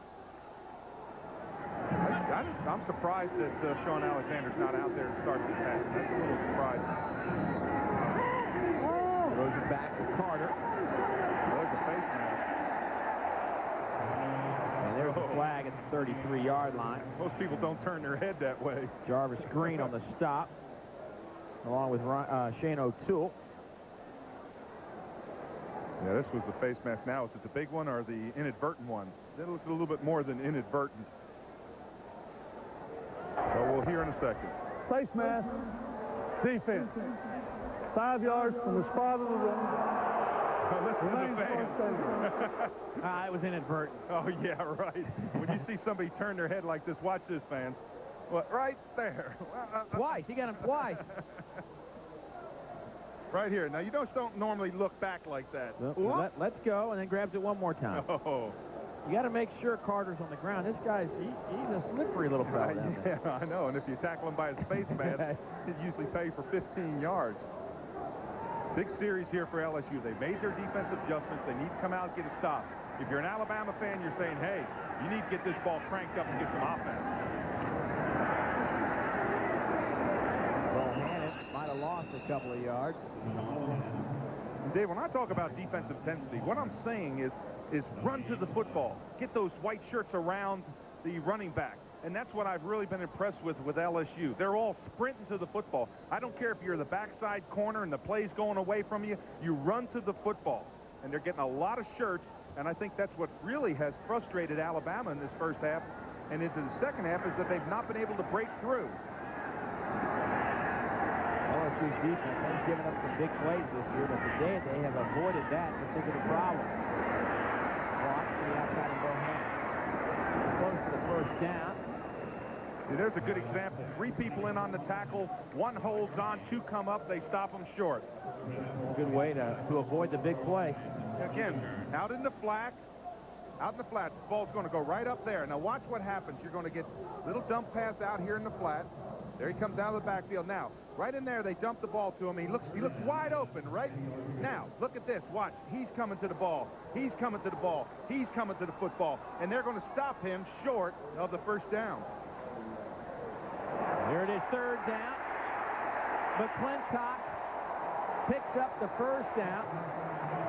I'm surprised that Sean Alexander's not out there to start this half. That's a little surprising. Throws it back to Carter. There's a face mask. And there's a flag at the 33-yard line. Most people don't turn their head that way. Jarvis Green on the stop, along with Shane O'Toole. Yeah, this was the face mask. Now, is it the big one or the inadvertent one? That looks a little bit more than inadvertent. So we'll hear in a second. Face mask, defense. 5 yards from the spot of the run. Listen to the fans. It was inadvertent. Oh, yeah, right. When you see somebody turn their head like this, watch this, fans. What, right there. Twice. He got him twice. Right here. Now, you don't normally look back like that. Let's go, and then grabs it one more time. Oh. You got to make sure Carter's on the ground. This guy's, he's a slippery little fella down there. Yeah, I know. And if you tackle him by his face mask, he'd usually pay for 15 yards. Big series here for LSU. They made their defensive adjustments. They need to come out and get a stop. If you're an Alabama fan, you're saying, hey, you need to get this ball cranked up and get some offense. Bohannon might have lost a couple of yards. Dave, when I talk about defensive intensity, what I'm saying is run to the football. Get those white shirts around the running back. And that's what I've really been impressed with LSU. They're all sprinting to the football. I don't care if you're the backside corner and the play's going away from you. You run to the football. And they're getting a lot of shirts. And I think that's what really has frustrated Alabama in this first half and into the second half is that they've not been able to break through. LSU's defense has given up some big plays this year, but today they have avoided that particular problem. Watch to the outside of Bohannon. Close to the first down. See, there's a good example. 3 people in on the tackle. 1 holds on, 2 come up. They stop them short. Good way to avoid the big play. Again, out in the flat. Out in the flats. The ball's going to go right up there. Now watch what happens. You're going to get a little dump pass out here in the flat. There he comes out of the backfield. Now, right in there, they dump the ball to him. He looks wide open, right? Now, look at this. Watch. He's coming to the ball. He's coming to the ball. He's coming to the football. And they're going to stop him short of the first down. Here it is, 3rd down. McClintock picks up the first down.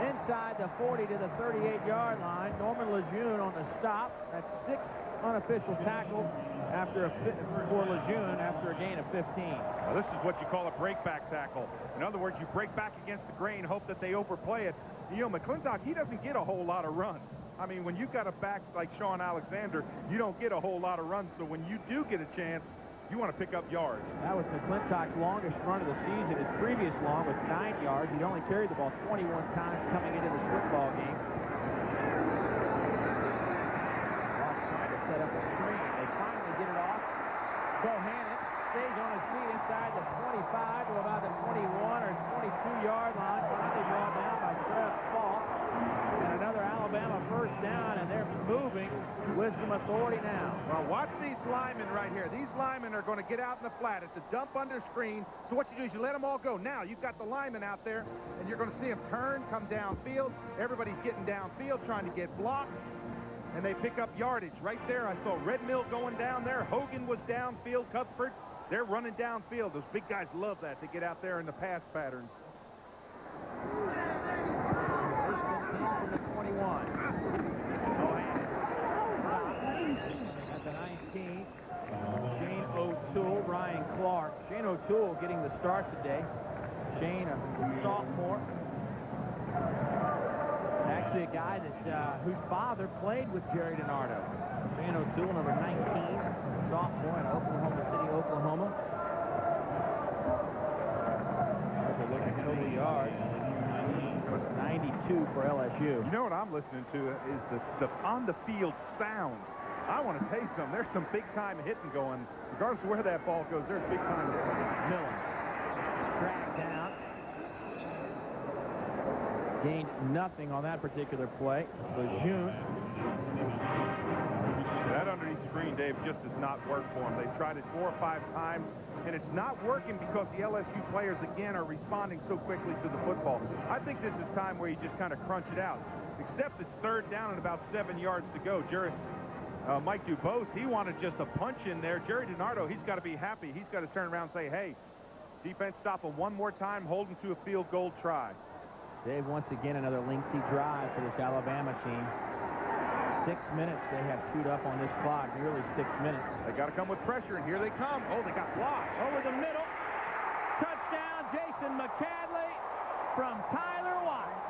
inside the 40 to the 38-yard line. Norman Lejeune on the stop. That's 6 unofficial tackles for Lejeune after a gain of 15. Now, this is what you call a breakback tackle. In other words, you break back against the grain, hope that they overplay it. You know, McClintock, he doesn't get a whole lot of runs. I mean, when you've got a back like Sean Alexander, you don't get a whole lot of runs. So when you do get a chance, you want to pick up yards. That was McClintock's longest run of the season. His previous long was 9 yards. He'd only carried the ball 21 times coming into this football game. Ross trying to set up a screen. They finally get it off. Bohannon stays on his feet inside the 25 to about the 21 or 22-yard line. Finally brought down by Trev Falk. And another Alabama first down, and they're moving with some authority now. Well, watch these linemen right here. These linemen are going to get out in the flat. It's a dump under screen. So what you do is you let them all go. Now you've got the linemen out there, and you're going to see them turn, come downfield. Everybody's getting downfield, trying to get blocks, and they pick up yardage. Right there, I saw Red Mill going down there. Hogan was downfield. Cuthbert, they're running downfield. Those big guys love that, to get out there in the pass patterns. From the 21. At the 19. Shane O'Toole, Ryan Clark. Shane O'Toole getting the start today. Shane, a sophomore. Actually a guy that whose father played with Jerry DiNardo. Shane O'Toole, number 19, sophomore in Oklahoma City, Oklahoma. There's a look at total yards. 92 for LSU. You know what I'm listening to is the on-the-field sounds. I want to tell you something. There's some big-time hitting going. Regardless of where that ball goes, there's big-time hitting. Millens tracked down. Gained nothing on that particular play. Lejeune. That underneath screen, Dave, just does not work for him. They've tried it 4 or 5 times, and it's not working because the LSU players, again, are responding so quickly to the football. I think this is time where you just kind of crunch it out, except it's 3rd down and about 7 yards to go. Mike Dubose, he wanted just a punch in there. Jerry DiNardo, he's got to be happy. He's got to turn around and say, hey, defense, stop him one more time, hold him to a field goal try. Dave, once again, another lengthy drive for this Alabama team. 6 minutes they have queued up on this clock, nearly 6 minutes. They got to come with pressure, and here they come. Oh, they got blocked. Over the middle. Touchdown, Jason McCadley from Tyler Watts.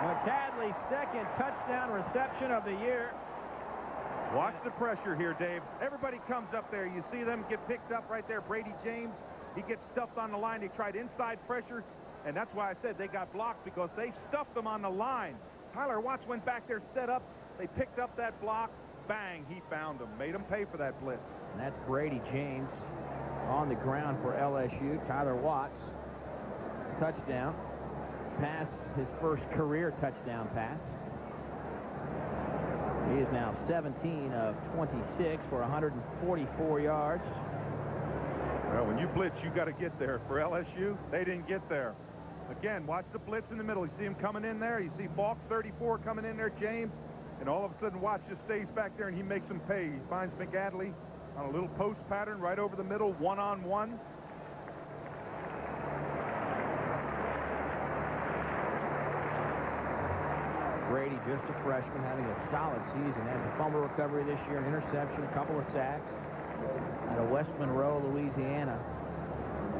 McCadley's 2nd touchdown reception of the year. Watch the pressure here, Dave. Everybody comes up there. You see them get picked up right there. Brady James, he gets stuffed on the line. They tried inside pressure, and that's why I said they got blocked, because they stuffed them on the line. Tyler Watts went back there, set up. They picked up that block. Bang, he found them. Made them pay for that blitz. And that's Brady James on the ground for LSU. Tyler Watts, touchdown. Pass, his first career touchdown pass. He is now 17 of 26 for 144 yards. Well, when you blitz, you got to get there. For LSU, they didn't get there. Again, watch the blitz in the middle. You see him coming in there. You see Falk, 34, coming in there, James. And all of a sudden, Watts just stays back there, and he makes them pay. He finds McAdley on a little post pattern right over the middle, one-on-one. Brady, just a freshman, having a solid season. Has a fumble recovery this year, an interception, a couple of sacks out of West Monroe, Louisiana.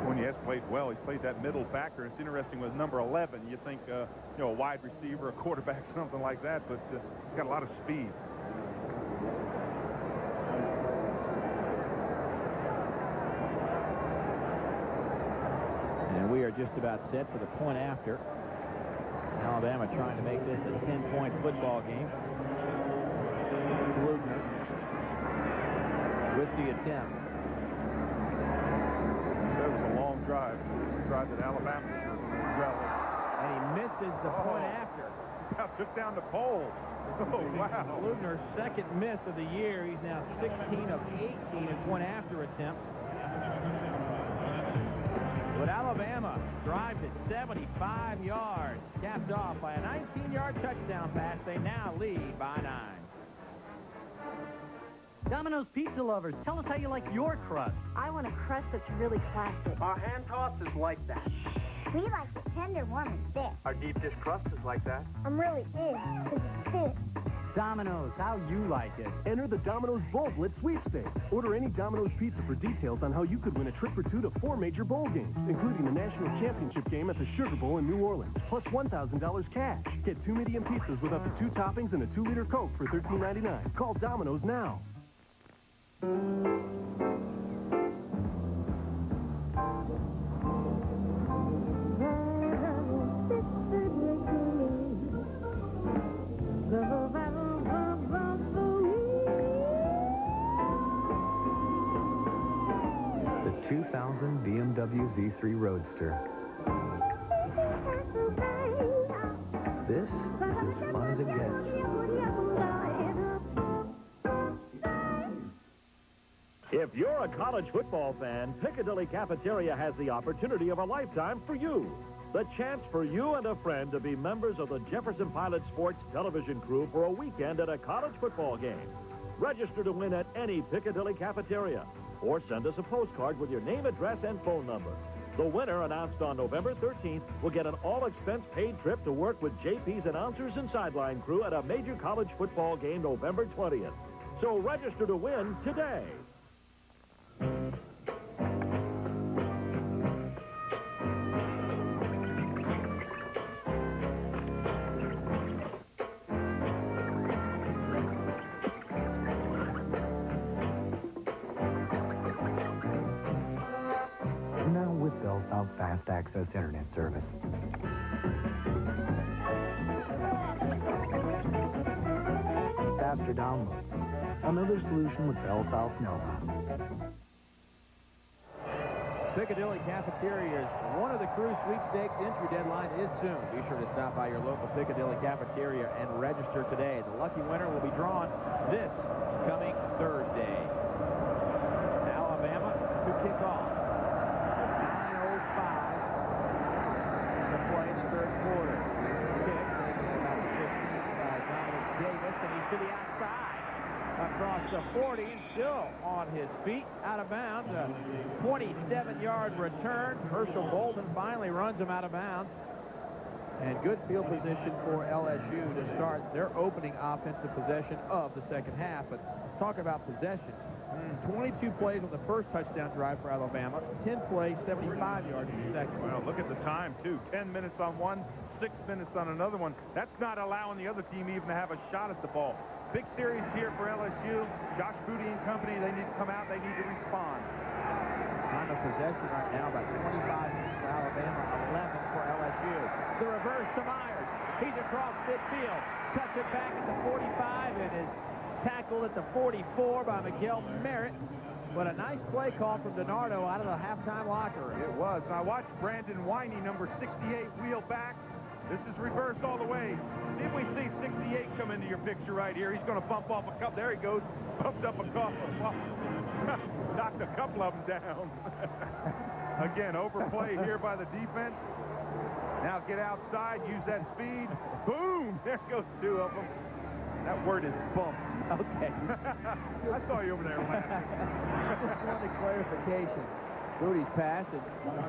When he has played well, he's played that middle backer. It's interesting with number 11. You think, you know, a wide receiver, a quarterback, something like that, but he's got a lot of speed. And we are just about set for the point after. Alabama trying to make this a 10-point football game. Lugner with the attempt. So it was a long drive. It was a drive that Alabama relied. And he misses the point after. About took down the pole. Oh, wow. Lugner's 2nd miss of the year. He's now 16 of 18 in point after attempts. But Alabama drives it 75 yards, capped off by a 19-yard touchdown pass. They now lead by 9. Domino's Pizza lovers, tell us how you like your crust. I want a crust that's really classic. Our hand toss is like that. We like it tender, warm, and thick. Our deep dish crust is like that. I'm really in to the fit. Domino's, how you like it. Enter the Domino's Bowl Blitz sweepstakes. Order any Domino's pizza for details on how you could win a trip for 2 to 4 major bowl games, including the National Championship game at the Sugar Bowl in New Orleans, plus $1,000 cash. Get 2 medium pizzas with up to 2 toppings and a 2-liter Coke for $13.99. Call Domino's now. The 2000 BMW Z3 Roadster. This is as fun as it gets. If you're a college football fan, Piccadilly Cafeteria has the opportunity of a lifetime for you. The chance for you and a friend to be members of the Jefferson Pilot Sports television crew for a weekend at a college football game. Register to win at any Piccadilly Cafeteria or send us a postcard with your name, address, and phone number. The winner, announced on November 13th, will get an all-expense-paid trip to work with JP's announcers and sideline crew at a major college football game November 20th. So register to win today. Now with Bell South Fast Access Internet Service. Faster downloads. Another solution with Bell South Nova. Piccadilly Cafeteria is one of the crew sweepstakes. Entry deadline is soon. Be sure to stop by your local Piccadilly Cafeteria and register today. The lucky winner will be drawn this coming Thursday. Alabama to kick off. 9:05 to play in the third quarter. Kick taken about the 15 by Thomas Davis, and he's to the outside. Across the 40 and still on his feet, out of bounds. A 27-yard return. Herschel Bolden finally runs him out of bounds. And good field position for LSU to start their opening offensive possession of the second half. But talk about possessions. 22 plays on the first touchdown drive for Alabama. 10 plays, 75 yards in the second. Well, look at the time, too. 10 minutes on one, 6 minutes on another one. That's not allowing the other team even to have a shot at the ball. Big series here for LSU. Josh Booty and company, they need to come out. They need to respond. Time of possession right now, about 25 minutes for Alabama, 11 for LSU. The reverse to Myers. He's across midfield. Cuts it back at the 45 and is tackled at the 44 by Miguel Merritt. But a nice play call from DiNardo out of the halftime locker room. It was. And I watched Brandon Winey, number 68, wheel back. This is reverse all the way. See if we see 68 come into your picture right here. He's going to bump off a couple. There he goes. Bumped up a couple. Knocked a couple of them down. Again, overplay here by the defense. Now get outside. Use that speed. Boom. There goes 2 of them. That word is bumped. Okay. I saw you over there laughing. Just wanted clarification. Booty's pass, and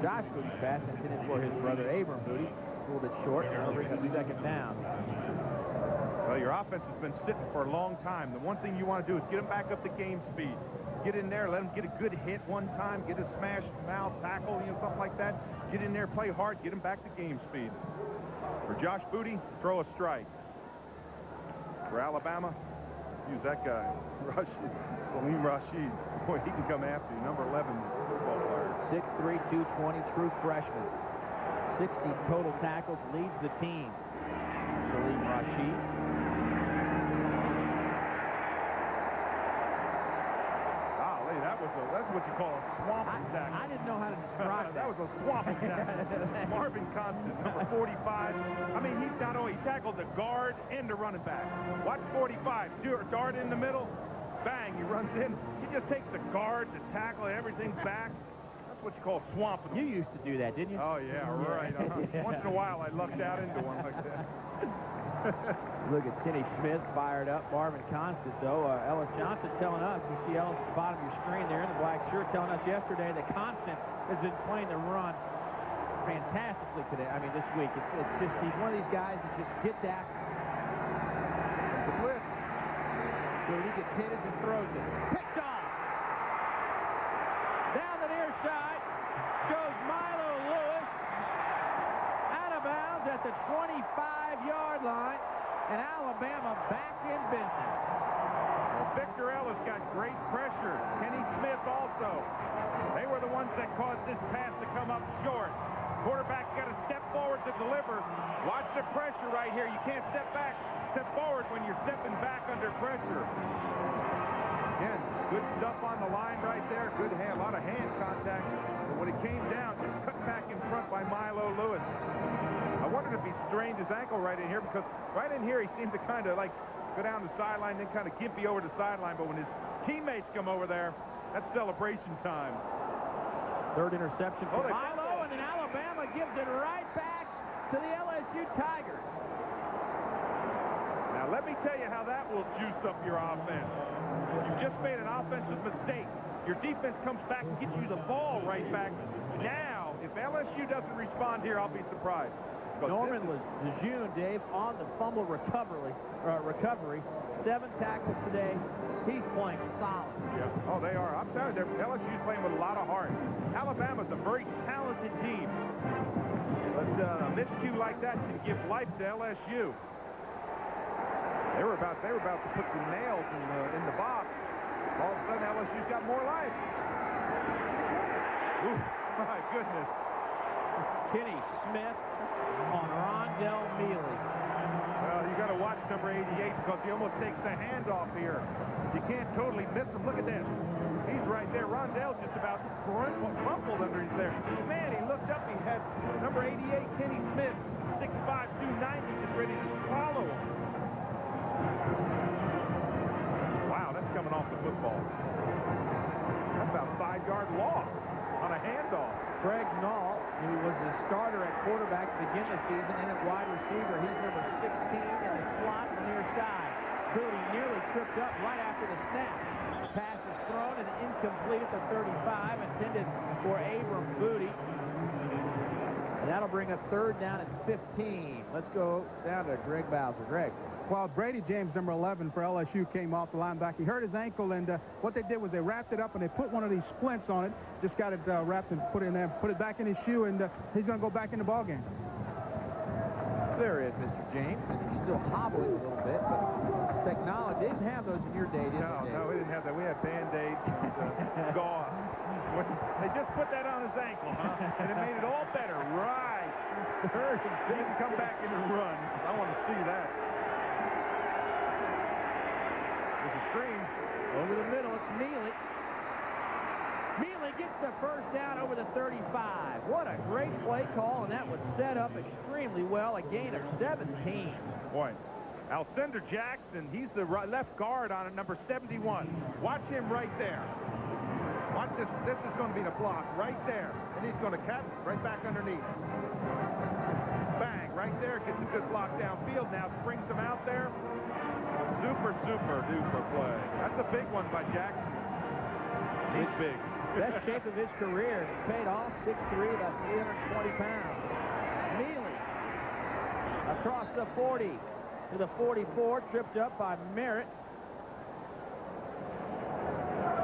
Josh Booty's pass intended for his brother Abram Booty. Pulled it short, and they'll bring up second down. Well, your offense has been sitting for a long time. The one thing you want to do is get them back up to game speed. Get in there, let them get a good hit one time, get a smash mouth tackle, something like that. Get in there, play hard, get them back to game speed. For Josh Booty, throw a strike. For Alabama, use that guy, Salim Rashid. Boy, he can come after you. Number 11 football player. 6'3", 220, true freshman. 60 total tackles, leads the team. Salim Rashid. Golly, that's what you call a swamping tackle. I didn't know how to describe that. That was a swamping tackle. Marvin Constant, number 45. I mean, he not only tackled the guard and the running back. Watch 45. Dart in the middle. Bang, he runs in. He just takes the guard, the tackle, and everything back. That's what you call swamping them. You used to do that, didn't you? Oh, yeah, right. Once in a while, I lucked out into one like that. Look at Kenny Smith fired up. Marvin Constant, though. Ellis Johnson telling us, you see Ellis at the bottom of your screen there in the black shirt, telling us yesterday that Constant has been playing the run fantastically today. I mean, this week. It's just, he's one of these guys that just gets after it. The blitz. He gets hit as he throws it. Picked off. Down the near side goes Milo Lewis. Out of bounds at the 25-yard line. And Alabama back in business. Well, Victor Ellis got great pressure. Kenny Smith also. They were the ones that caused this pass to come up short. Quarterback's got to step forward to deliver. Watch the pressure right here. You can't step back. Step forward when you're stepping back under pressure. Again, good stuff on the line right there. Good hand, a lot of hand contact. But when it came down, just cut back in front by Milo Lewis. I wondered if he strained his ankle right in here, because right in here he seemed to kind of like go down the sideline, then kind of gimpy over the sideline. But when his teammates come over there, that's celebration time. Third interception for Milo, and then Alabama gives it right back to the LSU Tigers. Now, let me tell you how that will juice up your offense. You've just made an offensive mistake. Your defense comes back and gets you the ball right back. Now, if LSU doesn't respond here, I'll be surprised. Norman Lejeune, Dave, on the fumble recovery. 7 tackles today. He's playing solid. Yeah. Oh, they are. I'm telling you, LSU's playing with a lot of heart. Alabama's a very talented team. But a miscue like that can give life to LSU. They were about to put some nails in the box. All of a sudden, LSU's got more life. Ooh, my goodness. Kenny Smith on Rondell Mealy. Well, you got to watch number 88 because he almost takes the handoff here. You can't totally miss him. Look at this. He's right there. Rondell's just about crumpled underneath there. Man, he looked up. He had number 88, Kenny Smith, 6'5", 290, just ready to swallow him. Wow, that's coming off the football. That's about a 5-yard loss on a handoff. Craig Nall, who was the starter at quarterback to begin the season, and at wide receiver, he's number 16 in the slot on the near side. Booty nearly tripped up right after the snap. The pass is thrown and incomplete at the 35, intended for Abram Booty. And that'll bring up third down at 15. Let's go down to Greg Bowser. Greg. Well, Brady James, number 11 for LSU, came off the linebacker. He hurt his ankle, and what they did was they wrapped it up, and they put one of these splints on it. Just got it wrapped and put it in there, put it back in his shoe, and he's going to go back in the ballgame. There is Mr. James, and he's still hobbling a little bit, but technology, they didn't have those in your day, did they? No, we didn't have that. We had Band-Aids and gauze. They just put that on his ankle, huh? And it made it all better. Right. He can come back in and run. I want to see that. There's a screen. Over the middle, it's Mealy. Mealy gets the first down over the 35. What a great play call, and that was set up extremely well. A gain of 17. Boy, Alcindor Jackson, he's the left guard on it, number 71. Watch him right there. Watch this. This is going to be the block right there. And he's going to cut right back underneath. Bang, right there. Gets a good block downfield now. Springs him out there. Super duper play. That's a big one by Jackson. He's big. Best shape of his career. It's paid off. 6'3", about 320 pounds. Mealy across the 40 to the 44. Tripped up by Merritt.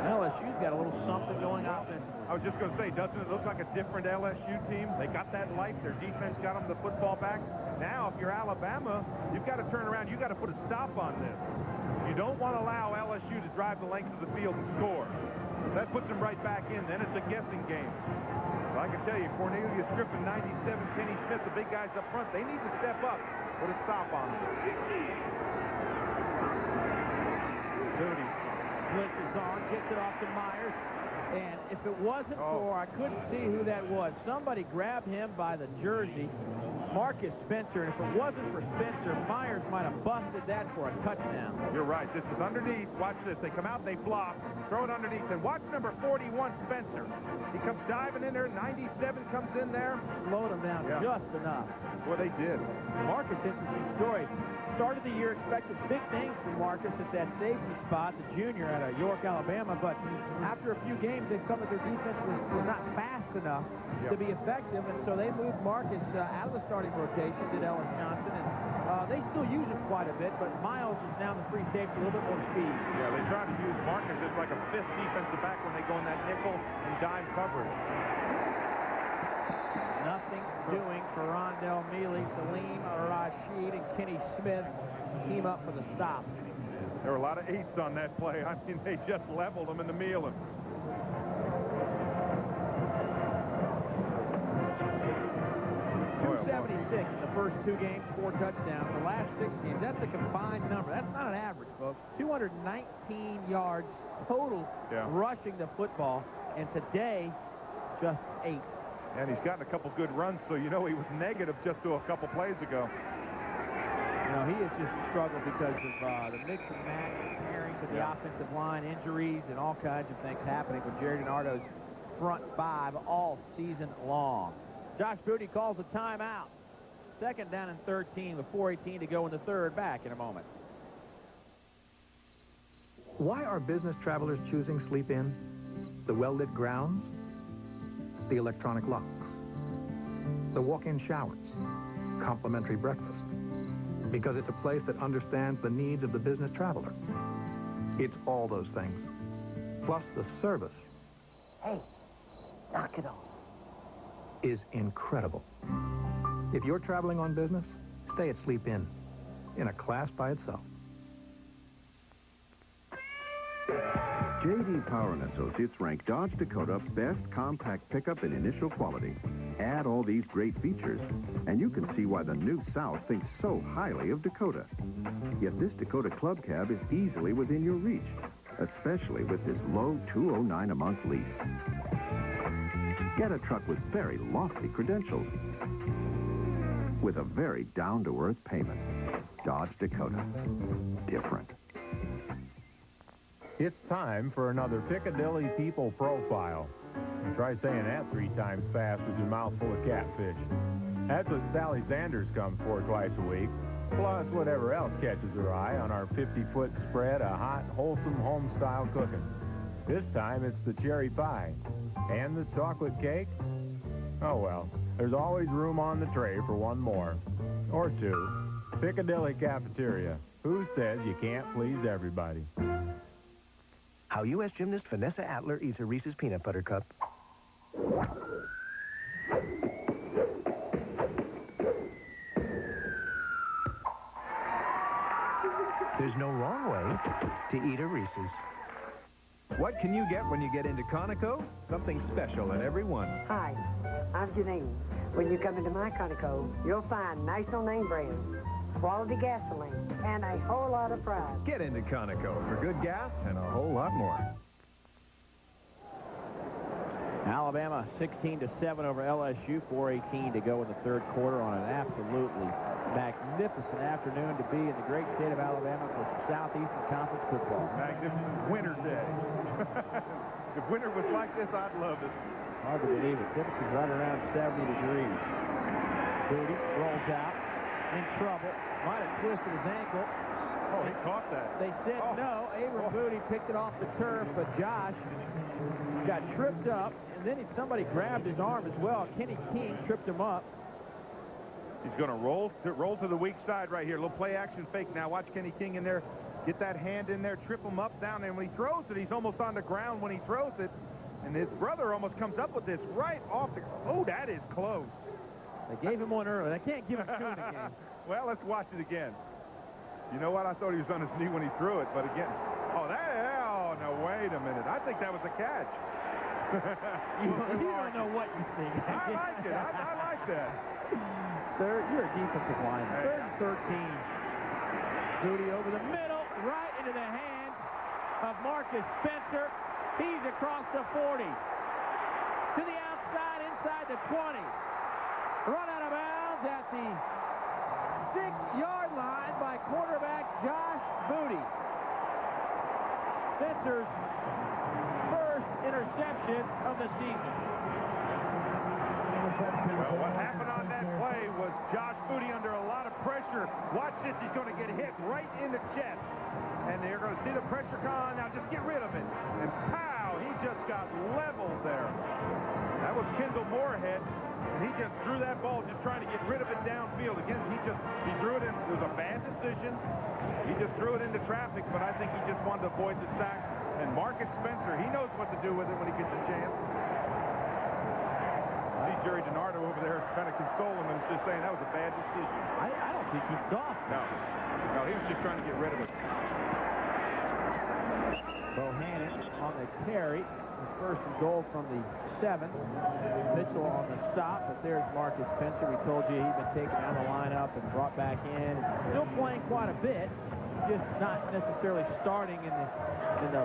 LSU's got a little something going on. I was just going to say, doesn't it look like a different LSU team? They got that life. Their defense got them the football back. Now, if you're Alabama, you've got to turn around. You've got to put a stop on this. You don't want to allow LSU to drive the length of the field and score. So that puts them right back in. Then it's a guessing game. So I can tell you, Cornelius Griffin, 97, Kenny Smith, the big guys up front, they need to step up. Put a stop on them. Booty blitzes on, gets it off to Myers. And if it wasn't for, I couldn't see who that was. Somebody grabbed him by the jersey Marcus Spencer, and if it wasn't for Spencer, Myers might have busted that for a touchdown. You're right. This is underneath. Watch this. They come out, they block, throw it underneath, and watch number 41, Spencer. He comes diving in there. 97 comes in there. Slowed him down just enough. Well, they did. Marcus, interesting story. Started the year expected big things from Marcus at that safety spot, the junior out of York, Alabama, but after a few games, they've come that their defense was not fast enough to be effective, and so they moved Marcus out of the starting rotation, did Ellis Johnson, and they still use him quite a bit, but Miles is now the free safety, a little bit more speed. Yeah, they try to use Marcus as like a fifth defensive back when they go in that nickel and dime coverage. Nothing doing for Rondell Mealy, Salim Rashid, and Kenny Smith team up for the stop. There were a lot of 8s on that play. I mean, they just leveled them in the meal. 276 in the first 2 games, 4 touchdowns. The last 6 games, that's a combined number. That's not an average, folks. 219 yards total rushing the football, and today, just 8. And he's gotten a couple good runs, so you know he was negative just a couple plays ago. You know, he has just struggled because of the mix and match pairings of the offensive line, injuries, and all kinds of things happening with Jerry DiNardo's front 5 all season long. Josh Booty calls a timeout. 2nd down and 13 with 4:18 to go in the 3rd. Back in a moment. Why are business travelers choosing Sleep Inn? The well-lit grounds? The electronic locks? The walk-in showers? Complimentary breakfast? Because it's a place that understands the needs of the business traveler. It's all those things. Plus the service. Hey, knock it off. Is incredible. If you're traveling on business, stay at Sleep Inn, in a class by itself. J.D. Power & Associates rank Dodge Dakota best compact pickup in initial quality. Add all these great features, and you can see why the New South thinks so highly of Dakota. Yet this Dakota Club Cab is easily within your reach, especially with this low $209 a month lease. Get a truck with very lofty credentials, with a very down-to-earth payment. Dodge Dakota. Different. It's time for another Piccadilly People Profile. Try saying that 3 times fast with your mouth full of catfish. That's what Sally Sanders comes for twice a week, plus whatever else catches her eye on our 50-foot spread of hot, wholesome home-style cooking. This time it's the cherry pie. And the chocolate cake? Oh well, there's always room on the tray for one more. Or 2. Piccadilly Cafeteria. Who says you can't please everybody? How U.S. gymnast Vanessa Atler eats a Reese's Peanut Butter Cup. There's no wrong way to eat a Reese's. What can you get when you get into Conoco? Something special in every one. Hi, I'm Janine. When you come into my Conoco, you'll find national name brand, quality gasoline, and a whole lot of pride. Get into Conoco for good gas and a whole lot more. Alabama 16-7 over LSU, 4:18 to go in the 3rd quarter on an absolutely magnificent afternoon to be in the great state of Alabama for Southeastern Conference football. Magnificent winter day. If winter was like this, I'd love it. Hard to believe it. Temperature's right around 70 degrees. Booty rolls out, in trouble, might have twisted his ankle. Oh, he caught that. They said no. Abram Booty picked it off the turf, but Josh got tripped up, and then somebody grabbed his arm as well. Kenny King tripped him up. He's going to roll to the weak side right here. A little play action fake now. Watch Kenny King in there. Get that hand in there, trip him up, down, and when he throws it, he's almost on the ground when he throws it. And his brother almost comes up with this right off the... Oh, that is close. They gave him one early. They can't give him 2 in a game. Well, let's watch it again. You know what? I thought he was on his knee when he threw it, but again... Oh, no, wait a minute. I think that was a catch. you don't know what you think. I like it. I like that. You're a defensive lineman. 3rd and 13. Booty over the middle, right into the hands of Marcus Spencer. He's across the 40. To the outside, inside the 20. Run out of bounds, at the 6-yard line by quarterback Josh Booty. Spencer's first interception of the season. Well, what happened on that play was Josh Booty under a lot of pressure. Watch this. He's going to get hit right in the chest. And they're going to see the pressure come on. Now just get rid of it. And pow, he just got leveled there. That was Kendall Moorhead. He just threw that ball, just trying to get rid of it downfield. Again, he threw it in. It was a bad decision. He just threw it into traffic, but I think he just wanted to avoid the sack. And Marcus Spencer, he knows what to do with it when he gets a chance. See Jerry DiNardo over there kind of consoling him and just saying that was a bad decision. I don't think he saw it. No, he was just trying to get rid of it. Bohannon on the carry. The first and goal from the 7. Mitchell on the stop, but there's Marcus Spencer. We told you he'd been taken out of the lineup and brought back in. Still playing quite a bit, just not necessarily starting in the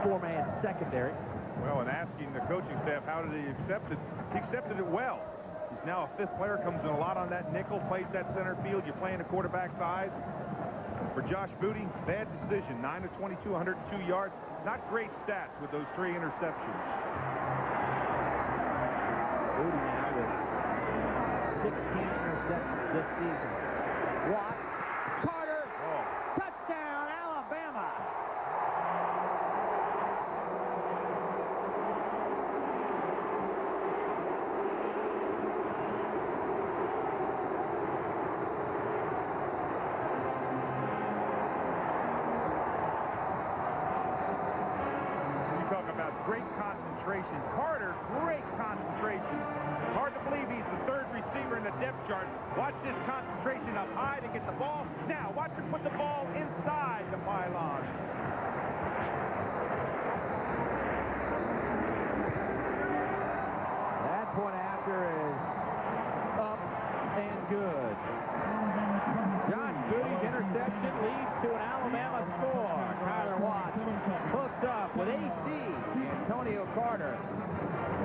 4-man secondary. Well, and asking the coaching staff, how did he accept it? He accepted it well. He's now a 5th player, comes in a lot on that nickel, plays that center field. You're playing the quarterback's eyes. For Josh Booty, bad decision. 9 of 22, 102 yards. Not great stats with those 3 interceptions. Booty now with 16 interceptions this season. Watts, Carter, touchdown, Alabama. Great concentration. Carter, great concentration. Hard to believe he's the 3rd receiver in the depth chart. Watch this concentration up high to get the ball. Now, watch him put the ball inside the pylon. That point after is up and good. Josh Booty's interception leads to an Alabama score. Tyler Watts hooks up with AC. Antonio Carter.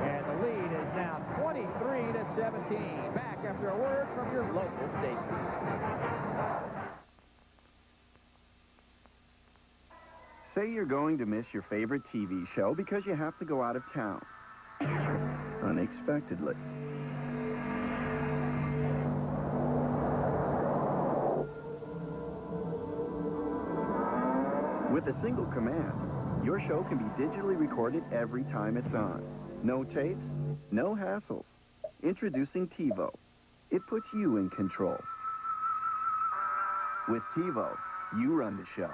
And the lead is now 23-17. Back after a word from your local station. Say you're going to miss your favorite TV show because you have to go out of town. Unexpectedly. With a single command, your show can be digitally recorded every time it's on. No tapes, no hassles. Introducing TiVo. It puts you in control. With TiVo, you run the show.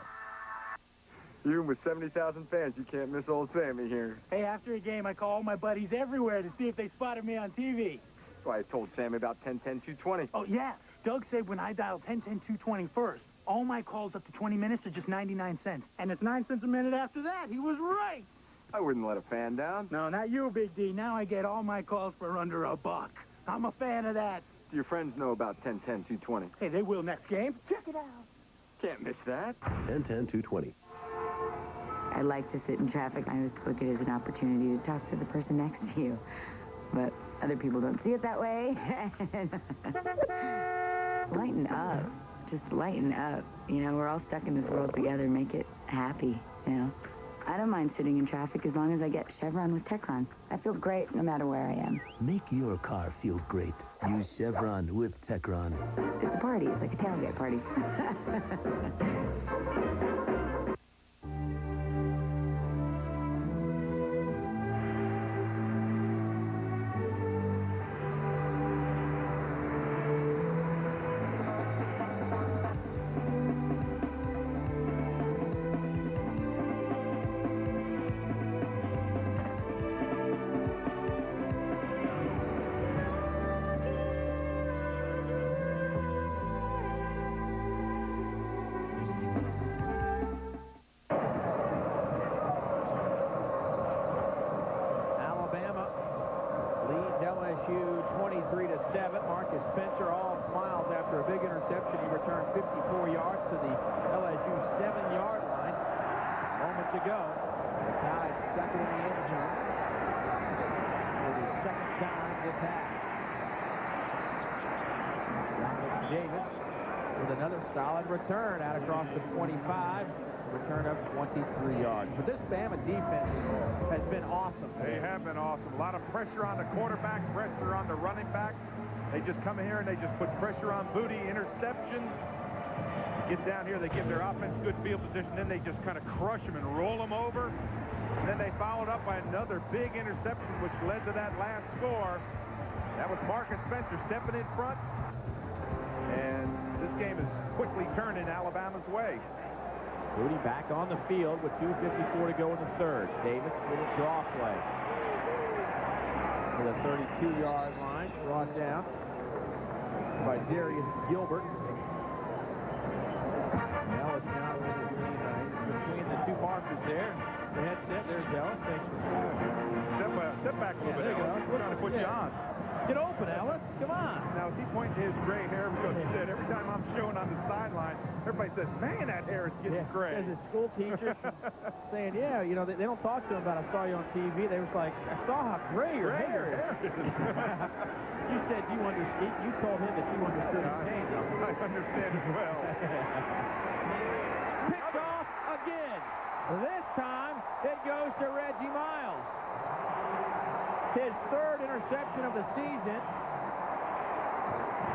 Even with 70,000 fans, you can't miss old Sammy here. Hey, after a game, I call all my buddies everywhere to see if they spotted me on TV. That's why I told Sammy about 10-10-220. Oh, yeah. Doug said when I dialed 10-10-220 first, all my calls up to 20 minutes are just 99 cents. And it's 9 cents a minute after that. He was right. I wouldn't let a fan down. No, not you, Big D. Now I get all my calls for under $1. I'm a fan of that. Do your friends know about 10-10-220? Hey, they will next game. Check it out. Can't miss that. 10-10-220. I like to sit in traffic. I just look at it as an opportunity to talk to the person next to you. But other people don't see it that way. Lighten up. Just lighten up. You know, we're all stuck in this world together. Make it happy, you know. I don't mind sitting in traffic as long as I get Chevron with Techron. I feel great no matter where I am. Make your car feel great. Use Chevron with Techron. It's a party. It's like a tailgate party. LSU 23-7. Marcus Spencer all smiles after a big interception. He returned 54 yards to the LSU 7-yard line moments ago. The Tide stuck it in the end zone for the second time this half. Solid return out across the 25. Return of 23 yards. But this Bama defense has been awesome. They have been awesome. A lot of pressure on the quarterback, pressure on the running back. They just come in here and they just put pressure on Booty, interception. Get down here, they give their offense good field position, then they just kind of crush them and roll them over. And then they followed up by another big interception, which led to that last score. That was Marcus Spencer stepping in front. And this game is quickly turning Alabama's way. Booty back on the field with 2:54 to go in the third. Davis, little draw play. To the 32-yard line, brought down by Darius Gilbert. Ellis now between the two markers there. The headset, there's Ellis. Thanks for Step back a little bit, Ellis. We're trying to put you on. Get open, Ellis. Come on. Now, is he pointing to his gray hair? Because he said every time I'm showing on the sideline, everybody says, man, that hair is getting gray. As a school teacher saying, yeah, you know, they don't talk to him about I saw you on TV. They was like, I saw how gray your hair is. You said you understood. You told him that you understood his pain. I understand as well. Picked off again. This time, it goes to Reggie Miles. His third interception of the season.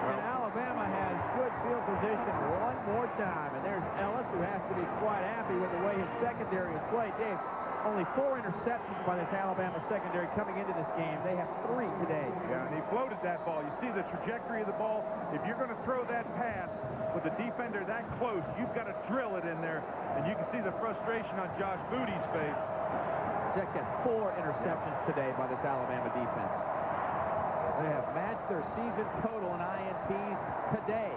And Alabama has good field position one more time. And there's Ellis, who has to be quite happy with the way his secondary is played. Dave, only 4 interceptions by this Alabama secondary coming into this game. They have 3 today. Yeah, and he floated that ball. You see the trajectory of the ball. If you're going to throw that pass with a defender that close, you've got to drill it in there. And you can see the frustration on Josh Booty's face. Check that, 4 interceptions today by this Alabama defense. They have matched their season total in INTs today.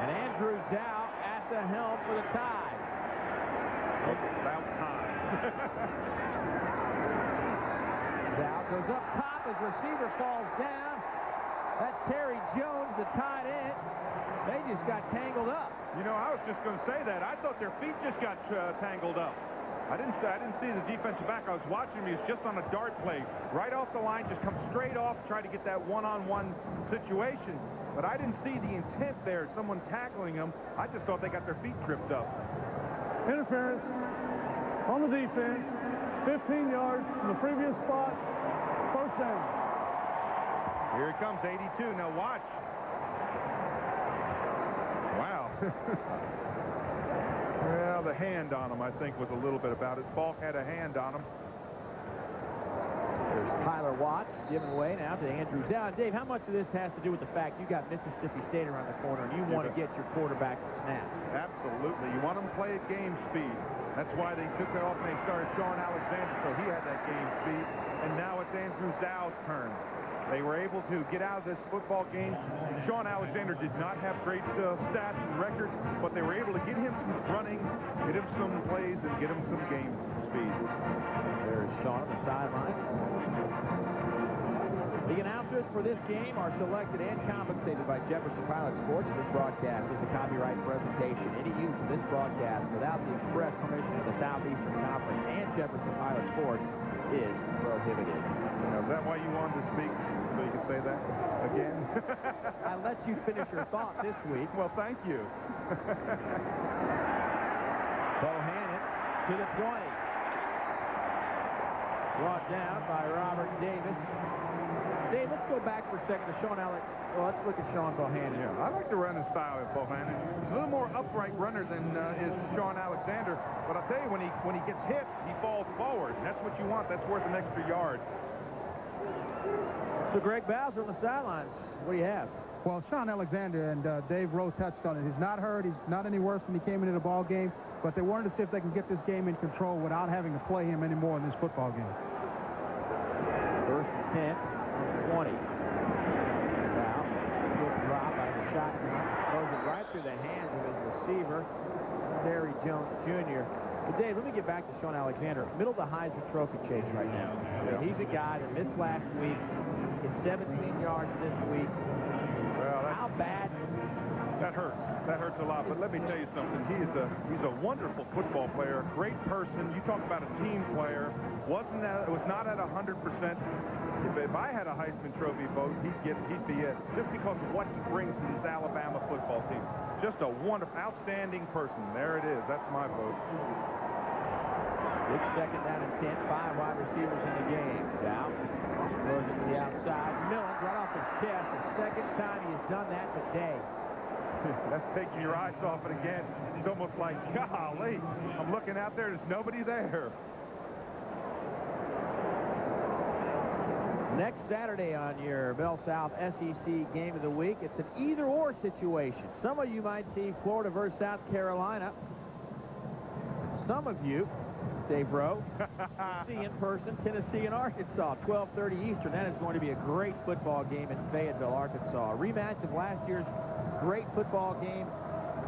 And Andrew Zhao at the helm for the Tide. About time. Zhao goes up top as receiver falls down. That's Terry Jones, the tight end. They just got tangled up. You know, I was just going to say that. I thought their feet just got tangled up. I didn't see the defensive back. I was watching him. He was just on a dart play. Right off the line, just come straight off, try to get that one-on-one situation. But I didn't see the intent there, someone tackling him. I just thought they got their feet tripped up. Interference on the defense. 15 yards from the previous spot. First down. Here it comes, 82. Now watch. Wow. Well, the hand on him, I think, was a little bit about it. Falk had a hand on him. There's Tyler Watts giving way now to Andrew Zhao. Dave, how much of this has to do with the fact you got Mississippi State around the corner and you want to get your quarterback some snaps? Absolutely. You want them to play at game speed. That's why they took it off and they started Sean Alexander, so he had that game speed. And now it's Andrew Zhao's turn. They were able to get out of this football game. Sean Alexander did not have great stats and records, but they were able to get him some running, get him some plays, and get him some game speed. There's Sean on the sidelines. The announcers for this game are selected and compensated by Jefferson Pilot Sports. This broadcast is a copyright presentation. Any use of this broadcast without the express permission of the Southeastern Conference and Jefferson Pilot Sports is prohibited. Now, is that why you wanted to speak, so you can say that again? I let you finish your thought this week. Well, thank you. Bohannon to the 20. Brought down by Robert Davis. Dave, let's go back for a second to Sean Alec. Well, let's look at Sean Bohannon. Yeah, I like the running style of Bohannon. He's a little more upright runner than is Sean Alexander. But I'll tell you, when he gets hit, he falls forward. And that's what you want. That's worth an extra yard. So Greg Bowser on the sidelines. What do you have? Well, Sean Alexander and Dave Rowe touched on it. He's not hurt. He's not any worse when he came into the ball game. But they wanted to see if they can get this game in control without having to play him anymore in this football game. First and 10, 20. Now, good drop out of the shotgun. Throws it right through the hands of his receiver, Terry Jones Jr. But Dave, let me get back to Sean Alexander. Middle of the Heisman Trophy chase right now. Yeah. He's a guy that missed last week, gets 17 yards this week. Well, how bad That hurts. That hurts a lot. But let me tell you something. He's a wonderful football player, great person. You talk about a team player. Was not at 100%. If I had a Heisman Trophy vote, he'd be it. Just because of what he brings to this Alabama football team. Just a wonderful, outstanding person. There it is. That's my vote. Big second down and 10. 5 wide receivers in the game. Down. Throws it to the outside. Millens right off his chest. The second time he has done that today. That's taking your eyes off it again. It's almost like, golly, I'm looking out there. There's nobody there. Next Saturday on your Bell South SEC Game of the Week, it's an either-or situation. Some of you might see Florida versus South Carolina. Some of you, Dave Rowe, see in person Tennessee and Arkansas, 12:30 Eastern. That is going to be a great football game in Fayetteville, Arkansas. A rematch of last year's great football game.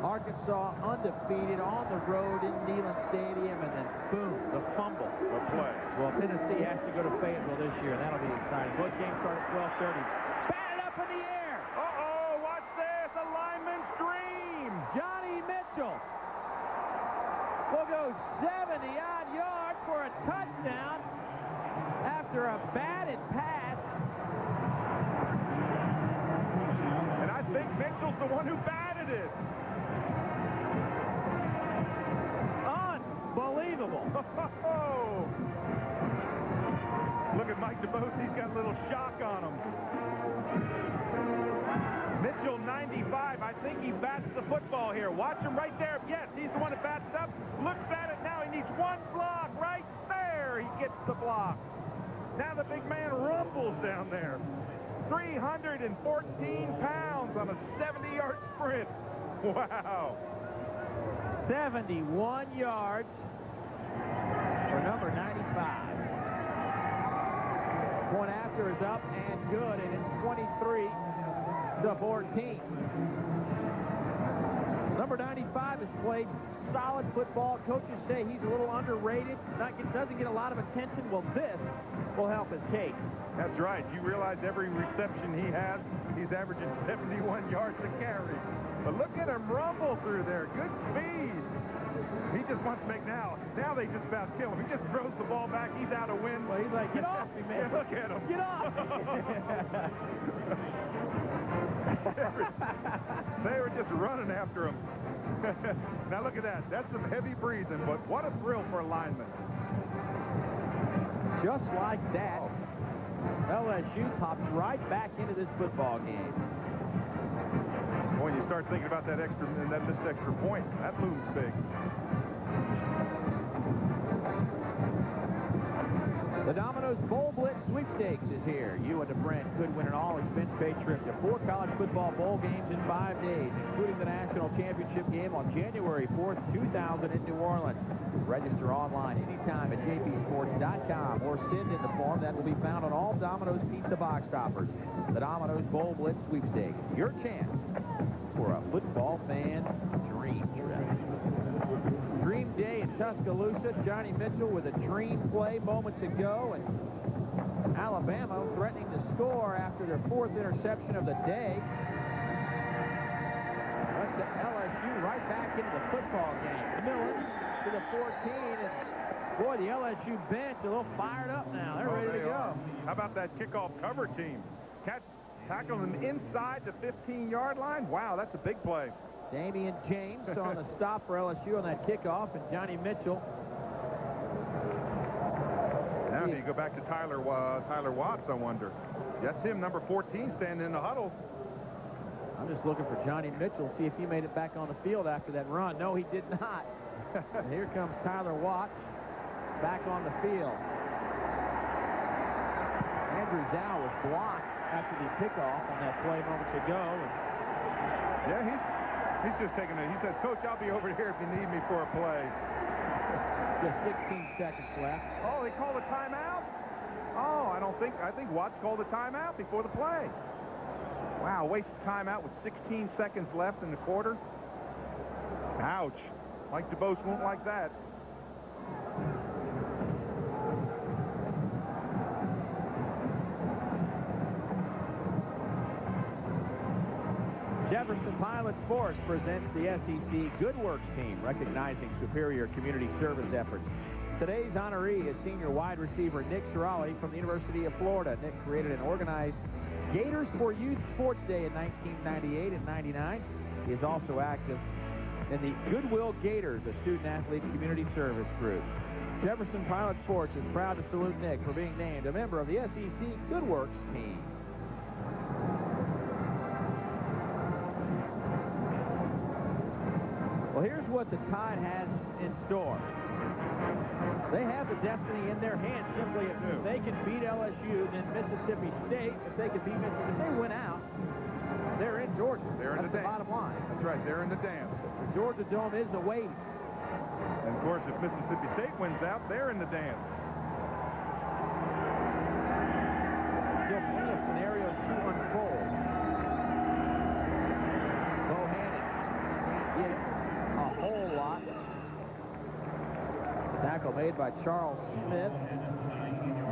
Arkansas undefeated on the road in Neyland Stadium, and then boom, the fumble. The play. Well, Tennessee has to go to Fayetteville this year, and that'll be exciting. Both games start at 12:30. Batted up in the air. Uh-oh, watch this, a lineman's dream. Johnny Mitchell will go 70-odd yards for a touchdown after a batted pass. And I think Mitchell's the one who batted it. Unbelievable. Look at Mike DeBose. He's got a little shock on him. Mitchell, 95. I think he bats the football here. Watch him right there. Yes, he's the one that bats it up. Looks at it now. He needs one block right there. He gets the block. Now the big man rumbles down there. 314 pounds on a 70-yard sprint. Wow. 71 yards for number 95. Point after is up and good, and it's 23-14. Number 95 has played solid football. Coaches say he's a little underrated, doesn't get a lot of attention. Well, this will help his case. That's right. You realize every reception he has, he's averaging 71 yards a carry. But look at him rumble through there. Good speed. He just wants to make now. Now they just about kill him. He just throws the ball back. He's out of wind. Well, he's like, get off me, man. Yeah, look at him. Get off. They were just running after him. Now look at that. That's some heavy breathing, but what a thrill for a lineman. Just like that, LSU pops right back into this football game. When you start thinking about that extra point, that looms big. The Domino's Bowl Blitz Sweepstakes is here. You and a friend could win an all-expense-paid trip to 4 college football bowl games in 5 days, including the national championship game on January 4th, 2000 in New Orleans. Register online anytime at jpsports.com or send in the form that will be found on all Domino's Pizza box toppers. The Domino's Bowl Blitz Sweepstakes, your chance for a football fan's dream trip. Dream day in Tuscaloosa. Johnny Mitchell with a dream play moments ago, and Alabama threatening to score after their 4th interception of the day. That's LSU right back into the football game. Millens to the 14, and boy, the LSU bench a little fired up now. They're ready to go. How about that kickoff cover team? Tackling them inside the 15-yard line. Wow, that's a big play. Damian James on the stop for LSU on that kickoff, and Johnny Mitchell. Now you go back to Tyler Watts, I wonder. That's him, number 14, standing in the huddle. I'm just looking for Johnny Mitchell, see if he made it back on the field after that run. No, he did not. And here comes Tyler Watts back on the field. Andrew Zhao was blocked after the kickoff on that play moments ago. Yeah, he's just taking it. He says, Coach, I'll be over here if you need me for a play. Just 16 seconds left. Oh, they called a timeout? Oh, I think Watts called a timeout before the play. Wow, wasted timeout with 16 seconds left in the quarter. Ouch. Mike DeBose won't like that. Jefferson Pilot Sports presents the SEC Good Works team, recognizing superior community service efforts. Today's honoree is senior wide receiver Nick Cirali from the University of Florida. Nick created and organized Gators for Youth Sports Day in 1998 and 99. He is also active in the Goodwill Gators, a student-athlete community service group. Jefferson Pilot Sports is proud to salute Nick for being named a member of the SEC Good Works team. Well, here's what the Tide has in store. They have the destiny in their hands. Simply, if they can beat LSU, then Mississippi State, if they can beat Mississippi, if they win out, they're in Georgia. That's the bottom line. That's right. They're in the dance. The Georgia Dome is awaiting. And, of course, if Mississippi State wins out, they're in the dance. Still plenty of scenarios to unfold. Bohannon can't get a whole lot. Tackle made by Charles Smith.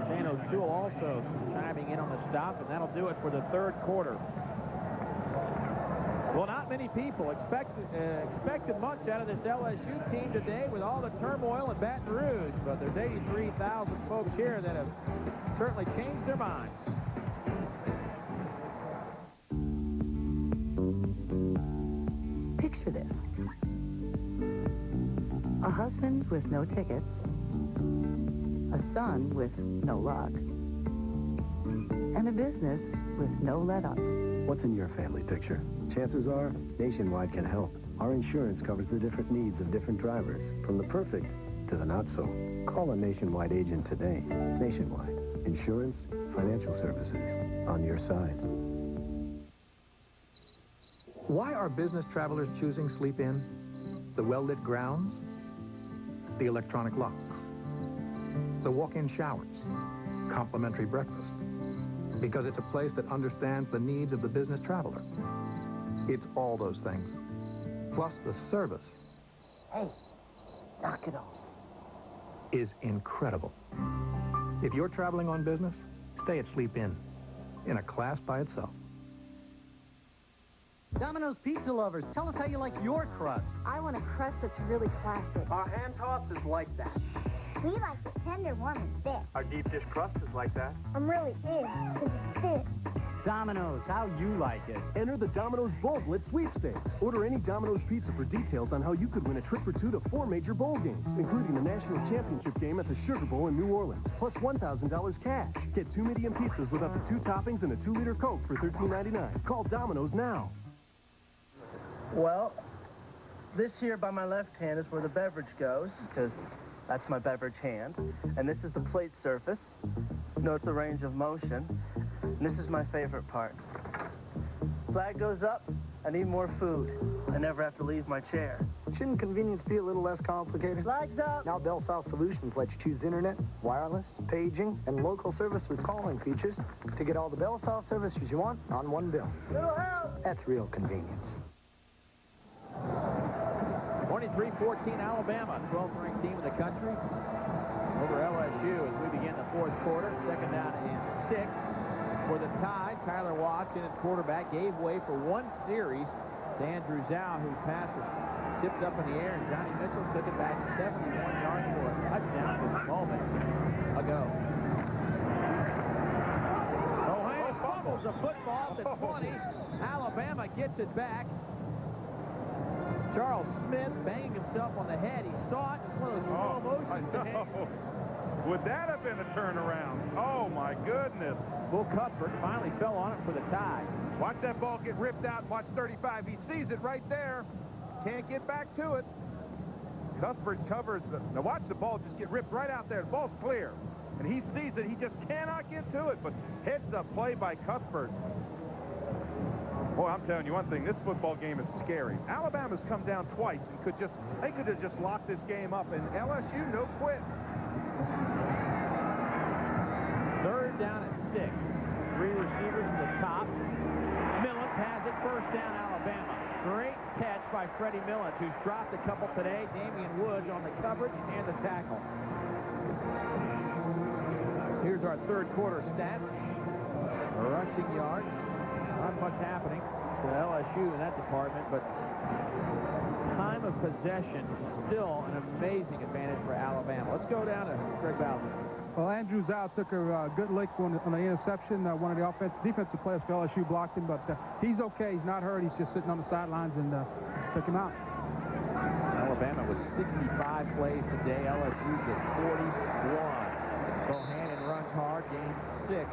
Shane O'Toole also chiming in on the stop, and that'll do it for the third quarter. Well, not many people expected much out of this LSU team today with all the turmoil in Baton Rouge, but there's 83,000 folks here that have certainly changed their minds. Picture this. A husband with no tickets, a son with no luck, and a business with no let-up. What's in your family picture? Chances are, Nationwide can help. Our insurance covers the different needs of different drivers, from the perfect to the not-so. Call a Nationwide agent today. Nationwide. Insurance, financial services, on your side. Why are business travelers choosing Sleep Inn? The well-lit grounds, the electronic locks, the walk-in showers, complimentary breakfast. Because it's a place that understands the needs of the business traveler. It's all those things, plus the service. Hey, knock it off. Is incredible. If you're traveling on business, stay at Sleep Inn, in a class by itself. Domino's Pizza lovers, tell us how you like your crust. I want a crust that's really classic. Our hand tossed is like that. We like it tender, warm, and thick. Our deep dish crust is like that. I'm really in, so it's thick. Domino's, how you like it. Enter the Domino's Bowl-Blitz sweepstakes. Order any Domino's pizza for details on how you could win a trip or two to 4 major bowl games, including the national championship game at the Sugar Bowl in New Orleans, plus $1,000 cash. Get 2 medium pizzas with up to 2 toppings and a 2-liter Coke for $13.99. Call Domino's now. Well, this here by my left hand is where the beverage goes, because that's my beverage hand. And this is the plate surface. Note the range of motion. And this is my favorite part. Flag goes up, I need more food. I never have to leave my chair. Shouldn't convenience be a little less complicated? Flags up! Now Bell South Solutions lets you choose internet, wireless, paging, and local service with calling features to get all the Bell South services you want on one bill. Little help! That's real convenience. 23-14 Alabama, 12th ranked team in the country over LSU as we begin the fourth quarter. Second down and 6 for the Tide. Tyler Watts in at quarterback gave way for one series to Andrew Zhao, whose pass was tipped up in the air, and Johnny Mitchell took it back 71 yards for a touchdown just moments ago. Ohio fumbles the football at the 20. Alabama gets it back. Charles Smith banging himself on the head. He saw it. It's one of those slow motion things. Would that have been a turnaround? Oh, my goodness. Will Cuthbert finally fell on it for the Tide. Watch that ball get ripped out. Watch 35. He sees it right there. Can't get back to it. Cuthbert covers. Now watch the ball just get ripped right out there. The ball's clear. And he sees it. He just cannot get to it. But heads up play by Cuthbert. Boy, I'm telling you one thing, this football game is scary. Alabama's come down twice and they could have just locked this game up, and LSU no quit. Third down and 6. 3 receivers at the top. Millens has it, first down Alabama. Great catch by Freddie Millens, who's dropped a couple today. Damian Woods on the coverage and the tackle. Here's our third quarter stats. Rushing yards. Not much happening. to LSU in that department, but time of possession still an amazing advantage for Alabama. Let's go down to Greg Bowser. Well, Andrew Zhao took a good lick on the interception. One of the defensive players for LSU blocked him, but he's okay. He's not hurt. He's just sitting on the sidelines, and just took him out. Alabama was 65 plays today. LSU just 41. Bohannon runs hard, gains 6.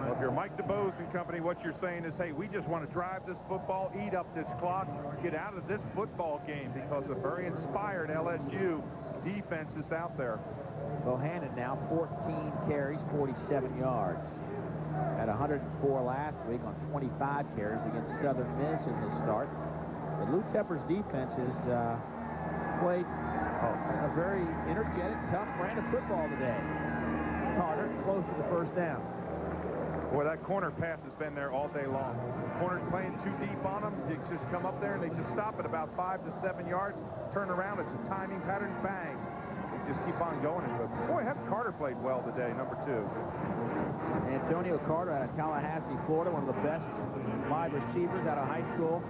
Well, if you're Mike DeBose and company, what you're saying is, hey, we just want to drive this football, eat up this clock, get out of this football game, because a very inspired LSU defense is out there. Bohannon now 14 carries, 47 yards. Had 104 last week on 25 carries against Southern Miss in the start. But Lou Tepper's defense has played a very energetic, tough brand of football today. Carter close to the first down. Boy, that corner pass has been there all day long. Corners playing too deep on them. They just come up there and they just stop at about 5 to 7 yards. Turn around. It's a timing pattern. Bang. They just keep on going. And boy, have Carter played well today, number 2. Antonio Carter out of Tallahassee, Florida, one of the best wide receivers out of high school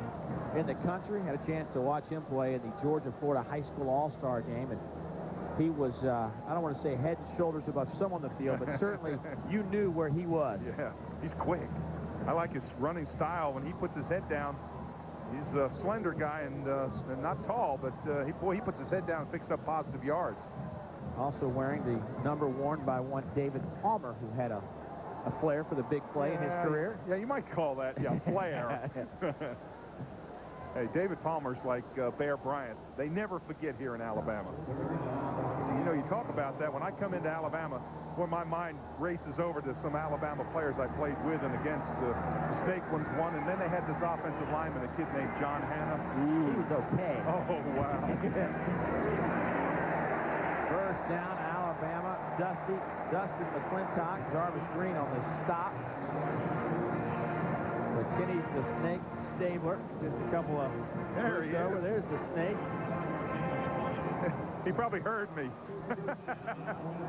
in the country. Had a chance to watch him play in the Georgia-Florida High School All-Star game. And he was, I don't want to say head and shoulders above some on the field, but certainly you knew where he was. Yeah, he's quick. I like his running style. When he puts his head down, he's a slender guy and not tall, but he puts his head down and picks up positive yards. Also wearing the number worn by one David Palmer, who had a flair for the big play in his career. Yeah, you might call that, flair. Hey, David Palmer's like Bear Bryant. They never forget here in Alabama. You know, you talk about that. When I come into Alabama, where my mind races over to some Alabama players I played with and against. The Snake ones won, and then they had this offensive lineman, a kid named John Hanna. He was okay. Oh, wow. First down, Alabama. Dustin McClintock, Jarvis Green on the stop. McKinney's the Snake Stabler. Just a couple of... There he is. There's the Snake. He probably heard me.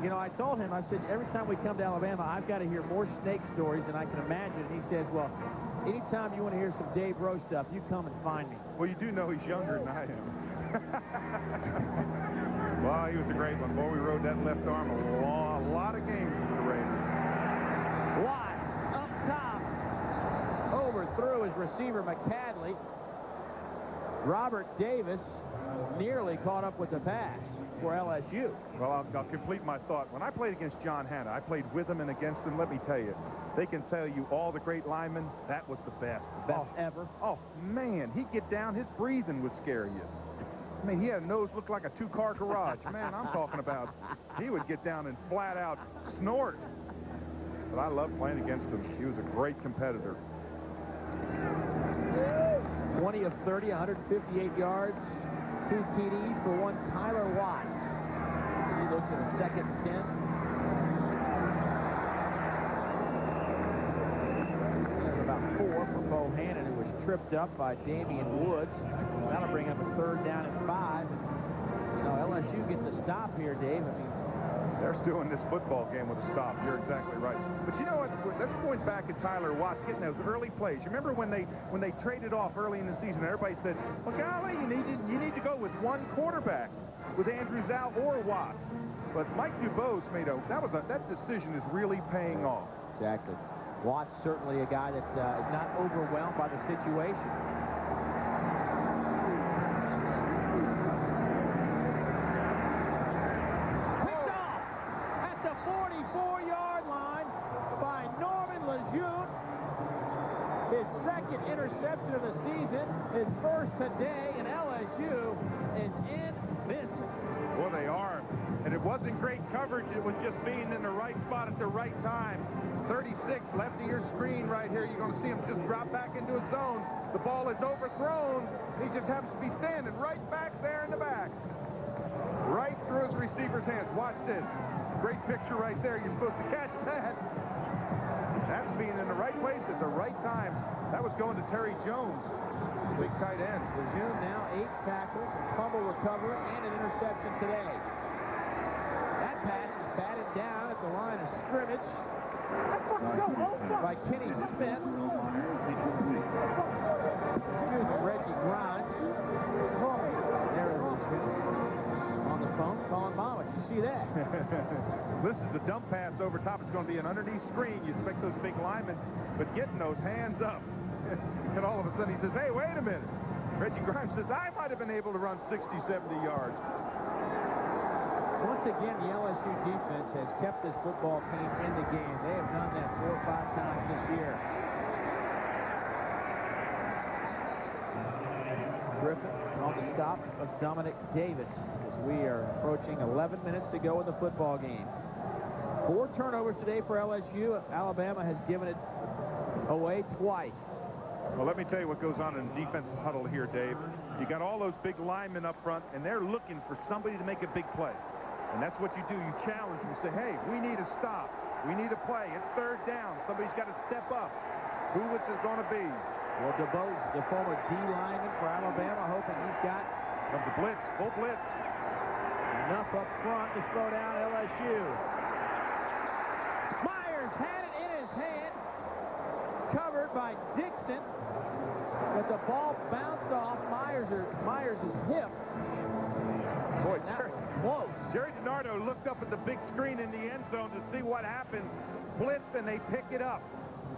You know, I told him, I said, every time we come to Alabama, I've got to hear more Snake stories than I can imagine. And he says, well, anytime you want to hear some Dave Rowe stuff, you come and find me. Well, you do know he's younger than I am. Well, he was a great one. Boy, we rode that left arm a lot of games for the Raiders. Watts up top. Overthrew his receiver, McCadley. Robert Davis nearly caught up with the pass for LSU. Well, I'll complete my thought. When I played against John Hanna, I played with him and against him. Let me tell you, they can tell you all the great linemen. That was the best. Best ever. Oh, man, he'd get down. His breathing would scare you. I mean, he had a nose looked like a two-car garage. Man, I'm talking about he would get down and flat out snort. But I loved playing against him. He was a great competitor. 20 of 30, 158 yards, 2 TDs for one Tyler Watts. He looks at a 2nd and 10. There's about 4 for Bohannon, who was tripped up by Damian Woods. That'll bring up a 3rd down and 5. You know, LSU gets a stop here, Dave. I mean, they're still in this football game with a stop. You're exactly right. But you know what? Let's point back at Tyler Watts getting those early plays. You remember when they traded off early in the season, everybody said, well, golly, you need to go with one quarterback, with Andrew Zhao or Watts. But Mike DuBose made that decision is really paying off. Exactly. Watts certainly a guy that is not overwhelmed by the situation. His 2nd interception of the season, his first today, and LSU is in business. Well, they are. And it wasn't great coverage. It was just being in the right spot at the right time. 36, left of your screen right here. You're going to see him just drop back into his zone. The ball is overthrown. He just happens to be standing right back there in the back. Right through his receiver's hands. Watch this. Great picture right there. You're supposed to catch that. That's being in the right place at the right time. That was going to Terry Jones, big tight end. Lejeune now 8 tackles, fumble recovery, and an interception today. That pass is batted down at the line of scrimmage by Kenny Smith. you that. This is a dump pass over top. It's going to be an underneath screen. You expect those big linemen, but getting those hands up. And all of a sudden he says, hey, wait a minute. Reggie Grimes says, I might have been able to run 60, 70 yards. Once again, the LSU defense has kept this football team in the game. They have done that 4 or 5 times this year. Griffin on the stop of Dominic Davis as we are approaching 11 minutes to go in the football game. 4 turnovers today for LSU. Alabama has given it away twice. Well, let me tell you what goes on in the defensive huddle here, Dave. You got all those big linemen up front, and they're looking for somebody to make a big play. And that's what you do. You challenge them. You say, hey, we need a stop. We need a play. It's 3rd down. Somebody's got to step up. Who is it going to be? Well, DeBoe's the former D lineman for Alabama, hoping he's got comes a blitz, full blitz. Enough up front to slow down LSU. Myers had it in his hand, covered by Dixon, but the ball bounced off Myers' hip. Boy, close. Jerry DiNardo looked up at the big screen in the end zone to see what happened. Blitz, and they pick it up.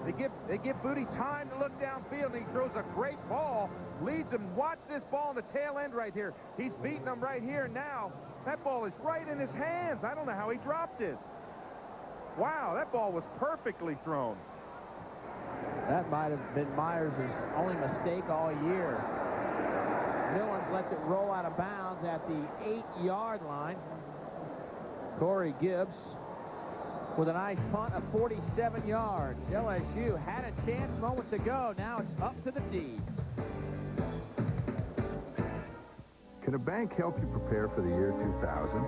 They give Booty time to look downfield, and he throws a great ball, leads him. Watch this ball on the tail end right here. He's beating him right here now. That ball is right in his hands. I don't know how he dropped it. Wow, that ball was perfectly thrown. That might have been Myers' only mistake all year. Millens lets it roll out of bounds at the 8-yard line. Corey Gibbs with a nice punt of 47 yards. LSU had a chance moments ago. Now it's up to the D. Can a bank help you prepare for the year 2000?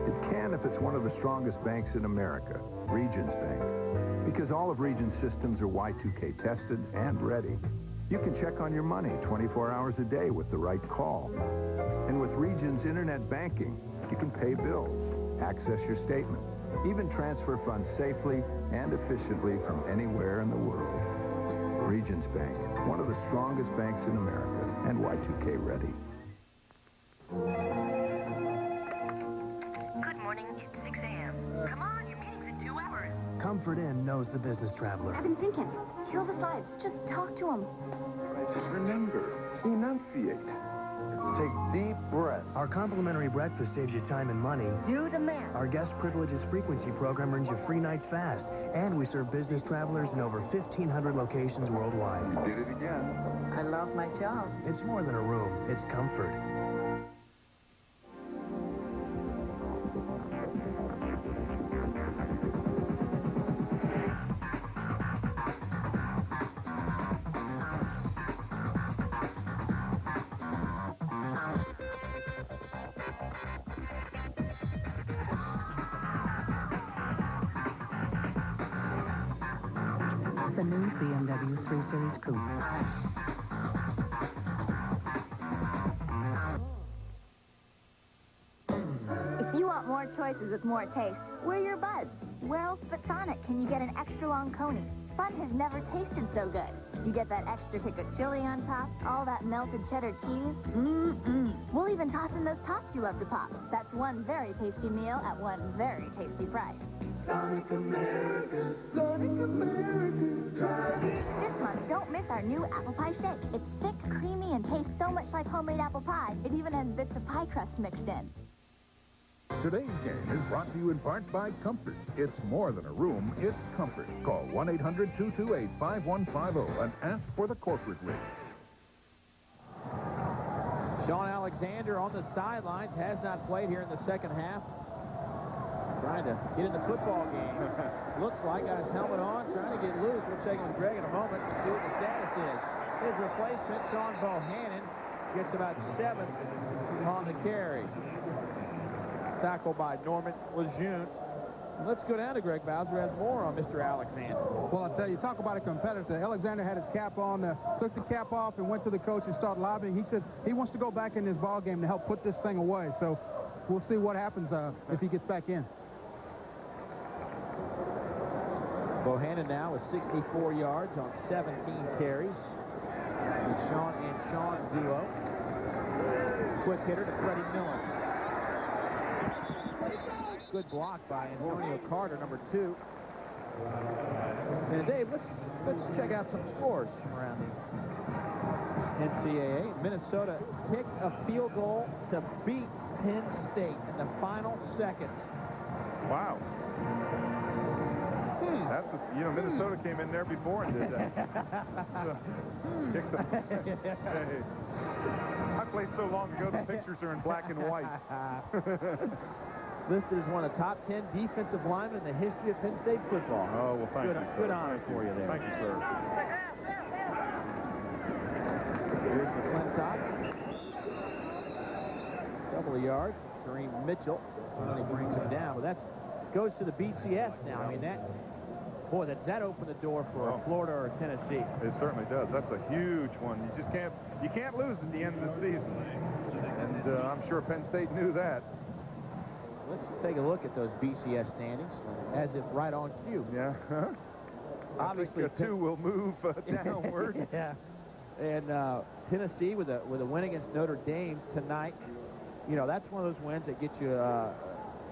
It can if it's one of the strongest banks in America, Regions Bank. Because all of Regions' systems are Y2K tested and ready. You can check on your money 24 hours a day with the right call. And with Regions Internet Banking, you can pay bills, access your statement, even transfer funds safely and efficiently from anywhere in the world. Regions Bank, one of the strongest banks in America and Y2K ready. Good morning, it's 6 a.m. Come on, your meeting's in 2 hours. Comfort Inn knows the business traveler. I've been thinking. Kill the vibes. Just talk to him. Just remember, enunciate. Take deep breaths. Our complimentary breakfast saves you time and money. Do the math. Our guest privileges frequency program earns you free nights fast. And we serve business travelers in over 1,500 locations worldwide. You did it again. I love my job. It's more than a room. It's comfort. The new BMW 3 Series Coupe. If you want more choices with more taste, we're your buzz. Where else but Sonic can you get an extra long coney? Fun has never tasted so good. You get that extra kick of chili on top, all that melted cheddar cheese. We'll even toss in those tops you love to pop. That's one very tasty meal at one very tasty price. Sonic America, Sonic America, try it. This month, don't miss our new apple pie shake. It's thick, creamy, and tastes so much like homemade apple pie. It even has bits of pie crust mixed in. Today's game is brought to you in part by Comfort. It's more than a room, it's comfort. Call 1-800-228-5150 and ask for the corporate list. Sean Alexander on the sidelines, has not played here in the second half. Trying to get in the football game. Looks like, got his helmet on, trying to get loose. We'll check with Greg in a moment and see what the status is. His replacement, Sean Bohannon, gets about 7 on the carry. Tackled by Norman Lejeune. Let's go down to Greg Bowser, who has more on Mr. Alexander. Well, I'll tell you, talk about a competitor. Alexander had his cap on, took the cap off, and went to the coach and started lobbying. He said he wants to go back in this ball game to help put this thing away. So we'll see what happens if he gets back in. Bohannon now with 64 yards on 17 carries. The Sean and Sean duo. Quick hitter to Freddie Millens. Good block by Antonio Carter, number 2. And Dave, let's check out some scores from around the NCAA. Minnesota kicked a field goal to beat Penn State in the final seconds. Wow. That's Minnesota came in there before and did that. Kicked the, hey. I played so long ago, the pictures are in black and white. Listed as one of the top 10 defensive linemen in the history of Penn State football. Oh, well, thank you, sir. Good honor for you there. Thank you, sir. Here's McClintock. Couple of yards. Kareem Mitchell finally brings him down. But that goes to the BCS now. I mean, does that open the door for Florida or Tennessee? It certainly does. That's a huge one. You can't lose at the end of the season. And I'm sure Penn State knew that. Let's take a look at those BCS standings, as if right on cue. Yeah. Obviously, 2 will move downward. Yeah. And Tennessee with a win against Notre Dame tonight. You know, that's one of those wins that get you,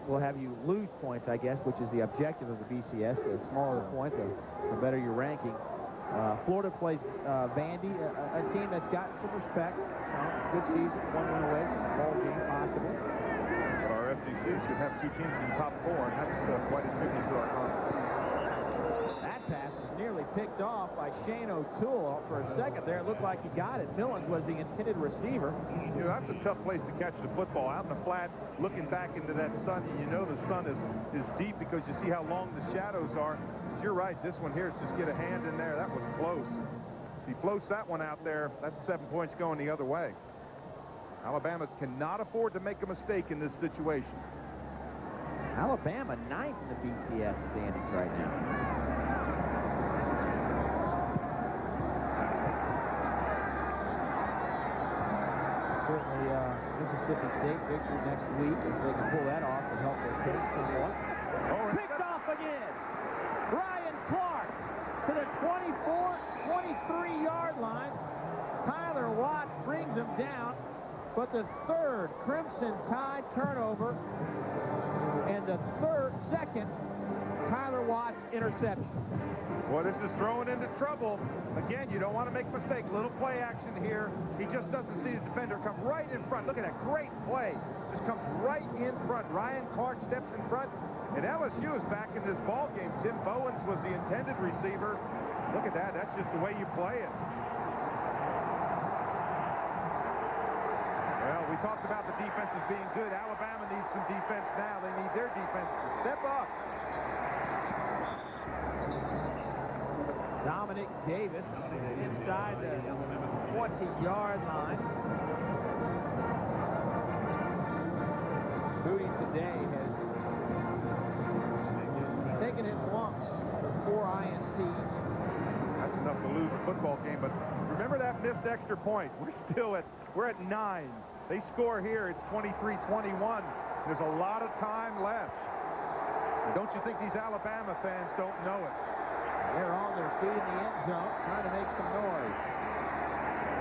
will have you lose points, I guess, which is the objective of the BCS. The smaller the point, the better your ranking. Florida plays Vandy, a team that's got some respect. Good season, 1 win away from the ball game, possibly. Our SEC should have 2 teams in top 4, and that's quite a tribute to our conference. That pass was nearly picked off by Shane O'Toole. For a second there, it looked like he got it. Millens was the intended receiver. You know, that's a tough place to catch the football. Out in the flat, looking back into that sun, and you know the sun is deep because you see how long the shadows are. You're right, this one here is just get a hand in there. That was close. If he floats that one out there, that's 7 points going the other way. Alabama cannot afford to make a mistake in this situation. Alabama 9th in the BCS standings right now. Certainly Mississippi State victory next week. If they can pull that off, it'll help their case somewhat. Picked off again. Ryan Clark to the 24, 23-yard line. Tyler Watt brings him down. But the 3rd Crimson Tide turnover and the second Tyler Watt's interception. Well, this is throwing into trouble. Again, you don't want to make a mistake. Little play action here. He just doesn't see the defender come right in front. Look at that great play. Just comes right in front. Ryan Clark steps in front. And LSU is back in this ball game. Tim Bowens was the intended receiver. Look at that. That's just the way you play it. Well, we talked about the defenses being good. Alabama needs some defense now. They need their defense to step up. Dominic Davis inside the 20-yard line. Booty today has taken his lumps for 4 INTs. That's enough to lose a football game, but remember that missed extra point. We're at 9. They score here, it's 23-21. There's a lot of time left. And don't you think these Alabama fans don't know it? They're on their feet in the end zone, trying to make some noise.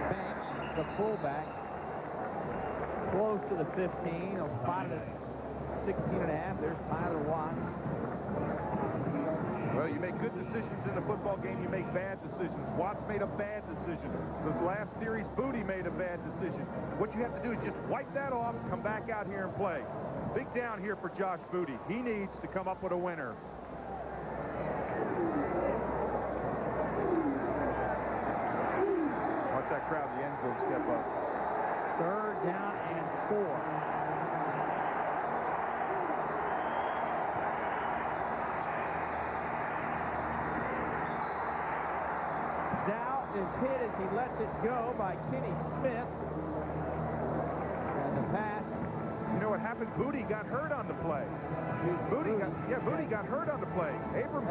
Banks, the fullback, close to the 15. He'll spot it at 16.5. There's Tyler Watts. Well, you make good decisions in a football game. You make bad decisions. Watts made a bad decision. This last series, Booty made a bad decision. What you have to do is just wipe that off, come back out here and play. Big down here for Josh Booty. He needs to come up with a winner. Watch that crowd in the end zone step up. 3rd down and 4. Is hit as he lets it go by Kenny Smith. And the pass. You know what happened? Booty got hurt on the play. Booty got hurt on the play. Abram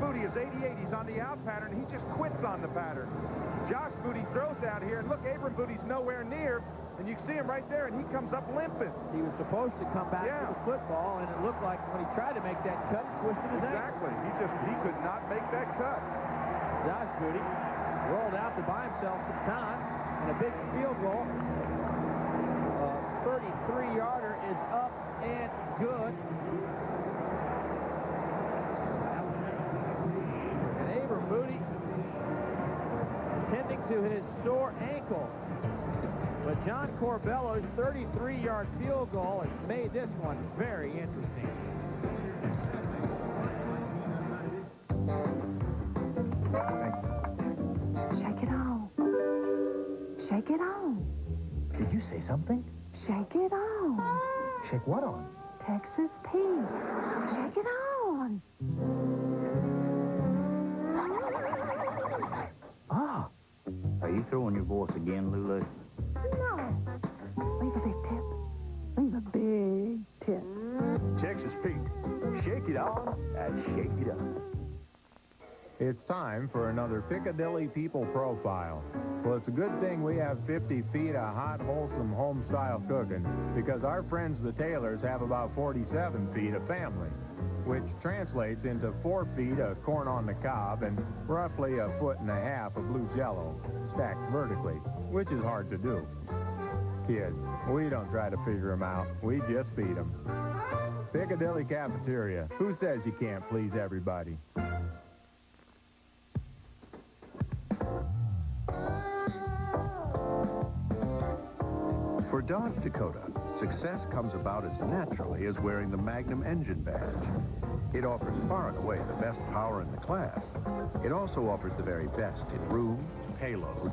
Booty is 88. He's on the out pattern. He just quits on the pattern. Josh Booty throws out here, and look, Abram Booty's nowhere near, and you see him right there, and he comes up limping. He was supposed to come back to the football, and it looked like when he tried to make that cut, he twisted his ankle. Exactly. He could not make that cut. Josh Booty rolled out to buy himself some time, and a big field goal. 33-yarder is up and good. And Abram Moody tending to his sore ankle. But John Corbello's 33-yard field goal has made this one very interesting. Shake it on. Shake it on. Did you say something? Shake it on. Shake what on? Texas Pete. Shake it on. Ah. Are you throwing your voice again, Lulu? No. Leave a big tip. Leave a big tip. Texas Pete. Shake it on and shake it up. It's time for another Piccadilly People Profile. Well, it's a good thing we have 50 feet of hot, wholesome, home-style cooking, because our friends the Taylors have about 47 feet of family, which translates into 4 feet of corn on the cob and roughly 1.5 foot of blue Jell-O, stacked vertically, which is hard to do. Kids, we don't try to figure them out. We just feed them. Piccadilly Cafeteria. Who says you can't please everybody? For Dodge Dakota, success comes about as naturally as wearing the Magnum engine badge. It offers far and away the best power in the class. It also offers the very best in room, payload,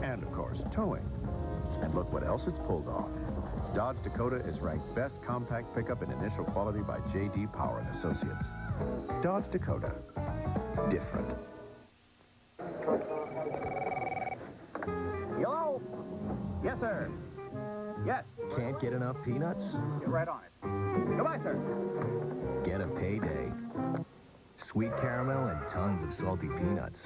and, of course, towing. And look what else it's pulled off. Dodge Dakota is ranked best compact pickup in initial quality by J.D. Power & Associates. Dodge Dakota. Different. Hello? Yes, sir. Yes. Can't get enough peanuts? Get right on it. Goodbye, sir. Get a payday. Sweet caramel and tons of salty peanuts.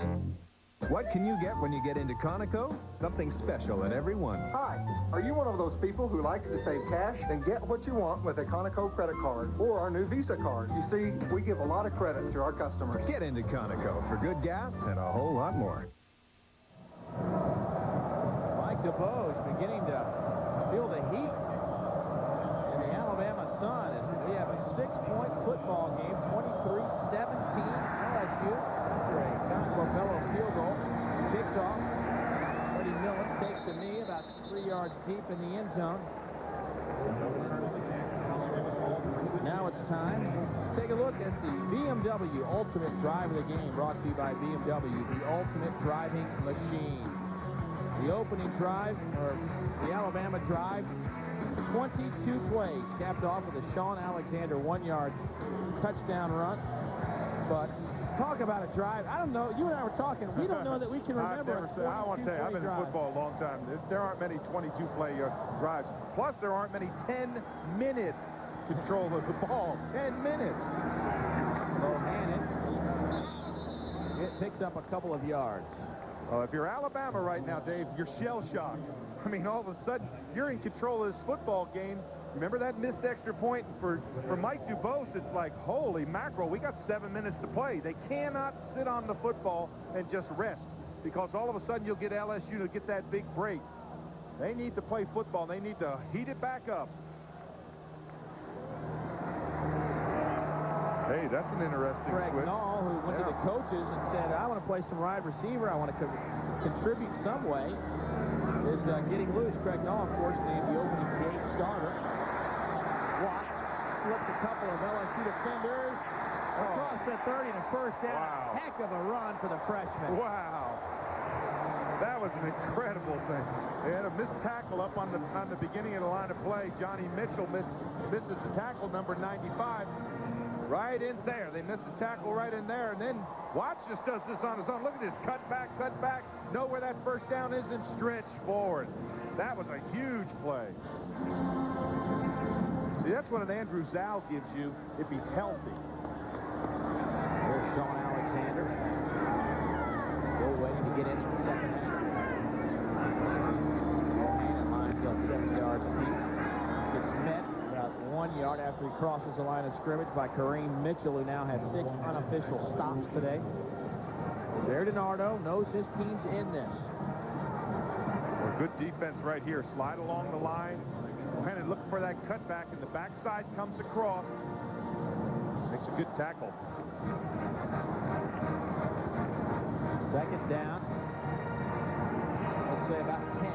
What can you get when you get into Conoco? Something special at every one. Hi, are you one of those people who likes to save cash? Then get what you want with a Conoco credit card or our new Visa card. You see, we give a lot of credit to our customers. Get into Conoco for good gas and a whole lot more. Mike DeVoe is beginning to feel the heat in the Alabama sun as we have a 6-point football game, 23-17 LSU. After a John Corbello field goal, kicks off. Freddie Millen takes a knee about 3 yards deep in the end zone. Now it's time to take a look at the BMW Ultimate Drive of the game, brought to you by BMW, the ultimate driving machine. The opening drive, or the Alabama drive, 22 plays, capped off with a Sean Alexander 1-yard touchdown run. But talk about a drive. I don't know. You and I were talking. We don't know that we can remember I want to tell you, I've been in football a long time. There aren't many 22-play drives. Plus, there aren't many 10-minute control of the ball. 10 minutes. Bohannon, it picks up a couple of yards. If you're Alabama right now, Dave, you're shell-shocked. I mean, all of a sudden, you're in control of this football game. Remember that missed extra point for Mike DuBose? It's like, holy mackerel, we got 7 minutes to play. They cannot sit on the football and just rest, because all of a sudden you'll get LSU to get that big break. They need to play football. They need to heat it back up. Hey, that's an interesting Greg switch. Nall, who went to the coaches and said, I want to play some wide receiver. I want to contribute some way, is getting loose. Greg Nall, of course, named the opening day starter. Watts slips a couple of LSU defenders across the 30 to first down. Wow. Heck of a run for the freshman. Wow. That was an incredible thing. They had a missed tackle up on the beginning of the line of play. Johnny Mitchell misses the tackle, number 95. Right in there. They missed the tackle right in there. And then Watts just does this on his own. Look at this. Cut back. Know where that first down is and stretch forward. That was a huge play. See, that's what an Andrew Zal gives you if he's healthy. There's Sean Alexander. Still waiting to get in the second half. And line still 7 yards deep. Gets met about 1 yard after he crosses the line of scrimmage by Kareem Mitchell, who now has 6 unofficial stops today. Jared DiNardo knows his team's in this. Well, good defense right here. Slide along the line. Bohannon looking for that cutback, and the backside comes across. Makes a good tackle. Second down. Let's say about 10.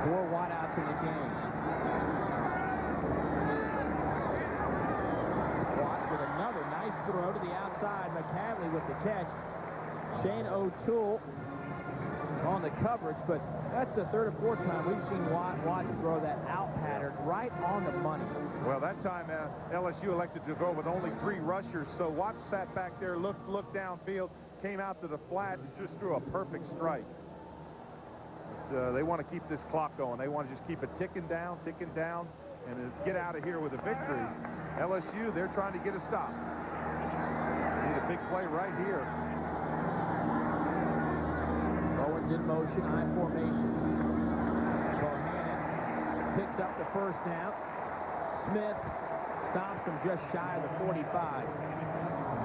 4 wideouts in the game. Watt with another nice throw to the outside. McCavley with the catch. Shane O'Toole on the coverage, but that's the third or fourth time we've seen Watts throw that out pattern right on the money. Well, that time LSU elected to go with only 3 rushers, so Watts sat back there, looked downfield, came out to the flat, and just threw a perfect strike. But, they want to keep this clock going. They want to just keep it ticking down, and get out of here with a victory. LSU, they're trying to get a stop. Need a big play right here. Owens in motion, I formation. Bohannon picks up the first down. Smith stops him just shy of the 45.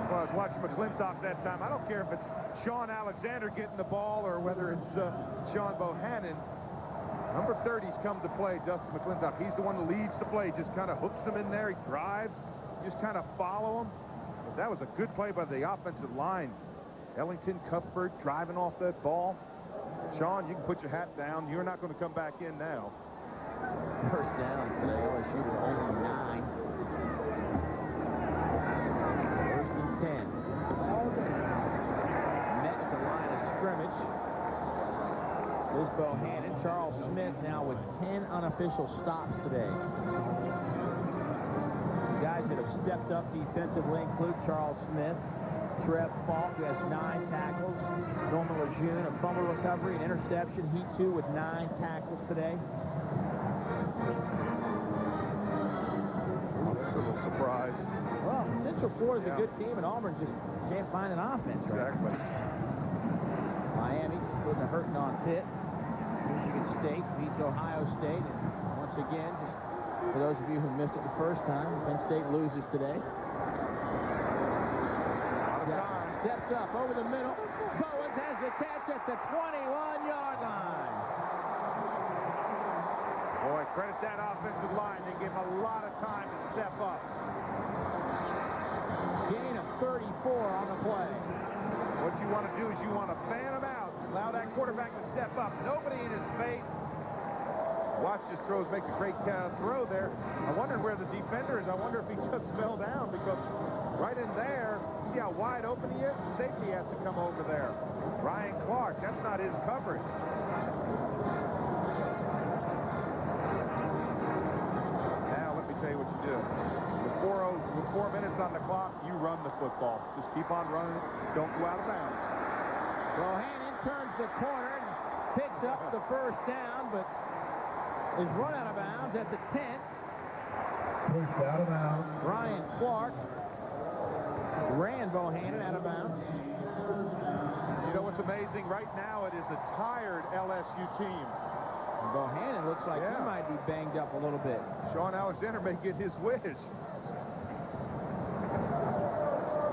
Well, I was watching McClintock that time. I don't care if it's Sean Alexander getting the ball or whether it's Sean Bohannon. Number 30's come to play, Dustin McClintock. He's the one who leads the play, just kind of hooks him in there. He drives, just kind of follow him. But that was a good play by the offensive line. Ellington, Cuthbert driving off that ball. Sean, you can put your hat down. You're not going to come back in now. First down today, LSU with only 9. First and 10. Met at the line of scrimmage. Is Bohannon. Charles Smith now with 10 unofficial stops today. Guys that have stepped up defensively include Charles Smith, Trev Falk, who has 9 tackles. Norman Lejeune, a fumble recovery, an interception. He, too, with 9 tackles today. That's a little surprise. Well, Central Florida's a good team, and Auburn just can't find an offense. Exactly. Right? Miami putting a hurting on Pitt. Michigan State beats Ohio State. And once again, just for those of you who missed it the first time, Penn State loses today. Steps up over the middle. Bowens has the catch at the 21-yard line. Boy, credit that offensive line. They gave him a lot of time to step up. Gain of 34 on the play. What you want to do is you want to fan him out. Allow that quarterback to step up. Nobody in his face. Watch just throws, makes a great throw there. I wondered where the defender is. I wonder if he just fell down because right in there, see how wide open he is? The safety has to come over there. Ryan Clark, that's not his coverage. Now, let me tell you what you do. With 4 minutes on the clock, you run the football. Just keep on running it. Don't go out of bounds. Bohannon turns the corner and picks up the first down, but is run out of bounds at the 10. Pushed out of bounds. Ryan Clark ran Bohannon out of bounds. You know what's amazing? Right now, it is a tired LSU team. And Bohannon looks like he might be banged up a little bit. Sean Alexander may get his wish.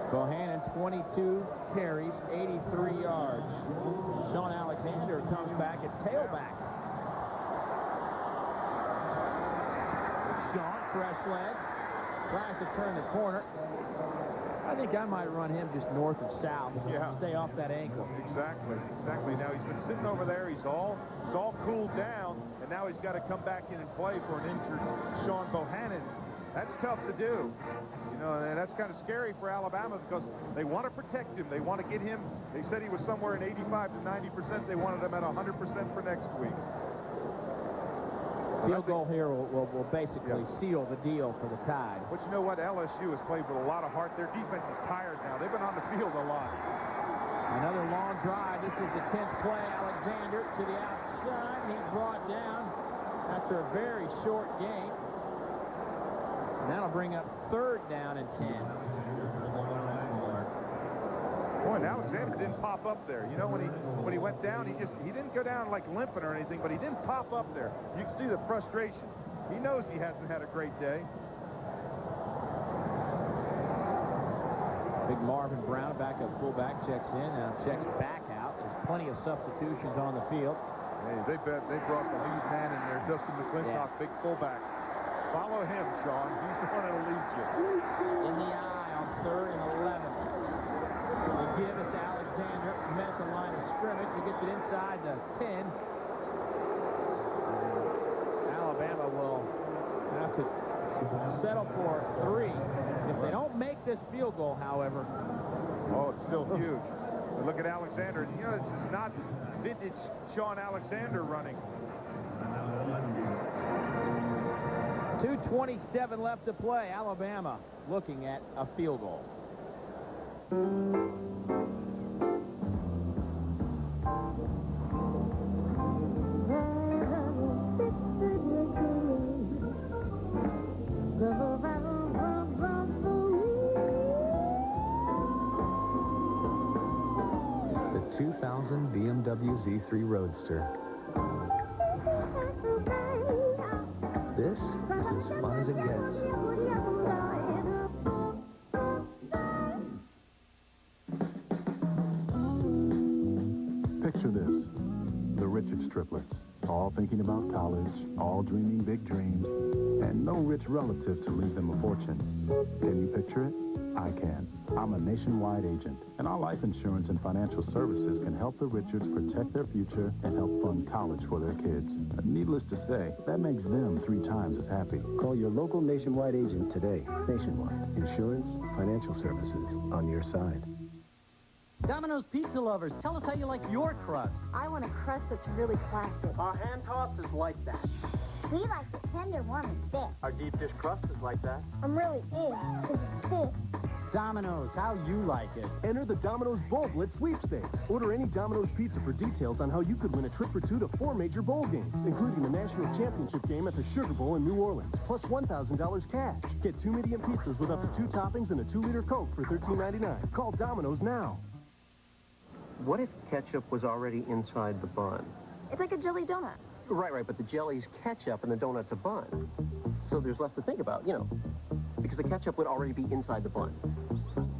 Bohannon, 22 carries, 83 yards. Sean Alexander comes back at tailback. Sean, fresh legs, tries to turn the corner. I think I might run him just north and south. Stay off that ankle. Exactly. Now he's been sitting over there. He's all cooled down, and now he's got to come back in and play for an injured Sean Bohannon. That's tough to do. You know, and that's kind of scary for Alabama because they want to protect him. They want to get him. They said he was somewhere in 85 to 90%. They wanted him at 100% for next week. Field goal here will basically seal the deal for the Tide. But you know what? LSU has played with a lot of heart. Their defense is tired now. They've been on the field a lot. Another long drive. This is the 10th play. Alexander to the outside. He's brought down after a very short game. And that'll bring up 3rd down and 10. Boy, and Alexander didn't pop up there. You know, when he went down, he didn't go down like limping or anything, but he didn't pop up there. You can see the frustration. He knows he hasn't had a great day. Big Marvin Brown, backup fullback, checks in, now checks back out. There's plenty of substitutions on the field. Hey, they brought the lead man in there, Dustin McClintock, big fullback. Follow him, Sean. He's the one that'll lead you. In the eye on 3rd and 11. The give is to Alexander. Met at the line of scrimmage. He gets it inside the 10. Alabama will have to settle for 3. If they don't make this field goal, however. Oh, it's still huge. But look at Alexander. You know, this is not vintage Sean Alexander running. 2:27 left to play. Alabama looking at a field goal. The 2000 BMW Z3 Roadster. This is as fun as it gets. Picture this. The Richards triplets, all thinking about college, all dreaming big dreams, and no rich relative to leave them a fortune. Can you picture it? I can. I'm a nationwide agent, and our life insurance and financial services can help the Richards protect their future and help fund college for their kids. Needless to say, that makes them 3 times as happy. Call your local nationwide agent today. Nationwide. Insurance, financial services on your side. Domino's Pizza lovers, tell us how you like your crust. I want a crust that's really classic. Our hand tossed is like that. We like it tender, warm, and thick. Our deep dish crust is like that. I'm really big, because it's thick. Domino's, how you like it. Enter the Domino's Bowl Blitz sweepstakes. Order any Domino's pizza for details on how you could win a trip for 2 to 4 major bowl games, including the national championship game at the Sugar Bowl in New Orleans, plus $1,000 cash. Get 2 medium pizzas with up to 2 toppings and a 2-liter Coke for $13.99. Call Domino's now. What if ketchup was already inside the bun? It's like a jelly donut. Right, but the jelly's ketchup and the donut's a bun. So there's less to think about, you know, because the ketchup would already be inside the bun.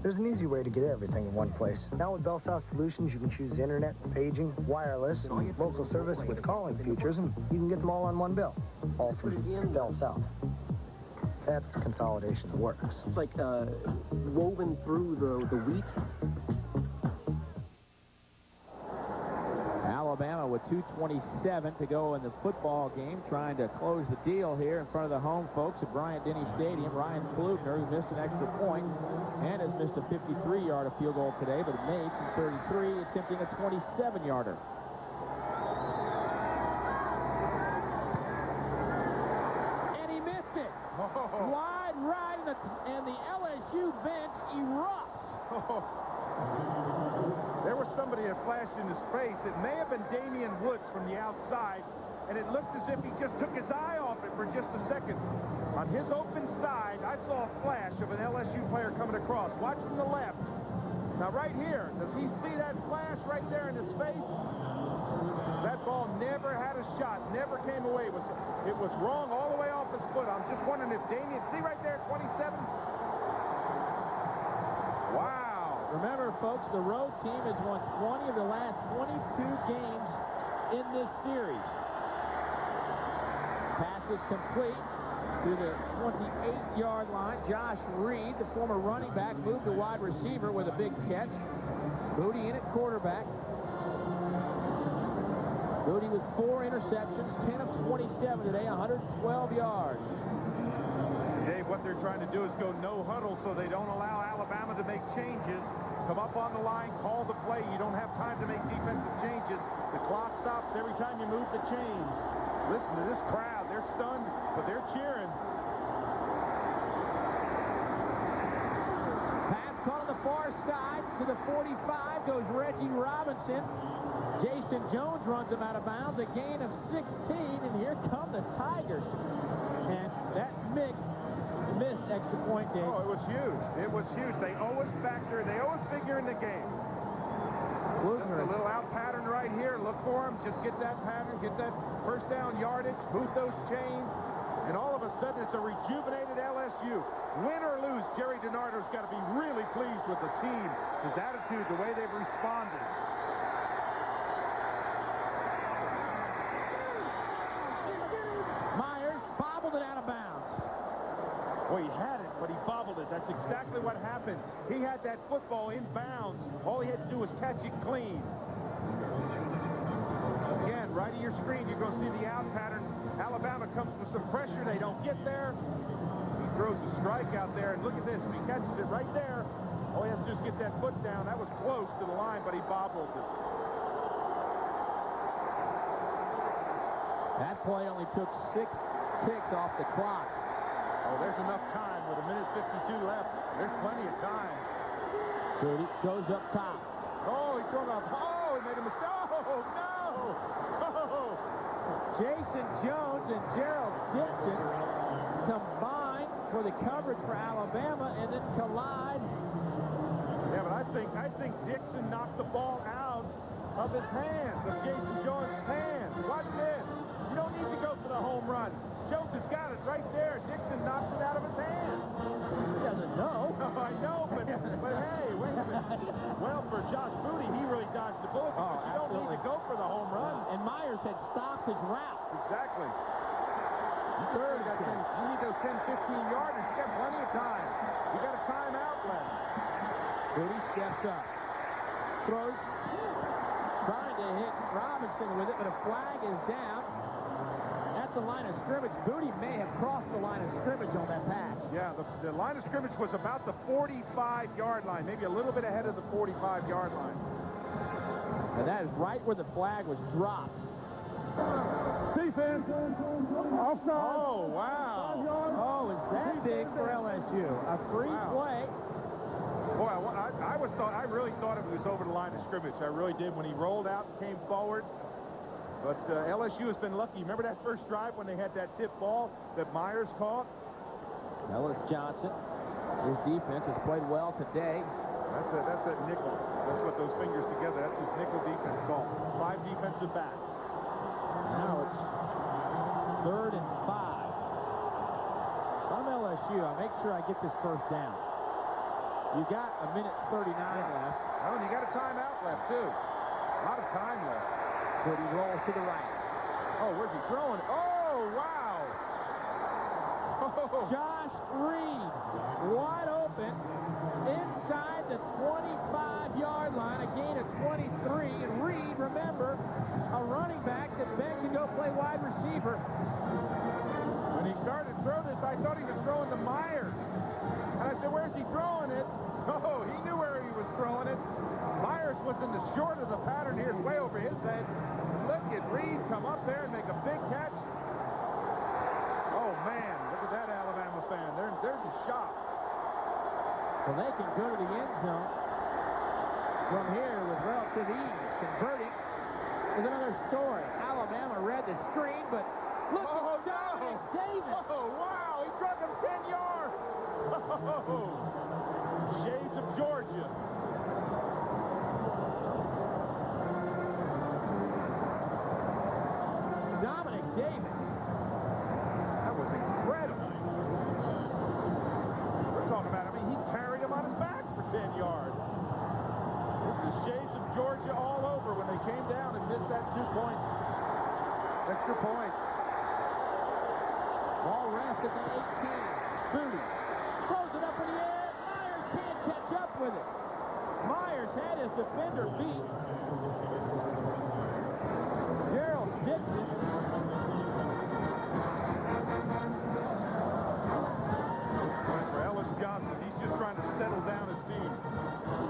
There's an easy way to get everything in one place. Now with Bell South Solutions, you can choose internet, paging, wireless, and local service with calling features, and you can get them all on one bill. All through Bell South. That's consolidation that works. It's like woven through the wheat. Alabama with 2:27 to go in the football game, trying to close the deal here in front of the home folks at Bryant-Denny Stadium. Ryan Klubner, who missed an extra point and has missed a 53-yard field goal today, but made from 33, attempting a 27-yarder. And he missed it. Oh. Wide right, and the LSU bench erupts. There was somebody that flashed in his face. It may have been Damian Woods from the outside, and it looked as if he just took his eye off it for just a second. On his open side, I saw a flash of an LSU player coming across. Watch from the left. Now, right here, does he see that flash right there in his face? That ball never had a shot, never came away. It was wrong all the way off his foot. I'm just wondering if Damian, see right there, 27? Wow. Remember, folks, the road team has won 20 of the last 22 games in this series. Pass is complete to the 28-yard line. Josh Reed, the former running back, moved to wide receiver with a big catch. Booty in at quarterback. Booty with 4 interceptions, 10 of 27 today, 112 yards. Dave, what they're trying to do is go no huddle so they don't allow Alabama to make changes. Come up on the line, call the play. You don't have time to make defensive changes. The clock stops every time you move the chains. Listen to this crowd. They're stunned, but they're cheering. Pass caught on the far side to the 45 goes Reggie Robinson. Jason Jones runs him out of bounds. A gain of 16, and here come the Tigers. And that missed extra point, Dave. Oh, it was huge. It was huge. They always factor, they always figure in the game. Just a little out pattern right here. Look for him. Just get that pattern, get that first down yardage, move those chains, and all of a sudden it's a rejuvenated LSU. Win or lose, Jerry DiNardo's got to be really pleased with the team, his attitude, the way they've responded. That's exactly what happened. He had that football in bounds. All he had to do was catch it clean. Again, right of your screen, you're going to see the out pattern. Alabama comes with some pressure. They don't get there. He throws a strike out there, and look at this. If he catches it right there, all he has to do is get that foot down. That was close to the line, but he bobbled it. That play only took 6 kicks off the clock. Oh, there's enough time with 1:52 left. There's plenty of time. Goody goes up top. Oh, he threw up. Oh, he made a mistake. Oh, no. Oh. Jason Jones and Gerald Dixon combined for the coverage for Alabama and then collide. Yeah, but I think Dixon knocked the ball out of his hands, of Jason Jones' hands. Watch this. You don't need to go for the home run. Jones has got it right there. Dixon knocks it out of his hands. He doesn't know. I know, but hey, wait a minute. Well, for Josh Booty, he really dodged the bullet. Oh, you don't need to go for the home run. And Myers had stopped his route. Exactly. You need those 10, 15 yarders. You got plenty of time. You got a timeout left. Booty steps up. Throws. Trying to hit Robinson with it, but a flag is down. At the line of scrimmage, Booty may have crossed the line of scrimmage on that pass. Yeah, the line of scrimmage was about the 45-yard line, maybe a little bit ahead of the 45-yard line. And that is right where the flag was dropped. Defense. Offside. Oh, wow. Oh, is that big for LSU? A free play. Boy, I really thought it was over the line of scrimmage. I really did when he rolled out and came forward. But LSU has been lucky. Remember that first drive when they had that tip ball that Myers caught? Ellis Johnson, his defense has played well today. That's a nickel. That's what those fingers together. That's his nickel defense call. 5 defensive backs. Now it's 3rd and 5. If I'm LSU, I make sure I get this first down. You got 1:39 left. Oh, and you got a timeout left, too. A lot of time left. But he rolls to the right. Oh, where's he throwing? Oh, wow. Oh. Josh Reed, wide open, inside the 25-yard line, a gain of 23. And Reed, remember, a running back that begged to go play wide receiver. When he started to throw this, I thought he was throwing to Myers. And I said, where's he throwing it? Oh, he knew where he was throwing it. Myers was in the short of the pattern here, way over his head. Look at Reed come up there and make a big catch. Oh, man, look at that Alabama fan. They're in shock. Well, they can go to the end zone from here with relative ease. Converting is another story. Alabama read the screen, but look at Dominic Davis. Oh, wow, he drug him 10 yards. Oh, shades of Georgia. Dominic Davis. That was incredible. We're talking about, he carried him on his back for 10 yards. This is shades of Georgia all over when they came down and missed that 2-point extra point. Ball rest at the 18. Booty throws it up in the air. Myers can't catch up with it. Myers had his defender beat. Gerald Dixon. For Ellis Johnson, he's just trying to settle down his team.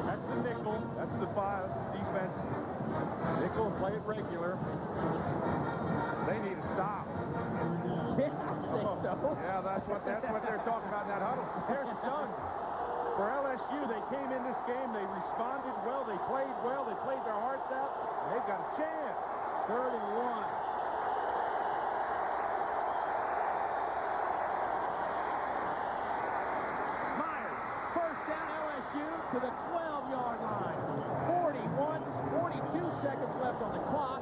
That's the nickel. That's the defense. Nickel, play it regular. They need to stop. Yeah, I think so. Yeah, that's what they're talking about in that huddle. Here's Dunn. For LSU, they came in this game, they responded well, they played their hearts out, and they've got a chance. 3rd and 1. Myers, first down LSU to the 12-yard line. 42 seconds left on the clock,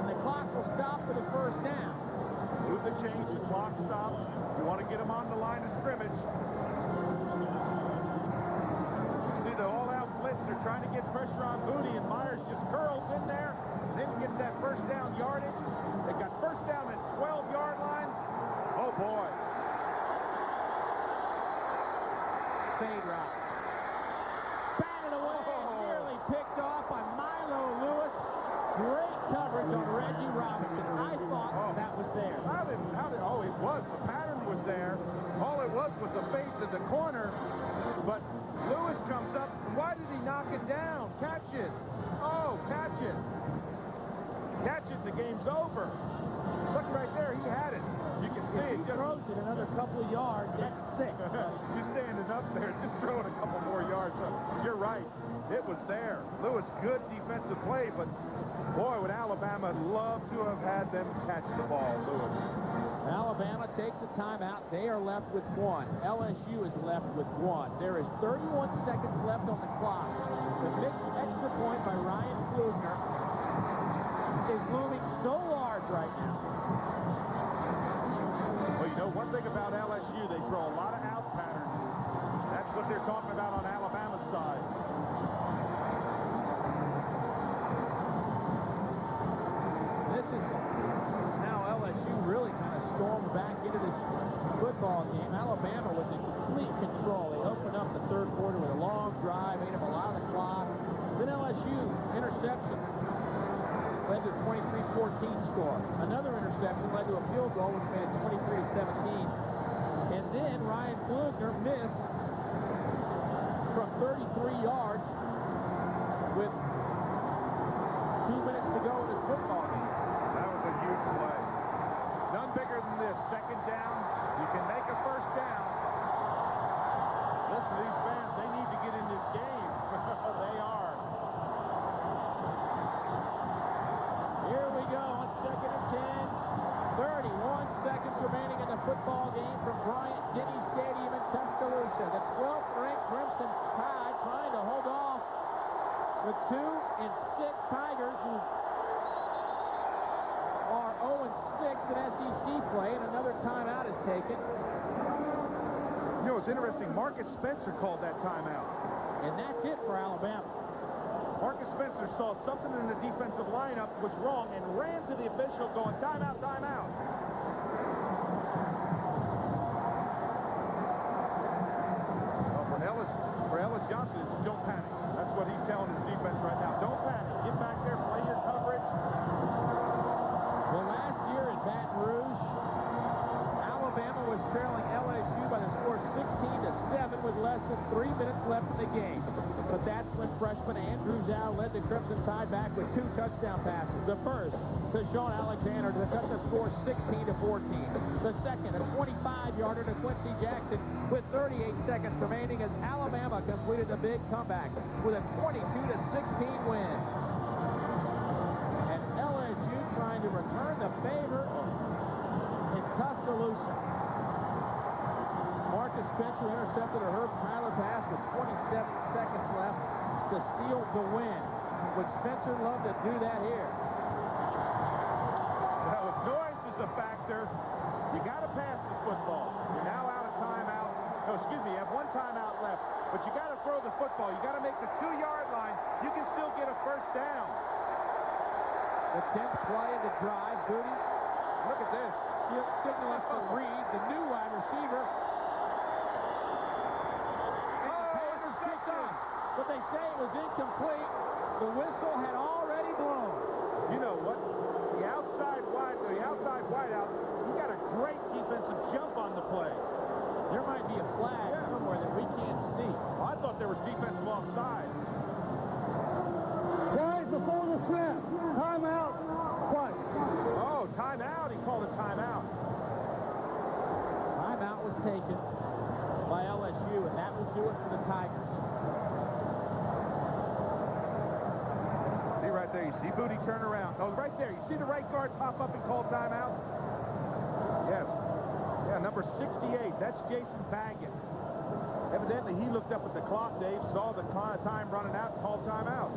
and the clock will stop for the first down. Move the change, the clock stops. You want to get them on the line of scrimmage. You see the all-out blitz. They're trying to get pressure on Booty, and Myers just curls in there, and then gets that first down yardage. fade route. Batted away and nearly picked off by Milo Lewis. Great coverage on Reggie Robinson. I thought that was there. Oh, it was. The pattern was there. All it was a fade to the corner. But Lewis comes up. Why did he knock it down? Catch it. Oh, catch it. Catch it. The game's over. Look right there. He had it. You can see it. If he throws it another couple of yards, that's 6. You're standing up there. Just throw it a couple more yards. You're right. It was there. Lewis, good defensive play, but boy, would Alabama love to have had them catch the ball, Lewis. Alabama takes a timeout. They are left with 1. LSU is left with 1. There is 31 seconds left on the clock. The mixed extra point by Ryan Flugner is looming so large right now. Well, you know, one thing about LSU, they throw a lot of out patterns. That's what they're talking about on Alabama's side. This is now LSU really kind of stormed back into this football game. Alabama was in complete control. They opened up the third quarter with a long drive, made them a lot of the clock. Then LSU interception led to a 23-14 score. Another interception led to a field goal, which made it 23-17. And then Ryan Flugner missed from 33 yards with 2 minutes to go in this football game. That was a huge play. None bigger than this. Second down. You can make a first down. Listen to these fans. They need to get in this game. They are. Here we go on 2nd and 10. 31 seconds remaining in the football game from Bryant-Denny Stadium in Tuscaloosa. The 12th ranked Crimson Tide trying to hold off the 2-6 Tigers, who are 0-6 in SEC play, and another timeout is taken. You know, it's interesting. Marcus Spencer called that timeout. And that's it for Alabama. Marcus Spencer saw something in the defensive lineup was wrong and ran to the official going, timeout, timeout. Well, for Ellis Johnson, it's don't panic. That's what he's telling his defense right now. Don't panic. Get back there, play your coverage. Well, last year in Baton Rouge, Alabama was trailing LSU by the score 16-7 with less than 3 minutes left in the game. But that's when freshman Andrew Zhao led the Crimson Tide back with 2 touchdown passes. The first to Sean Alexander to cut the score 16-14. The second, a 25-yarder to Quincy Jackson with 38 seconds remaining as Alabama completed the big comeback with a 22-16 win. And LSU trying to return the favor in Tuscaloosa. Marcus Spencer intercepted a Herb Tyler pass with 27 seconds left to seal the win. Would Spencer love to do that here? Well, if noise is a factor, you got to pass the football. You're now out of timeout. No, excuse me, you have 1 timeout left. But you got to throw the football. You got to make the 2-yard line. You can still get a first down. The 10th play of the drive. Booty. Look at this. Signaling for Reed, the new wide receiver. But they say it was incomplete. The whistle had already blown. You know what? The outside wideout, he got a great defensive jump on the play. There might be a flag somewhere that we can't see. Well, I thought there was defensive offsides. Twice before the snap. Timeout. Twice. Oh, timeout. He called a timeout. Timeout was taken by LSU, and that will do it for the Tigers. See right there, you see Booty turn around. Oh, right there, you see the right guard pop up and call timeout? Yes. Yeah, number 68, that's Jason Baggett. Evidently, he looked up at the clock, Dave, saw the time running out, and called timeout.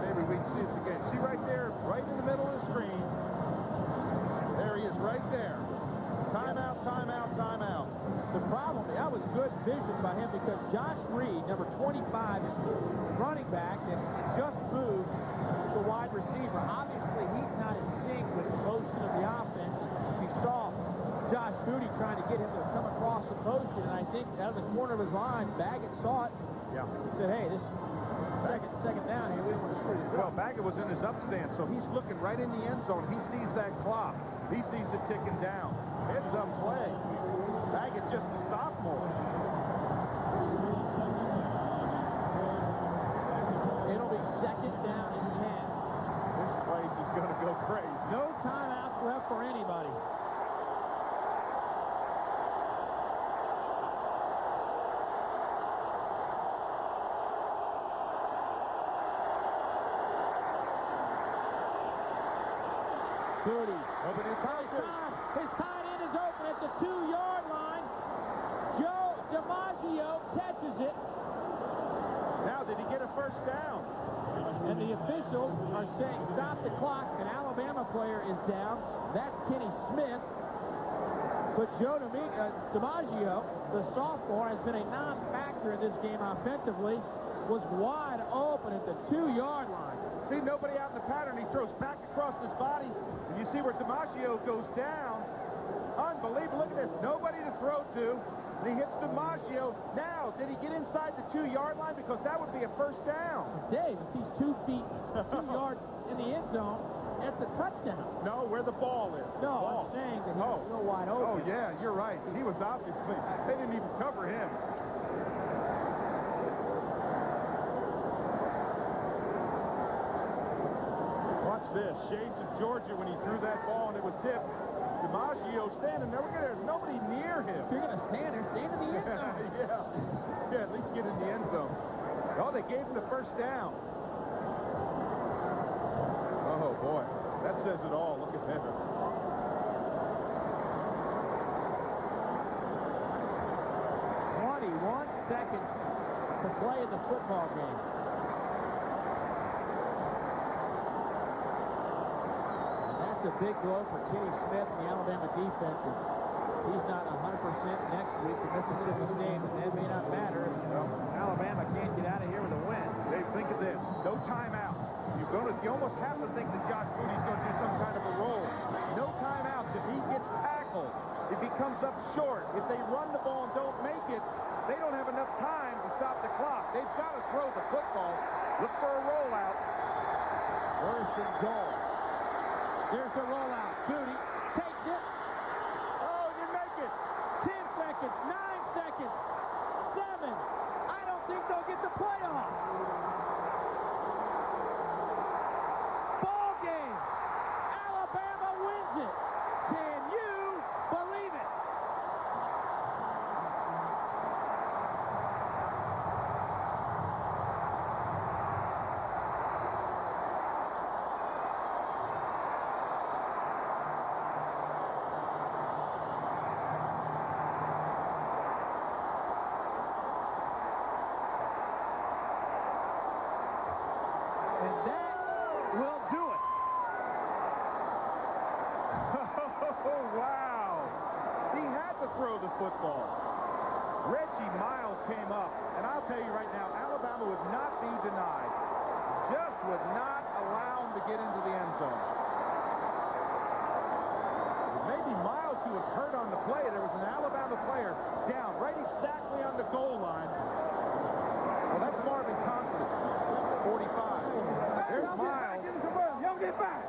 Maybe we can see this again. See right there, right in the middle of the screen. There he is right there. Timeout, timeout, timeout. The problem, that was good vision by him because Josh Reed, number 25, is running back and just moved the wide receiver. Obviously, he's not in sync with the motion of the offense. You saw Josh Booty trying to get him to come across the motion, and I think out of the corner of his eye, Baggett saw it. Yeah. He said, hey, this second down here, we don't want to screw this Well, up. Baggett was in his upstand, so he's looking right in the end zone. He sees that clock. He sees it ticking down. Heads up play. Baggett just a sophomore. It'll be second down and 10. This place is going to go crazy. No timeouts left for anybody. Booty. His tight end is open at the 2-yard line. Joe DiMaggio catches it. Now, did he get a first down? And the officials are saying stop the clock. An Alabama player is down. That's Kenny Smith. But Joe DiMaggio, the sophomore, has been a non-factor in this game offensively, was wide open at the 2-yard line. See, nobody out in the pattern. He throws back across his body. And you see where DiMaggio goes down. Unbelievable. Look at this. Nobody to throw to. And he hits DiMaggio. Now, did he get inside the 2-yard line? Because that would be a first down. Dave, if he's 2 feet, 2 yards in the end zone, that's a touchdown. No, where the ball is. No, ball. I'm saying that he was so wide open. Oh, yeah, you're right. He was obviously, they didn't even cover him. Watch this. Shades of Georgia when he threw that ball and it was tipped. DiMaggio standing there. There's nobody near him. If you're going to stand there, stand in the end zone. Yeah, at least get in the end zone. Oh, they gave him the first down. Oh, boy. That says it all. Look at that. 21 seconds to play in the football game. And that's a big blow for Kenny Smith and the Alabama defense. He's not 100% next week to Mississippi State, and that may not matter. Well, Alabama can't get out of here with a win. Dave, think of this. No timeout. You almost have to think that Josh Booty's going to do some kind of a roll. No timeouts. If he gets tackled, if he comes up short, if they run the ball and don't make it, they don't have enough time to stop the clock. They've got to throw the football. Look for a rollout. First and goal. There's the rollout. Booty takes it. Oh, you make it. 10 seconds, 9 seconds, 7. I don't think they'll get the playoff. Ball game. Alabama wins it. Can you believe it? And that will do it. Oh, wow. He had to throw the football. Reggie Miles came up. And I'll tell you right now, Alabama would not be denied. Just would not allow him to get into the end zone. Maybe Miles, who was hurt on the play. There was an Alabama player down right exactly on the goal line. Well, that's Marvin Thompson, 45. There's Miles. Yo, get back.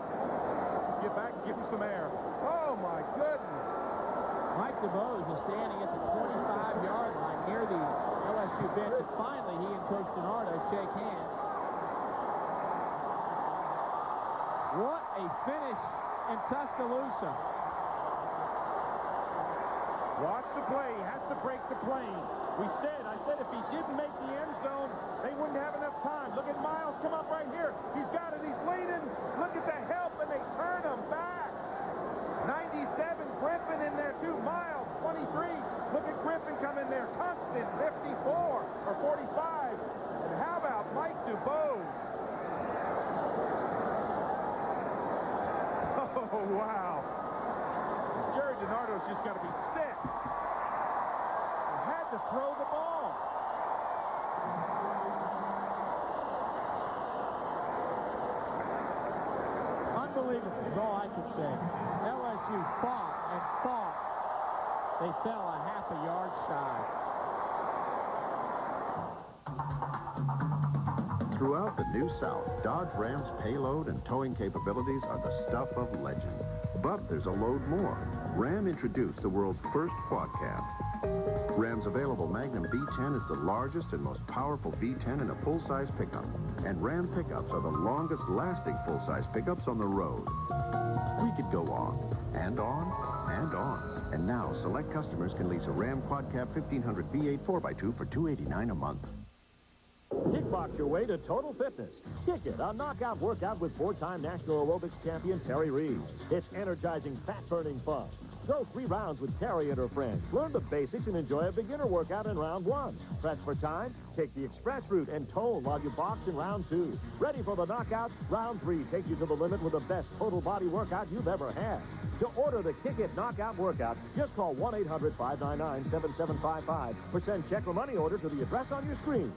Get back and give him some air. Oh, my goodness. Mike DeBose is standing at the 25-yard line near the LSU bench, and finally he and Coach DiNardo shake hands. What a finish in Tuscaloosa. Watch the play. He has to break the plane. I said if he didn't make the end zone, they wouldn't have enough time. Look at Miles come up right here. He's got it. He's leading. Look at the help, and they turn him back. 97, Griffin in there too. Miles, 23. Look at Griffin come in there. Constant, 54 or 45. And how about Mike DuBose? Oh, wow. Jerry DiNardo's just got to be sick. He had to throw the ball. Unbelievable is all I can say. LSU fought and fought They fell a half a yard shy. Throughout the New South, Dodge Ram's payload and towing capabilities are the stuff of legend. But there's a load more. Ram introduced the world's first quad cab. Ram's available Magnum V10 is the largest and most powerful V10 in a full-size pickup. And Ram pickups are the longest-lasting full-size pickups on the road. We could go on, and on, and on. And now, select customers can lease a Ram Quad Cab 1500 V8 4x2 for $289 a month. Kickbox your way to total fitness. Kick it, a knockout workout with four-time national aerobics champion Terry Reeves. It's energizing, fat-burning fun. Go 3 rounds with Terry and her friends. Learn the basics and enjoy a beginner workout in round 1. Pressed for time? Take the express route and tone while you box in round 2. Ready for the knockout? Round 3 takes you to the limit with the best total body workout you've ever had. To order the Kick It Knockout Workout, just call 1-800-599-7755 or send check or money order to the address on your screen.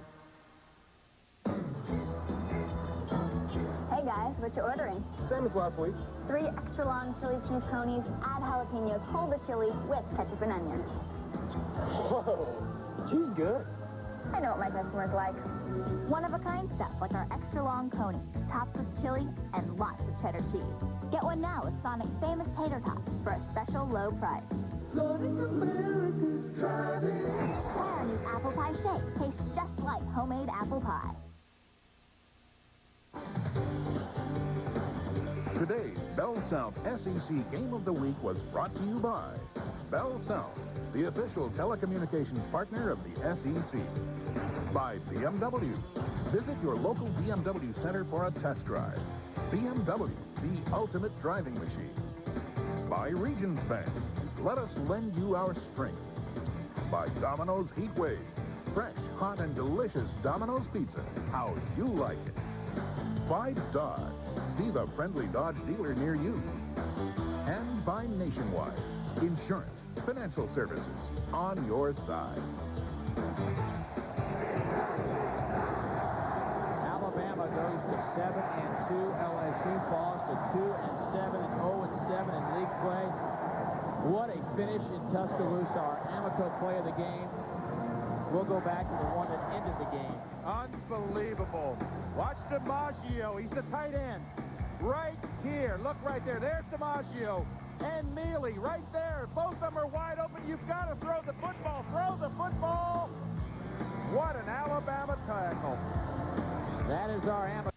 Hey guys, what you ordering? Same as last week. 3 extra long chili cheese conies, add jalapenos, hold the chili with ketchup and onions. Whoa, she's good. I know what my customers like. One-of-a-kind stuff like our extra long coney, topped with chili and lots of cheddar cheese. Get one now with Sonic's famous tater tots for a special low price. Try our new apple pie shake. Tastes just like homemade apple pie. Today's Bell South SEC Game of the Week was brought to you by Bell South, the official telecommunications partner of the SEC. By BMW. Visit your local BMW center for a test drive. BMW, the ultimate driving machine. By Regions Bank. Let us lend you our strength. By Domino's Heat Wave. Fresh, hot, and delicious Domino's pizza. How you like it. By Dodge. See the friendly Dodge dealer near you. And by Nationwide. Insurance, financial services, on your side. Alabama goes to 7-2. LSU falls to 2-7 and 0-7 in league play. What a finish in Tuscaloosa. Our Amoco play of the game. We'll go back to the one that ended the game. Unbelievable. Watch DiMaggio. He's the tight end. Right here. Look right there. There's DiMaggio. And Mealy right there. Both of them are wide open. You've got to throw the football. Throw the football. What an Alabama tackle. That is our Amoco.